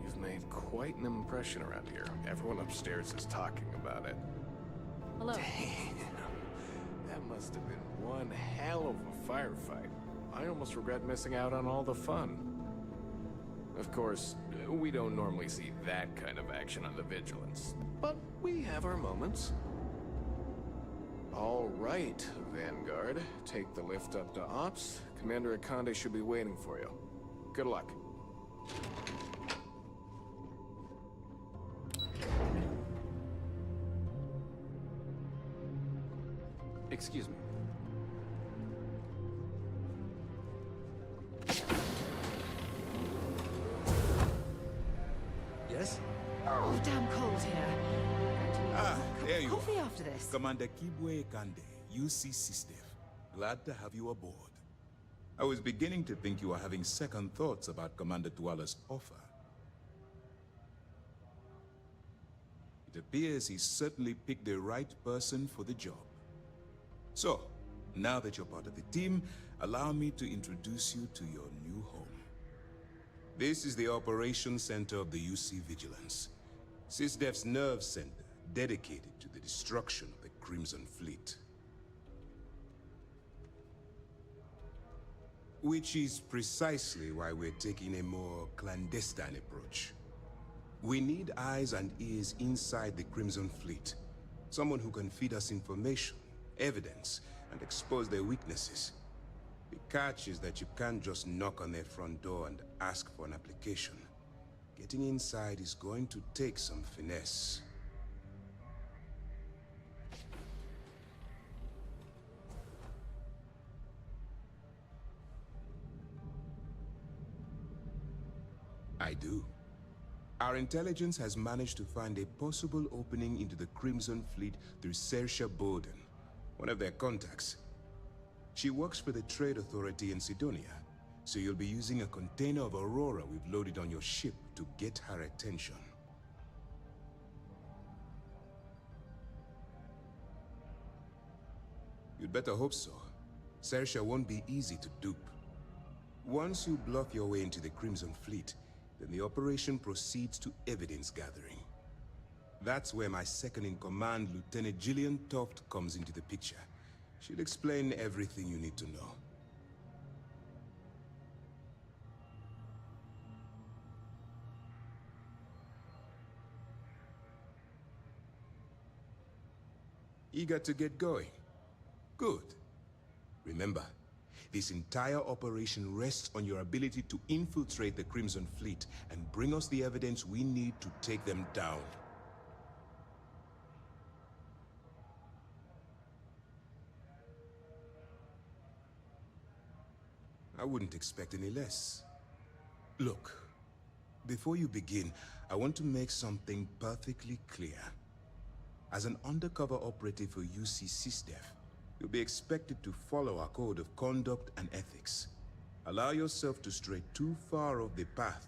You've made quite an impression around here. Everyone upstairs is talking about it. Hello. Damn. That must have been one hell of a firefight. I almost regret missing out on all the fun. Of course, we don't normally see that kind of action on the Vigilance, but we have our moments. All right, Vanguard. Take the lift up to Ops. Commander Akande should be waiting for you. Good luck. Excuse me. Yes? Oh, damn cold here. There you Coffee are. after this. Commander Kibwe Kande, UC System. Glad to have you aboard. I was beginning to think you were having second thoughts about Commander Tuala's offer. It appears he certainly picked the right person for the job. So, now that you're part of the team, allow me to introduce you to your new home. This is the Operations Center of the UC Vigilance. SysDef's nerve center, dedicated to the destruction of the Crimson Fleet. Which is precisely why we're taking a more clandestine approach. We need eyes and ears inside the Crimson Fleet. Someone who can feed us information, evidence, and expose their weaknesses. The catch is that you can't just knock on their front door and ask for an application. Getting inside is going to take some finesse. I do. Our intelligence has managed to find a possible opening into the Crimson Fleet through Saoirse Bowden, one of their contacts. She works for the Trade Authority in Sidonia, so you'll be using a container of Aurora we've loaded on your ship to get her attention. You'd better hope so. Saoirse won't be easy to dupe. Once you bluff your way into the Crimson Fleet, then the operation proceeds to evidence gathering. That's where my second-in-command, Lieutenant Gillian Toft, comes into the picture. She'll explain everything you need to know. Eager to get going? Good. Remember, this entire operation rests on your ability to infiltrate the Crimson Fleet and bring us the evidence we need to take them down. I wouldn't expect any less. Look, before you begin, I want to make something perfectly clear. As an undercover operative for UC SysDef, you'll be expected to follow our code of conduct and ethics. Allow yourself to stray too far off the path,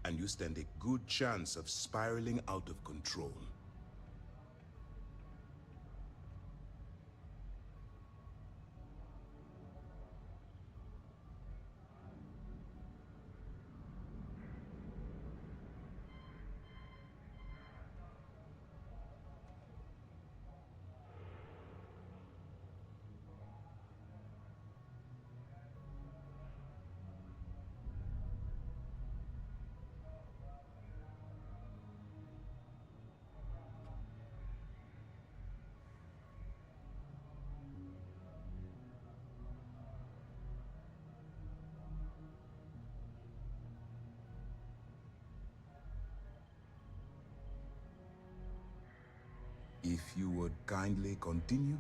and you stand a good chance of spiraling out of control. If you would kindly continue.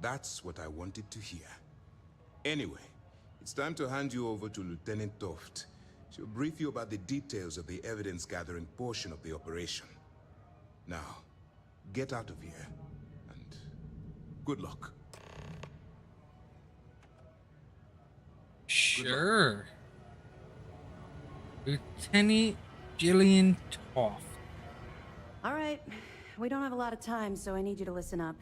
That's what I wanted to hear. Anyway, it's time to hand you over to Lieutenant Toft. She'll brief you about the details of the evidence-gathering portion of the operation. Now, get out of here, and good luck. Sure. Lieutenant Gillian Toft. All right. We don't have a lot of time, so I need you to listen up.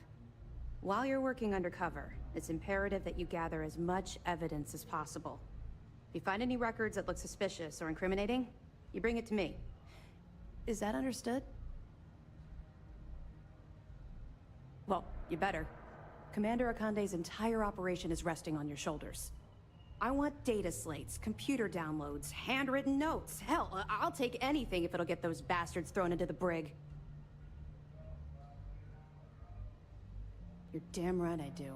While you're working undercover, it's imperative that you gather as much evidence as possible. If you find any records that look suspicious or incriminating, you bring it to me. Is that understood? Well, you better. Commander Akande's entire operation is resting on your shoulders. I want data slates, computer downloads, handwritten notes. Hell, I'll take anything if it'll get those bastards thrown into the brig. You're damn right I do.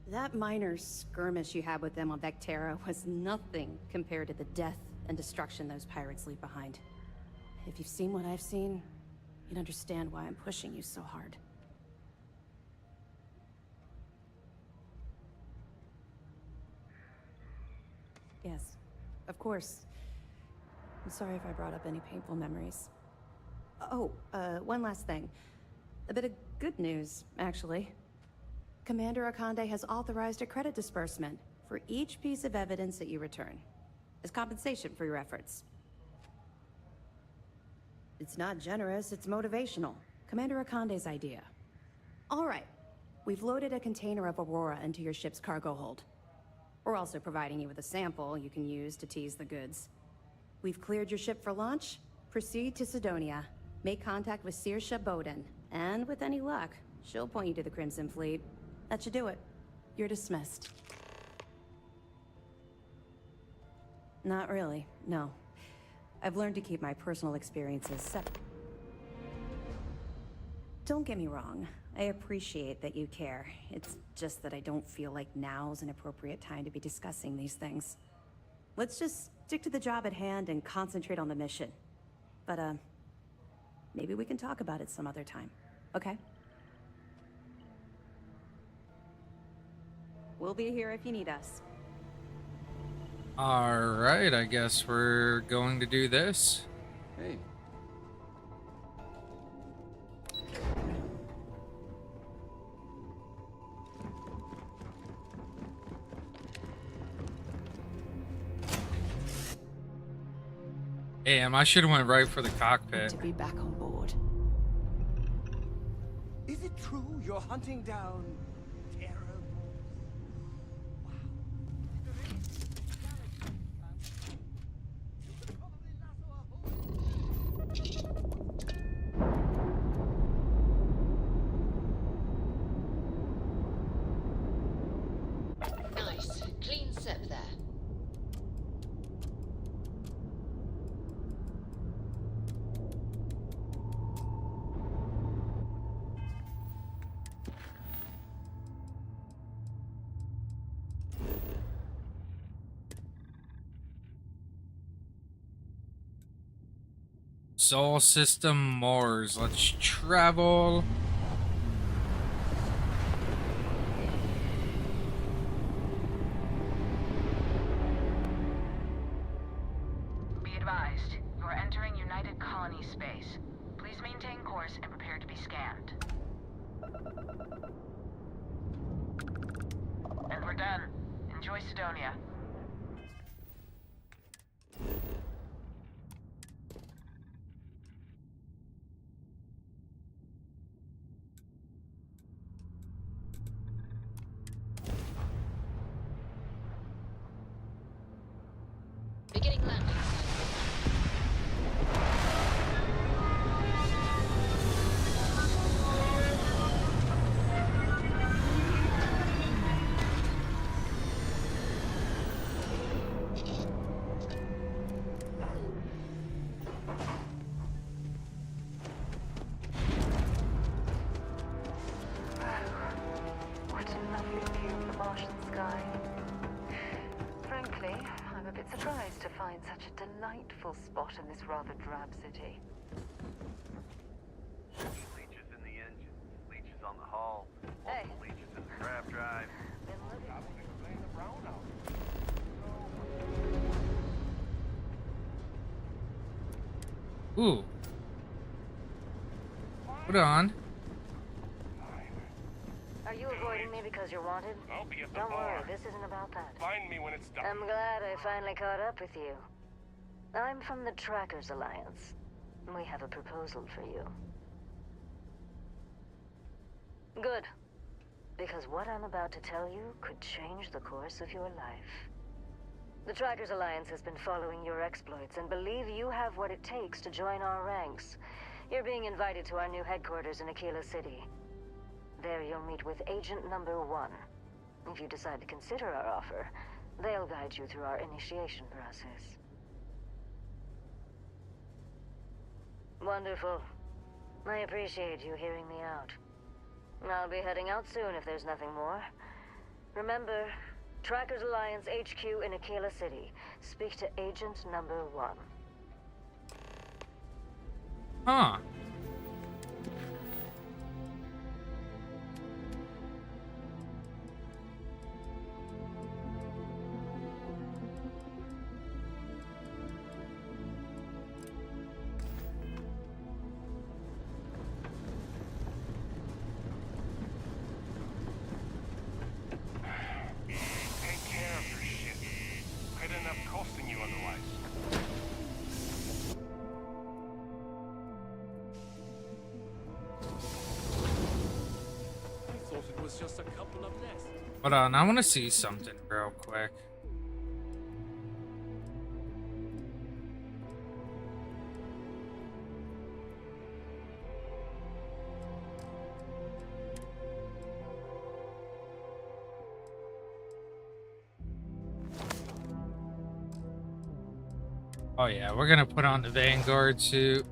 That minor skirmish you had with them on Vectera was nothing compared to the death and destruction those pirates leave behind. If you've seen what I've seen, you'd understand why I'm pushing you so hard. Yes, of course. I'm sorry if I brought up any painful memories. Oh, one last thing. A bit of good news, actually. Commander Akande has authorized a credit disbursement for each piece of evidence that you return, as compensation for your efforts. It's not generous, it's motivational. Commander Akande's idea. All right, we've loaded a container of Aurora into your ship's cargo hold. We're also providing you with a sample you can use to tease the goods. We've cleared your ship for launch. Proceed to Sidonia. Make contact with Saoirse Bowden. And with any luck, she'll point you to the Crimson Fleet. That should do it. You're dismissed. Not really, no. I've learned to keep my personal experiences separate. Don't get me wrong. I appreciate that you care. It's just that I don't feel like now's an appropriate time to be discussing these things. Let's just stick to the job at hand and concentrate on the mission. But, maybe we can talk about it some other time, okay? We'll be here if you need us. Alright, I guess we're going to do this. Hey. Damn, I should have went right for the cockpit. To be back on board. Is it true you're hunting down terrible? Nice. Clean sip there. Sol System Mars. Let's travel. Be advised, you are entering United Colony space. Please maintain course and prepare to be scanned. And we're done. Enjoy Sidonia. Beginning landing. What a lovely view of the Martian sky. Frankly, I'm a bit surprised to find such a delightful spot in this rather drab city. Leeches in the engines, leeches on the hull, multiple leeches in the craft. Ooh. Put it on. Are you avoiding me because you're wanted? I'll be at the Don't bar. worry, this isn't about that. Find me when it's done. I'm glad I finally caught up with you. I'm from the Trackers Alliance. We have a proposal for you. Good. Because what I'm about to tell you could change the course of your life. The Trackers Alliance has been following your exploits and believe you have what it takes to join our ranks. You're being invited to our new headquarters in Aquila City. There you'll meet with Agent Number 1. If you decide to consider our offer, they'll guide you through our initiation process. Wonderful. I appreciate you hearing me out. I'll be heading out soon if there's nothing more. Remember, Trackers Alliance HQ in Aquila City. Speak to Agent Number 1. Huh. Take care of your shit. Could end up costing you otherwise. I thought it was just a couple of less. Hold on, I want to see something real quick. Oh yeah, we're gonna put on the Vanguard suit.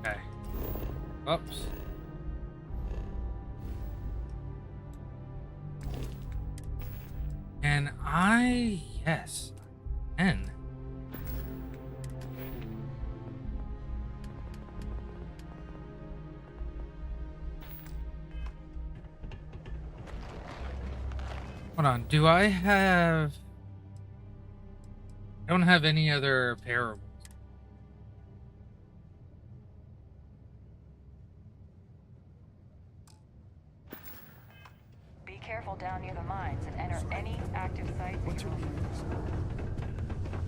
Okay. Oops. And yes, I can. Hold on, do I have... I don't have any other parables. Be careful down near the mines and enter any active sites.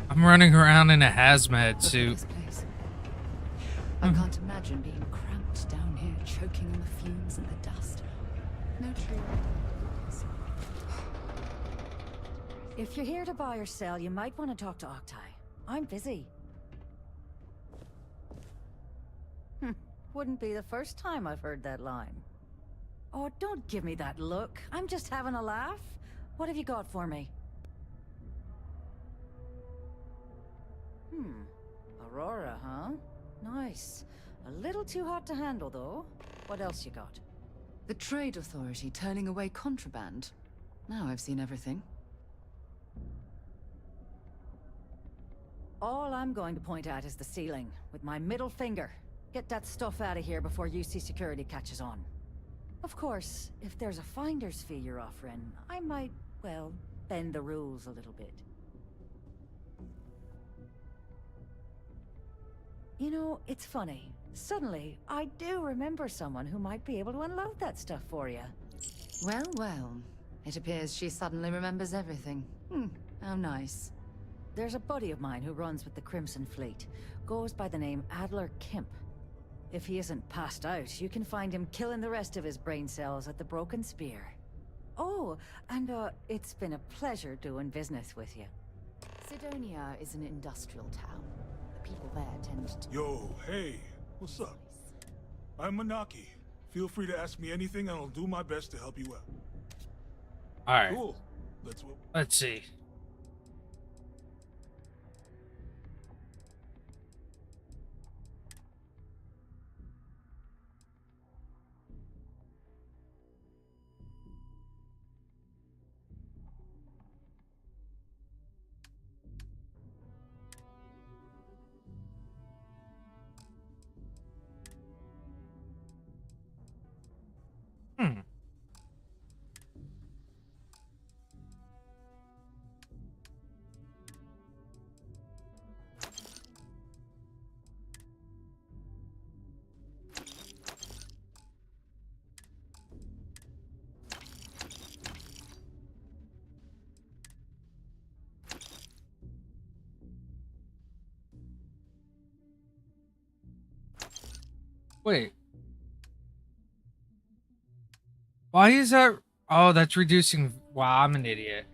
I'm running around in a hazmat suit. I can't imagine being cramped down here, choking on the fumes and the dust. No tree. If you're here to buy or sell, you might want to talk to Octai. I'm busy. Wouldn't be the first time I've heard that line. Oh, don't give me that look. I'm just having a laugh. What have you got for me? Aurora, huh? Nice. A little too hot to handle, though. What else you got? The Trade Authority turning away contraband. Now I've seen everything. All I'm going to point at is the ceiling, with my middle finger. Get that stuff out of here before UC security catches on. Of course, if there's a finder's fee you're offering, I might, well, bend the rules a little bit. You know, it's funny. Suddenly, I do remember someone who might be able to unload that stuff for you. Well, well. It appears she suddenly remembers everything. How nice. There's a buddy of mine who runs with the Crimson Fleet. Goes by the name Adler Kemp. If he isn't passed out, you can find him killing the rest of his brain cells at the Broken Spear. Oh, and it's been a pleasure doing business with you. Sidonia is an industrial town. The people there tend to... Yo, hey, what's up? I'm Manaki. Feel free to ask me anything and I'll do my best to help you out. Alright. Cool. Let's see. Wait. Why is that? Oh, that's reducing. Wow, I'm an idiot.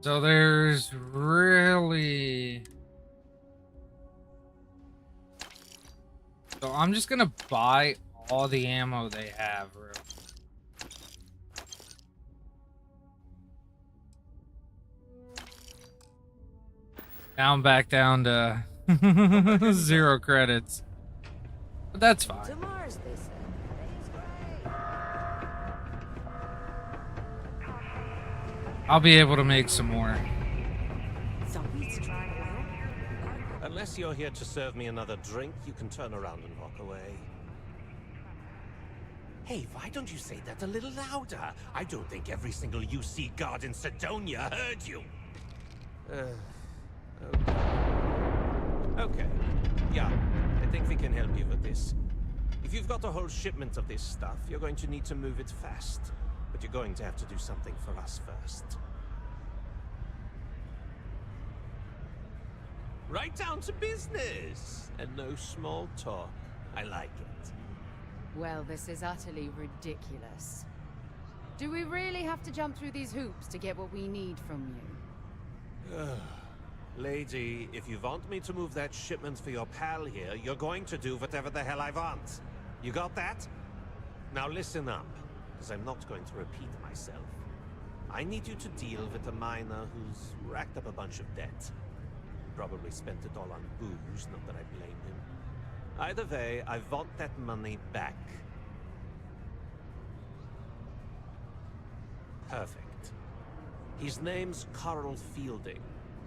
So there's really... So I'm just gonna buy all the ammo they have, really. Now I'm back down to 0 credits. But that's fine. To Mars, they said. I'll be able to make some more. Unless you're here to serve me another drink, you can turn around and walk away. Hey, why don't you say that a little louder? I don't think every single UC guard in Sidonia heard you. Okay. Yeah, I think we can help you with this. If you've got a whole shipment of this stuff, you're going to need to move it fast. But you're going to have to do something for us first. Right down to business! And no small talk. I like it. Well, this is utterly ridiculous. Do we really have to jump through these hoops to get what we need from you? Lady, if you want me to move that shipment for your pal here, you're going to do whatever the hell I want. You got that? Now listen up, because I'm not going to repeat myself. I need you to deal with a miner who's racked up a bunch of debt. Probably spent it all on booze, not that I blame him. Either way, I want that money back. Perfect. His name's Carl Fielding.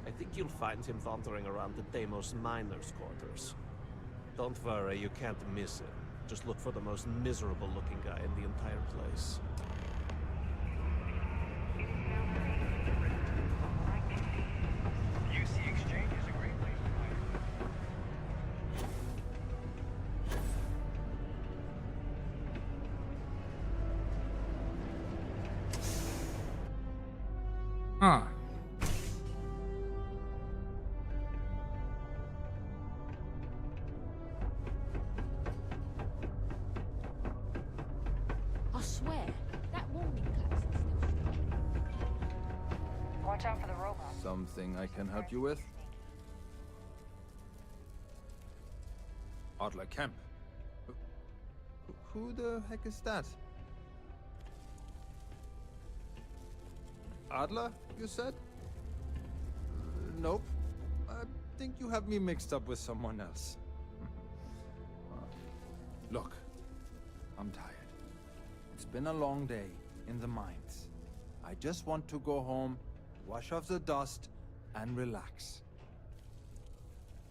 I think you'll find him wandering around the Deimos miners' quarters. Don't worry, you can't miss him. Just look for the most miserable-looking guy in the entire place. UC Exchange is a great place to find Huh. I swear, that warning klaxon's still... Watch out for the robot. Something I can help you with? Adler Kemp. Who the heck is that? Adler, you said? Nope. I think you have me mixed up with someone else. Look, I'm tired. It's been a long day in the mines. I just want to go home, wash off the dust, and relax.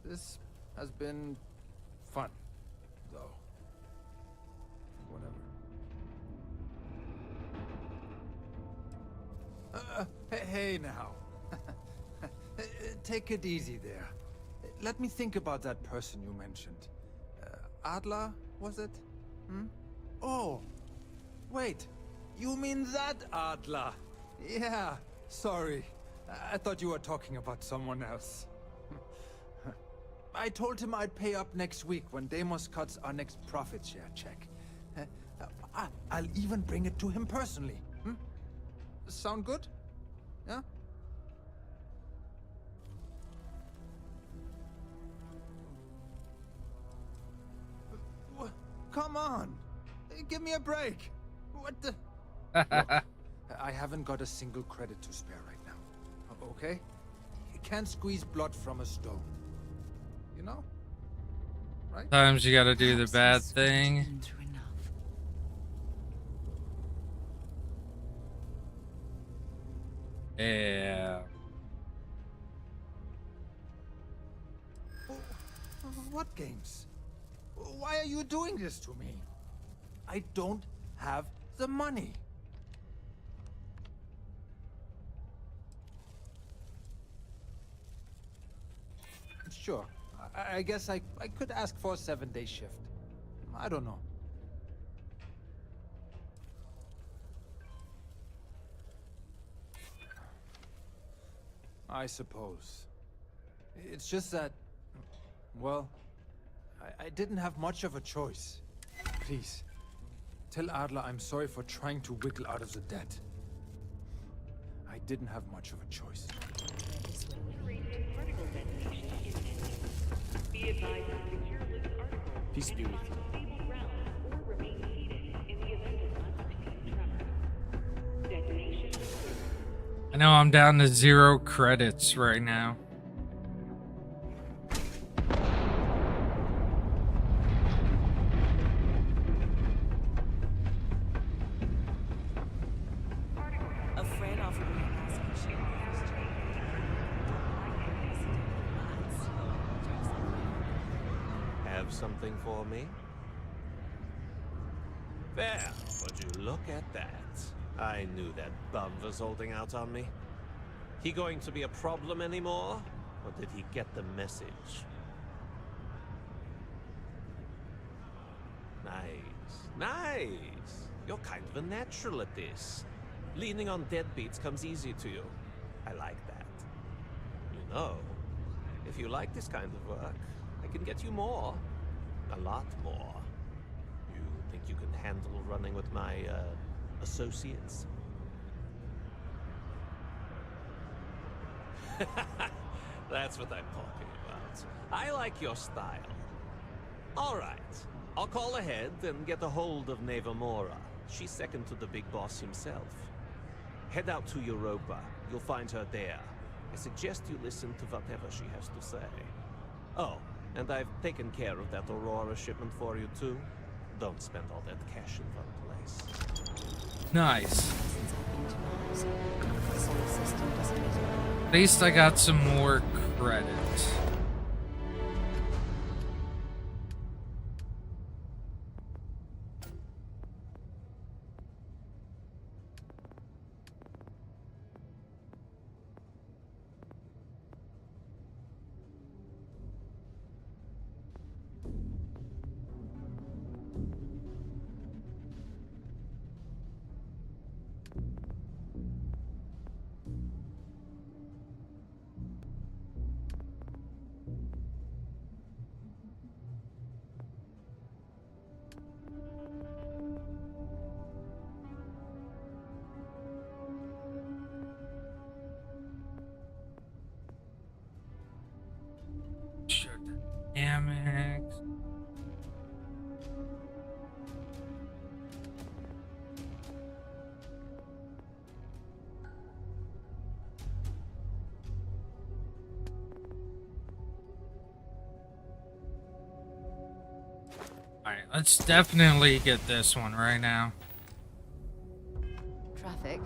This has been fun, though. Whatever. Hey now. Take it easy there. Let me think about that person you mentioned. Adler, was it? Hmm? Oh, wait. You mean that Adler? Yeah, sorry. I thought you were talking about someone else. I told him I'd pay up next week when Deimos cuts our next profit share check. I'll even bring it to him personally. Hmm? Sound good? Yeah? come on. Give me a break. What the? Look, I haven't got a single credit to spare right now. Okay? You can't squeeze blood from a stone. You know? Right? Sometimes you gotta do the bad thing. Yeah. What games? Why are you doing this to me? I don't have the money. Sure. I guess I could ask for a 7-day shift. I don't know. I suppose. It's just that, well, I didn't have much of a choice. Please, tell Adler I'm sorry for trying to wiggle out of the debt. I didn't have much of a choice. Peace be with you. I know I'm down to 0 credits right now. A friend offered me a scholarship. Have something for me? There, would you look at that? I knew that bum was holding out on me. He going to be a problem anymore? Or did he get the message? Nice. Nice. You're kind of a natural at this. Leaning on deadbeats comes easy to you. I like that. You know, if you like this kind of work, I can get you more. A lot more. You think you can handle running with my, associates? That's what I'm talking about. I like your style. All right. I'll call ahead and get a hold of Nevamora. She's second to the big boss himself. Head out to Europa. You'll find her there. I suggest you listen to whatever she has to say. Oh, and I've taken care of that Aurora shipment for you too. Don't spend all that cash in one place. Nice. At least I got some more credit. Dynamics. Alright, let's definitely get this one right now. Traffic.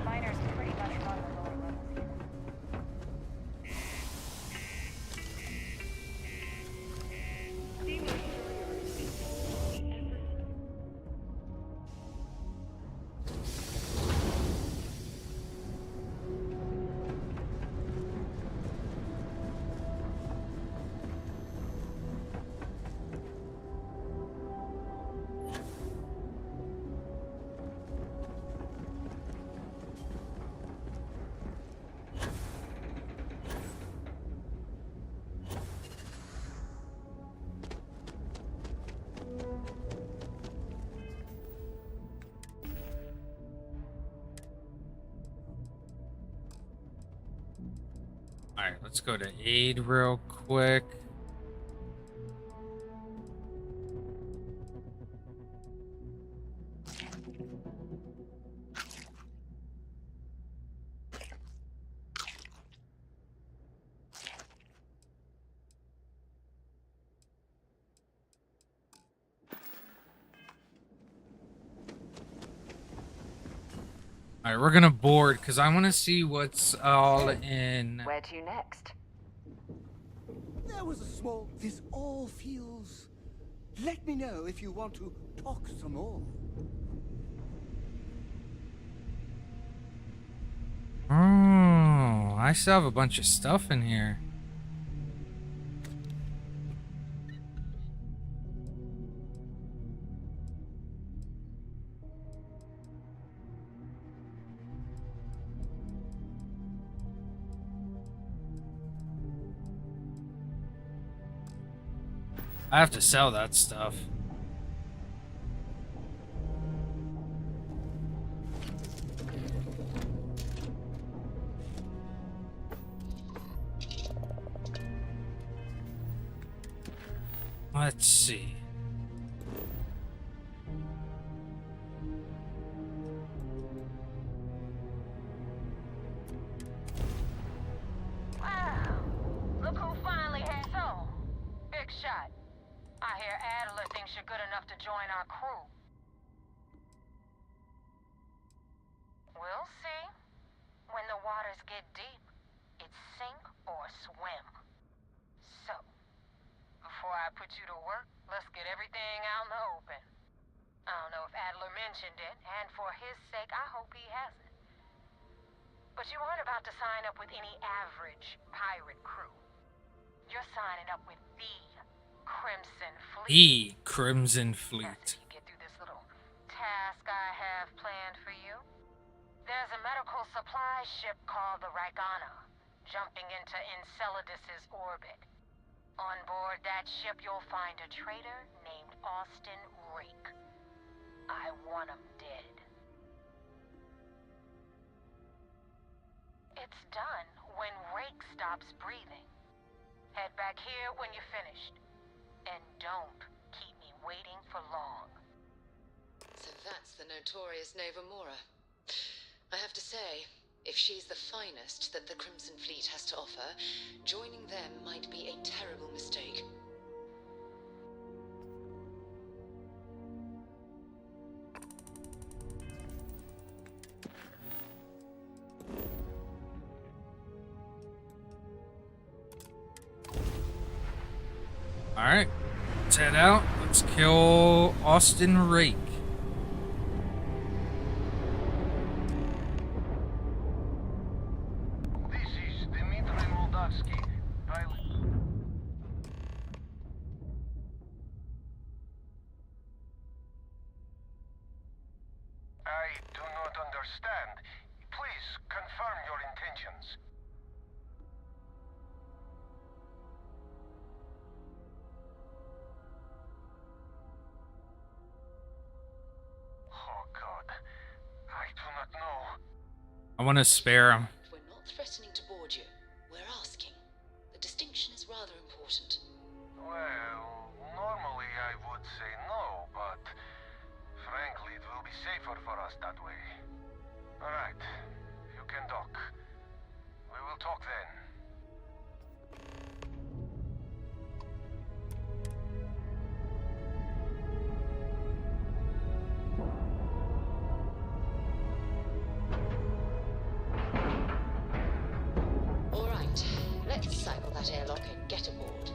Miners pretty much run the lower levels here. Alright, let's go to aid real quick. Alright, we're gonna board because I want to see what's all in. Where to next? There was a small... This all feels... Let me know if you want to talk some more. Oh, I still have a bunch of stuff in here. I have to sell that stuff. Let's see. Wow, look who finally has home. Big shot. I hear Adler thinks you're good enough to join our crew. We'll see. When the waters get deep, it's sink or swim. So, before I put you to work, let's get everything out in the open. I don't know if Adler mentioned it, and for his sake, I hope he hasn't. But you aren't about to sign up with any average pirate crew. You're signing up with the Crimson Fleet. The Crimson Fleet. You get through this little task I have planned for you. There's a medical supply ship called the Ragana, jumping into Enceladus's orbit. On board that ship, you'll find a traitor named Austin Rake. I want him dead. It's done when Rake stops breathing. Head back here when you're finished. And don't keep me waiting for long. So that's the notorious Nova Mora. I have to say, if she's the finest that the Crimson Fleet has to offer, joining them might be a terrible mistake. Alright, let's head out. Let's kill Austin Rake. I do not understand. Please confirm your intentions. Oh God, I do not know. I want to spare him. We're not threatening to board you. We're asking. The distinction is rather important. Well, normally I would say no, but frankly, it will be safer for us that way. Alright, you can dock. We will talk then. All right, let's cycle that airlock and get aboard.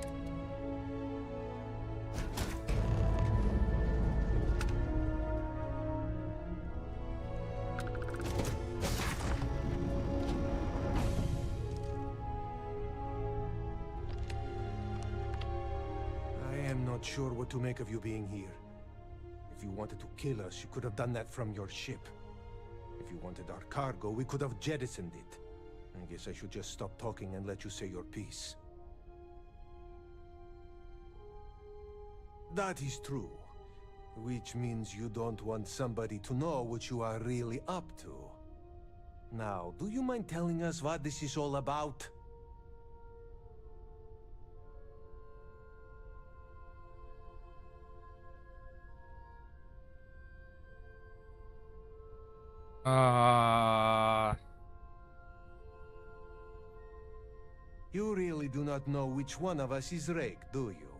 I am not sure what to make of you being here. If you wanted to kill us, you could have done that from your ship. If you wanted our cargo, we could have jettisoned it. I guess I should just stop talking and let you say your piece. That is true. Which means you don't want somebody to know what you are really up to. Now, do you mind telling us what this is all about? You really do not know which one of us is Rake, do you?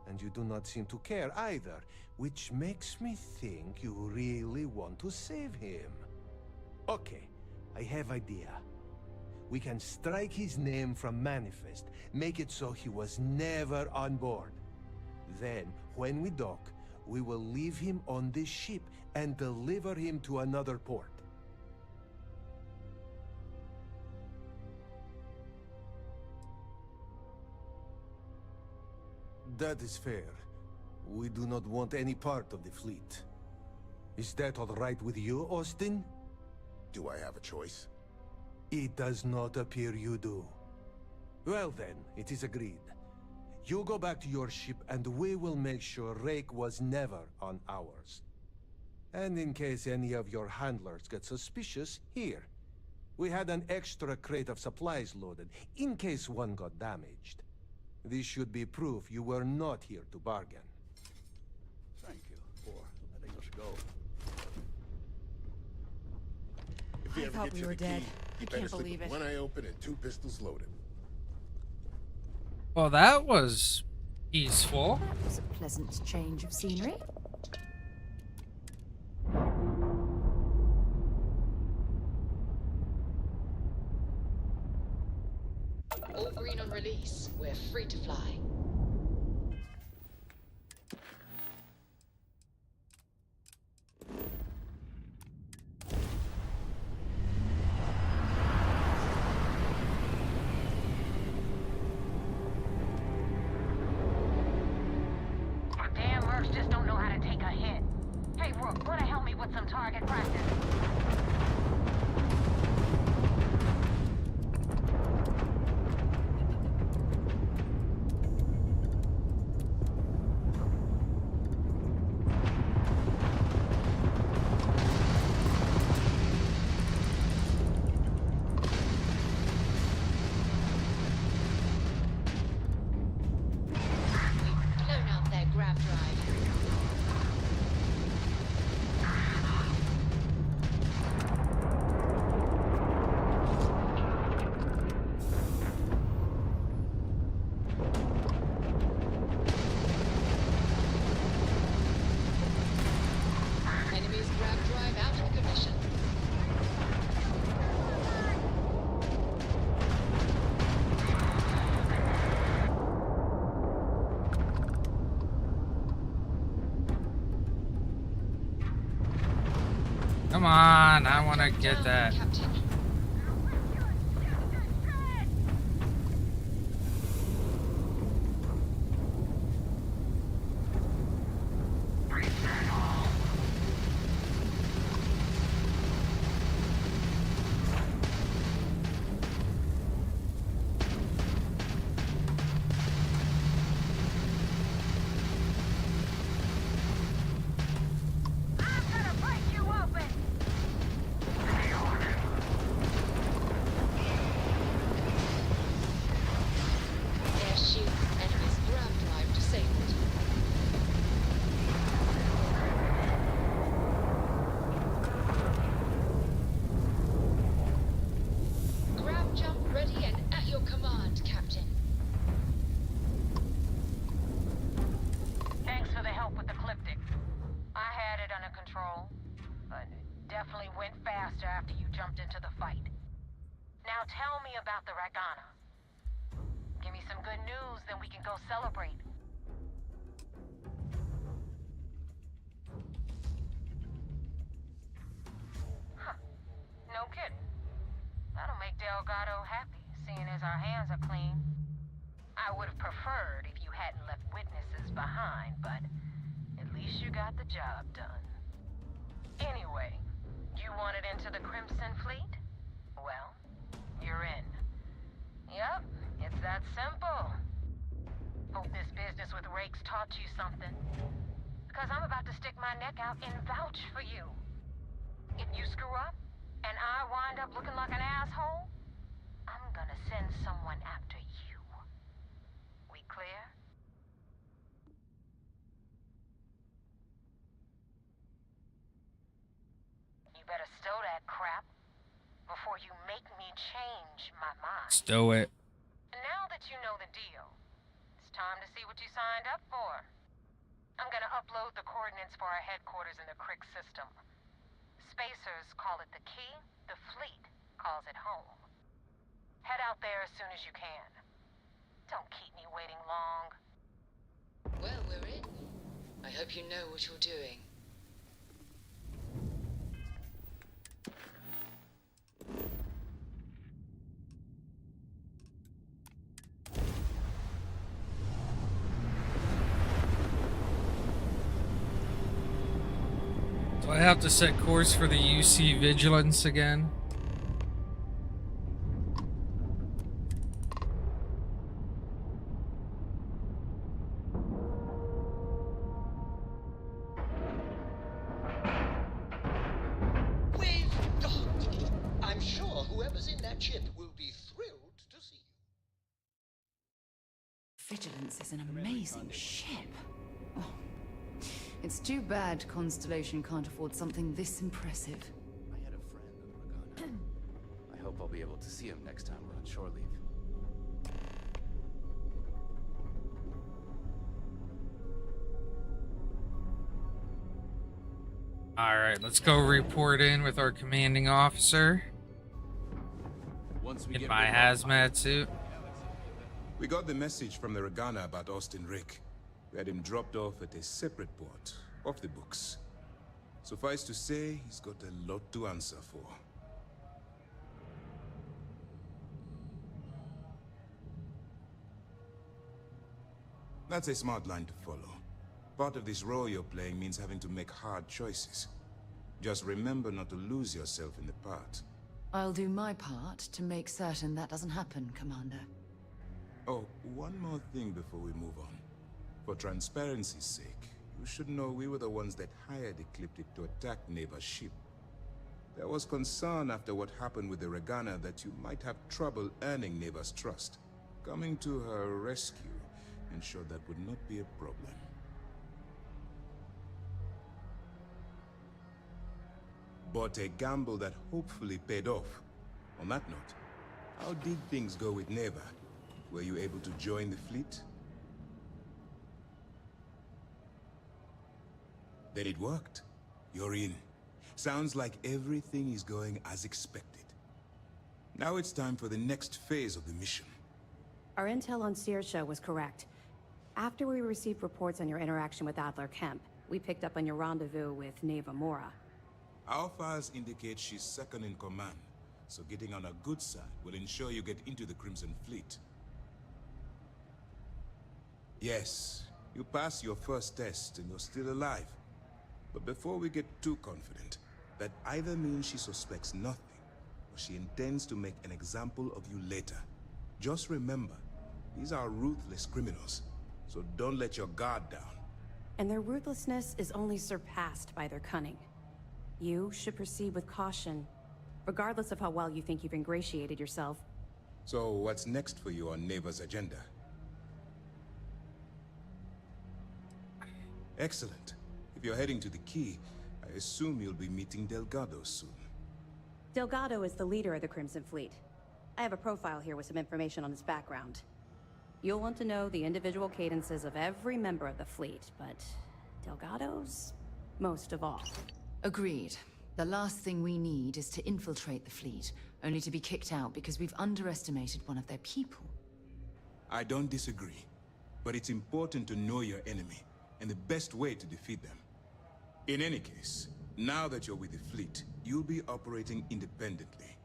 And you do not seem to care either, which makes me think you really want to save him. Okay, I have idea. We can strike his name from Manifest, make it so he was never on board. Then, when we dock, we will leave him on this ship and deliver him to another port. That is fair. We do not want any part of the fleet. Is that all right with you, Austin? Do I have a choice? It does not appear you do. Well then, it is agreed. You go back to your ship and we will make sure Rake was never on ours. And in case any of your handlers get suspicious, here. We had an extra crate of supplies loaded, in case one got damaged. This should be proof you were not here to bargain. Thank you for letting us go. I thought we were dead. I can't believe it. One eye open and 2 pistols loaded. Well, that was peaceful. That was a pleasant change of scenery. All green on release. We're free to fly. Damn mercs just don't know how to take a hit. Hey, Rook, wanna help me with some target practice? Blown out their grab drive. Enemy's grab drive out of commission. Come on, I want to get that. Captain. Air shield. Enemy's grab drive disabled. Grab jump ready and at your command, Captain. Thanks for the help with the Cliptic. I had it under control, but it definitely went faster after you jumped into the fight. Now tell me about the Ragana. Give me some good news, then we can go celebrate. Huh. No kidding. That'll make Delgado happy, seeing as our hands are clean. I would have preferred if you hadn't left witnesses behind, but at least you got the job done. Anyway, you wanted into the Crimson Fleet? Well, you're in. Yep, it's that simple. Hope this business with Rake's taught you something. Because I'm about to stick my neck out and vouch for you. If you screw up, and I wind up looking like an asshole, I'm gonna send someone after you. We clear? You better stow that crap before you make me change my mind. Stow it. Now that you know the deal, it's time to see what you signed up for. I'm gonna upload the coordinates for our headquarters in the Crick system. Spacers call it the key, The fleet calls it home. Head out there as soon as you can. Don't keep me waiting long. Well, we're in. I hope you know what you're doing. Do I have to set course for the UC Vigilance again? We've docked. I'm sure whoever's in that ship will be thrilled to see you. Vigilance is an amazing ship. Oh, it's too bad Constellation can't afford something this impressive. I had a friend on Regana. I hope I'll be able to see him next time we're on shore leave. Alright, let's go report in with our commanding officer. Once we In get my rid of our hazmat suit. We got the message from the Regana about Austin Rick. We had him dropped off at a separate port, off the books. Suffice to say, he's got a lot to answer for. That's a smart line to follow. Part of this role you're playing means having to make hard choices. Just remember not to lose yourself in the part. I'll do my part to make certain that doesn't happen, Commander. Oh, one more thing before we move on. For transparency's sake, you should know we were the ones that hired Ecliptic to attack Neva's ship. There was concern after what happened with the Regana that you might have trouble earning Neva's trust. Coming to her rescue ensured that would not be a problem. But a gamble that hopefully paid off. On that note, how did things go with Neva? Were you able to join the fleet? Then it worked. You're in. Sounds like everything is going as expected. Now it's time for the next phase of the mission. Our intel on Searsha was correct. After we received reports on your interaction with Adler Kemp, we picked up on your rendezvous with Neva Mora. Our files indicate she's second in command, so getting on her good side will ensure you get into the Crimson Fleet. Yes, you passed your first test and you're still alive. But before we get too confident, that either means she suspects nothing, or she intends to make an example of you later. Just remember, these are ruthless criminals, so don't let your guard down. And their ruthlessness is only surpassed by their cunning. You should proceed with caution, regardless of how well you think you've ingratiated yourself. So what's next for you on Neva's agenda? Excellent. If you're heading to the Key, I assume you'll be meeting Delgado soon. Delgado is the leader of the Crimson Fleet. I have a profile here with some information on his background. You'll want to know the individual cadences of every member of the fleet, but Delgado's most of all. Agreed. The last thing we need is to infiltrate the fleet, only to be kicked out because we've underestimated one of their people. I don't disagree, but it's important to know your enemy, and the best way to defeat them. In any case, now that you're with the fleet, you'll be operating independently.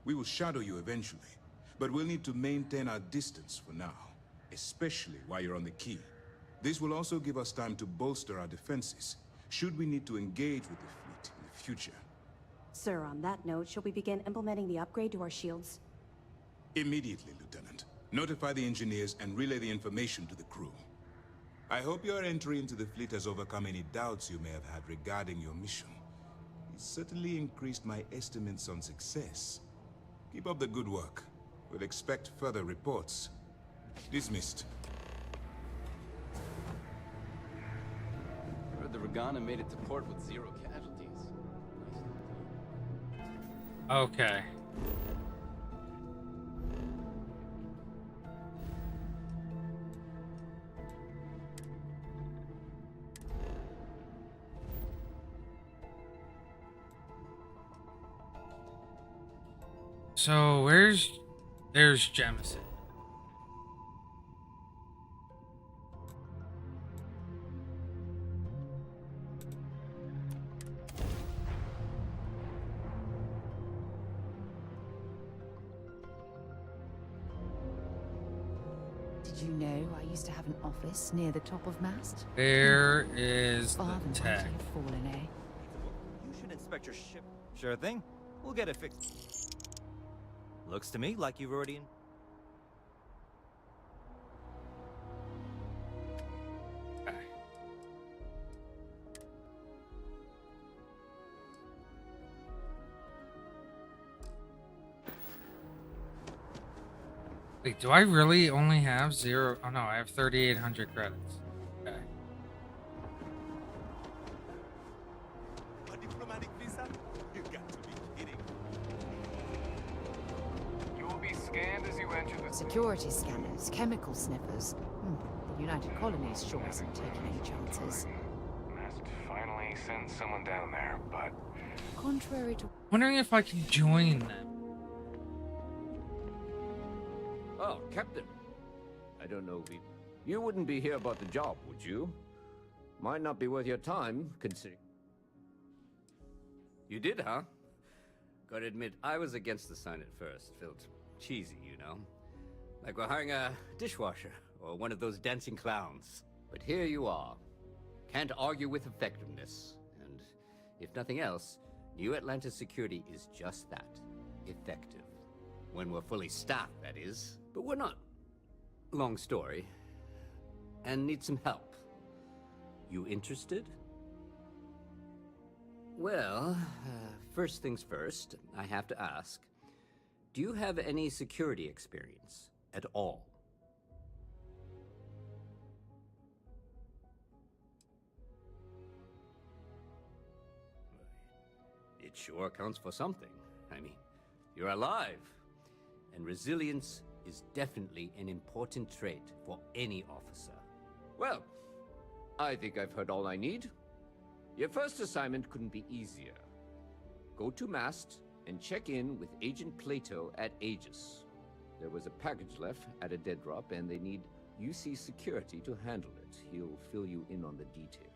We will shadow you eventually, but we'll need to maintain our distance for now, especially while you're on the Key. This will also give us time to bolster our defenses, should we need to engage with the fleet in the future. Sir, on that note, shall we begin implementing the upgrade to our shields? Immediately, Lieutenant. Notify the engineers and relay the information to the crew. I hope your entry into the fleet has overcome any doubts you may have had regarding your mission. It certainly increased my estimates on success. Keep up the good work. We'll expect further reports. Dismissed. Heard the Regana made it to port with 0 casualties. Okay. So there's Jemison. Did you know I used to have an office near the top of mast? There is the Father might tech. have fallen, eh? You should inspect your ship. Sure thing. We'll get it fixed. Looks to me like you've already... Wait, do I really only have zero? Oh no, I have 3,800 credits. Okay. A diplomatic visa? You got to be kidding. You will be scanned as you enter the... Security scanners, chemical sniffers. The United Colonies sure isn't taking any chances. Must finally send someone down there, but... Contrary to... Wondering if I can join them. Oh, Captain. I don't know if you wouldn't be here about the job, would you? Might not be worth your time, considering... You did, huh? Gotta admit, I was against the sign at first. Felt cheesy, you know? Like we're hiring a dishwasher, or one of those dancing clowns. But here you are. Can't argue with effectiveness. And if nothing else, New Atlantis security is just that. Effective. When we're fully staffed, that is. But we're not. Long story. And need some help. You interested? Well, first things first, I have to ask. Do you have any security experience at all? It sure counts for something. I mean, you're alive. And resilience is definitely an important trait for any officer. Well, I think I've heard all I need. Your first assignment couldn't be easier. Go to mast and check in with Agent Plato at Aegis. There was a package left at a dead drop and they need UC security to handle it. He'll fill you in on the details.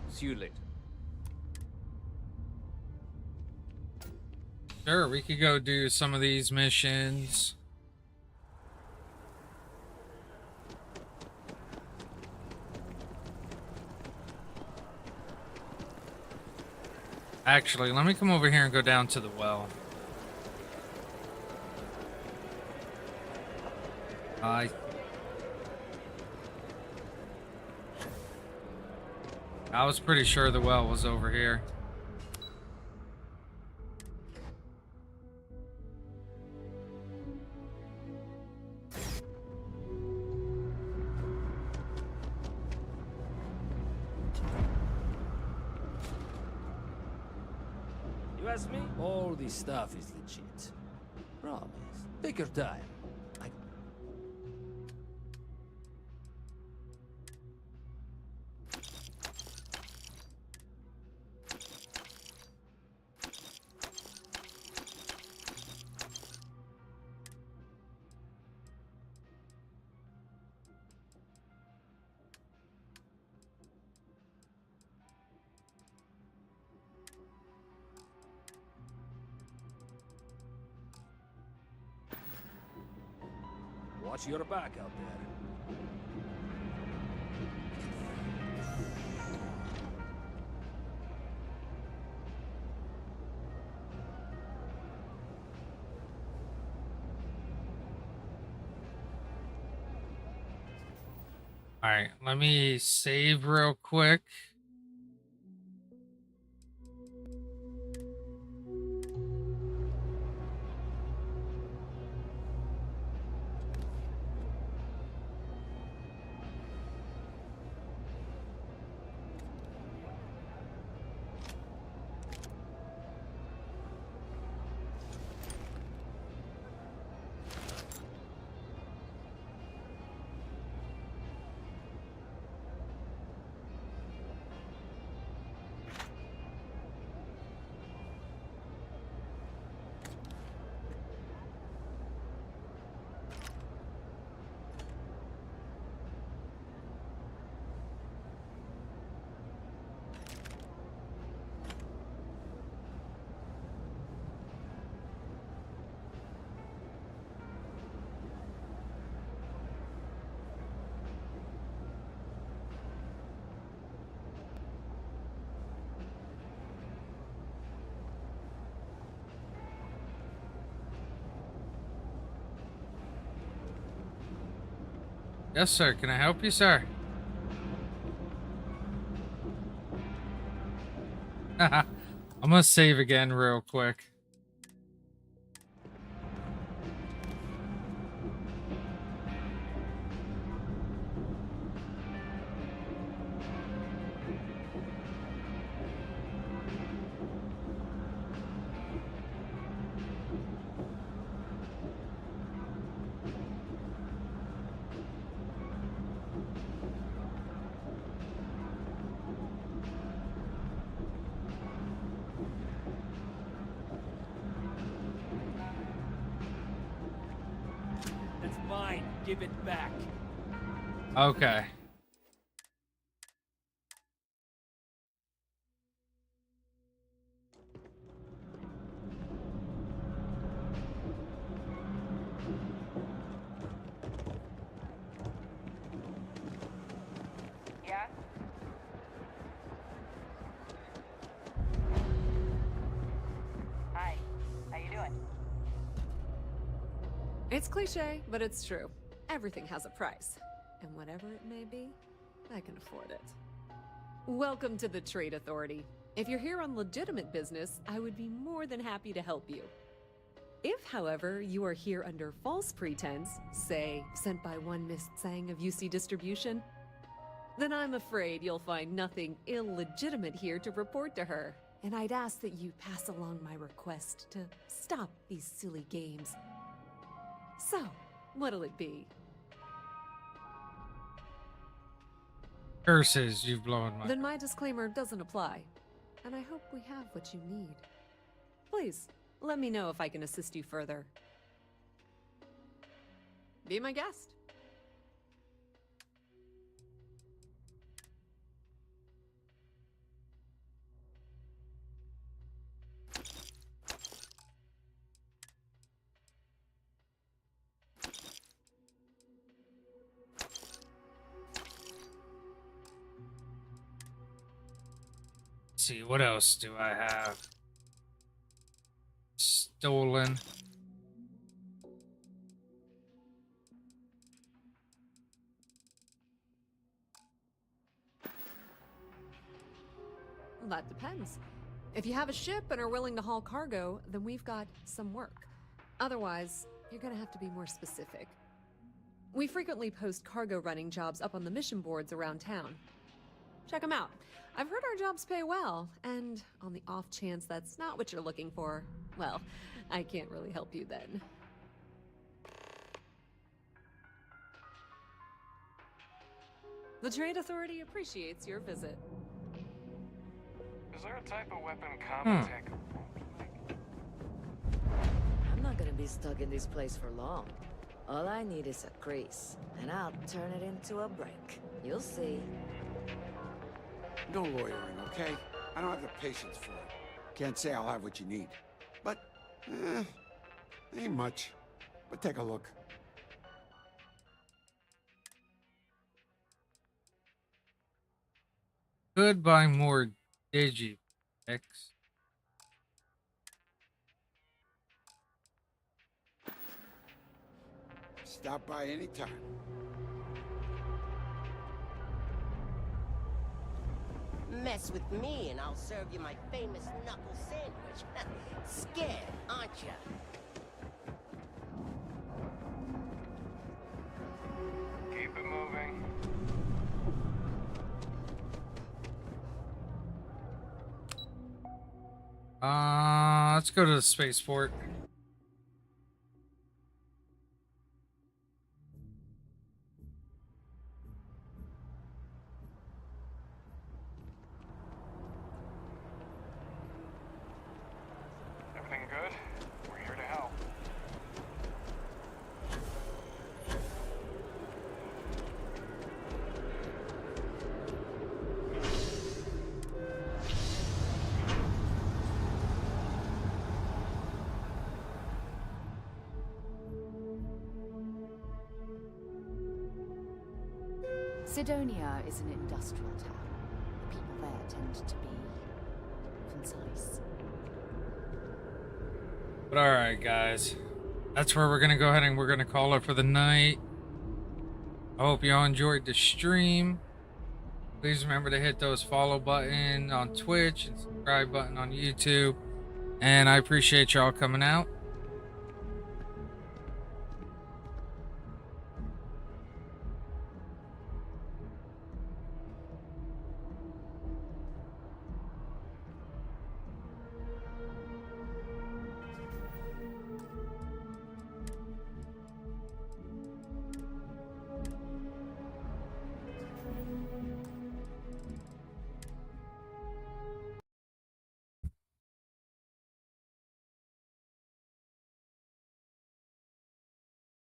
See you later. Sure, we could go do some of these missions. Actually, let me come over here and go down to the well. I was pretty sure the well was over here. You ask me? All this stuff is legit. Promise. Take your time. Watch your back out there. All right, let me save real quick. Yes, sir. Can I help you, sir? I'm gonna save again real quick. That's mine. Give it back. Okay. Yeah? Hi. How you doing? It's cliche, but it's true. Everything has a price. And whatever it may be, I can afford it. Welcome to the Trade Authority. If you're here on legitimate business, I would be more than happy to help you. If, however, you are here under false pretense, say, sent by one Miss Tsang of UC Distribution, then I'm afraid you'll find nothing illegitimate here to report to her. And I'd ask that you pass along my request to stop these silly games. So, what'll it be? Curses, you've blown my... Then my disclaimer doesn't apply. And I hope we have what you need. Please, let me know if I can assist you further. Be my guest. Let's see, what else do I have? Stolen. Well, that depends. If you have a ship and are willing to haul cargo, then we've got some work. Otherwise, you're gonna have to be more specific. We frequently post cargo running jobs up on the mission boards around town. Check them out. I've heard our jobs pay well, and on the off chance that's not what you're looking for, well, I can't really help you then. The Trade Authority appreciates your visit. Is there a type of weapon combat tech? I'm not gonna be stuck in this place for long. All I need is a crease, and I'll turn it into a brick. You'll see. No lawyering, okay? I don't have the patience for it. Can't say I'll have what you need. But, ain't much. But take a look. Could buy more Digi X. Stop by anytime. Mess with me and I'll serve you my famous knuckle sandwich. Scared, aren't you? Keep it moving. Let's go to the spaceport. Everything good? We're here to help. Sidonia is an industrial town. The people there tend to be concise. But alright, guys. That's where we're gonna go ahead and we're gonna call it for the night. I hope y'all enjoyed the stream. Please remember to hit those follow button on Twitch and subscribe button on YouTube. And I appreciate y'all coming out.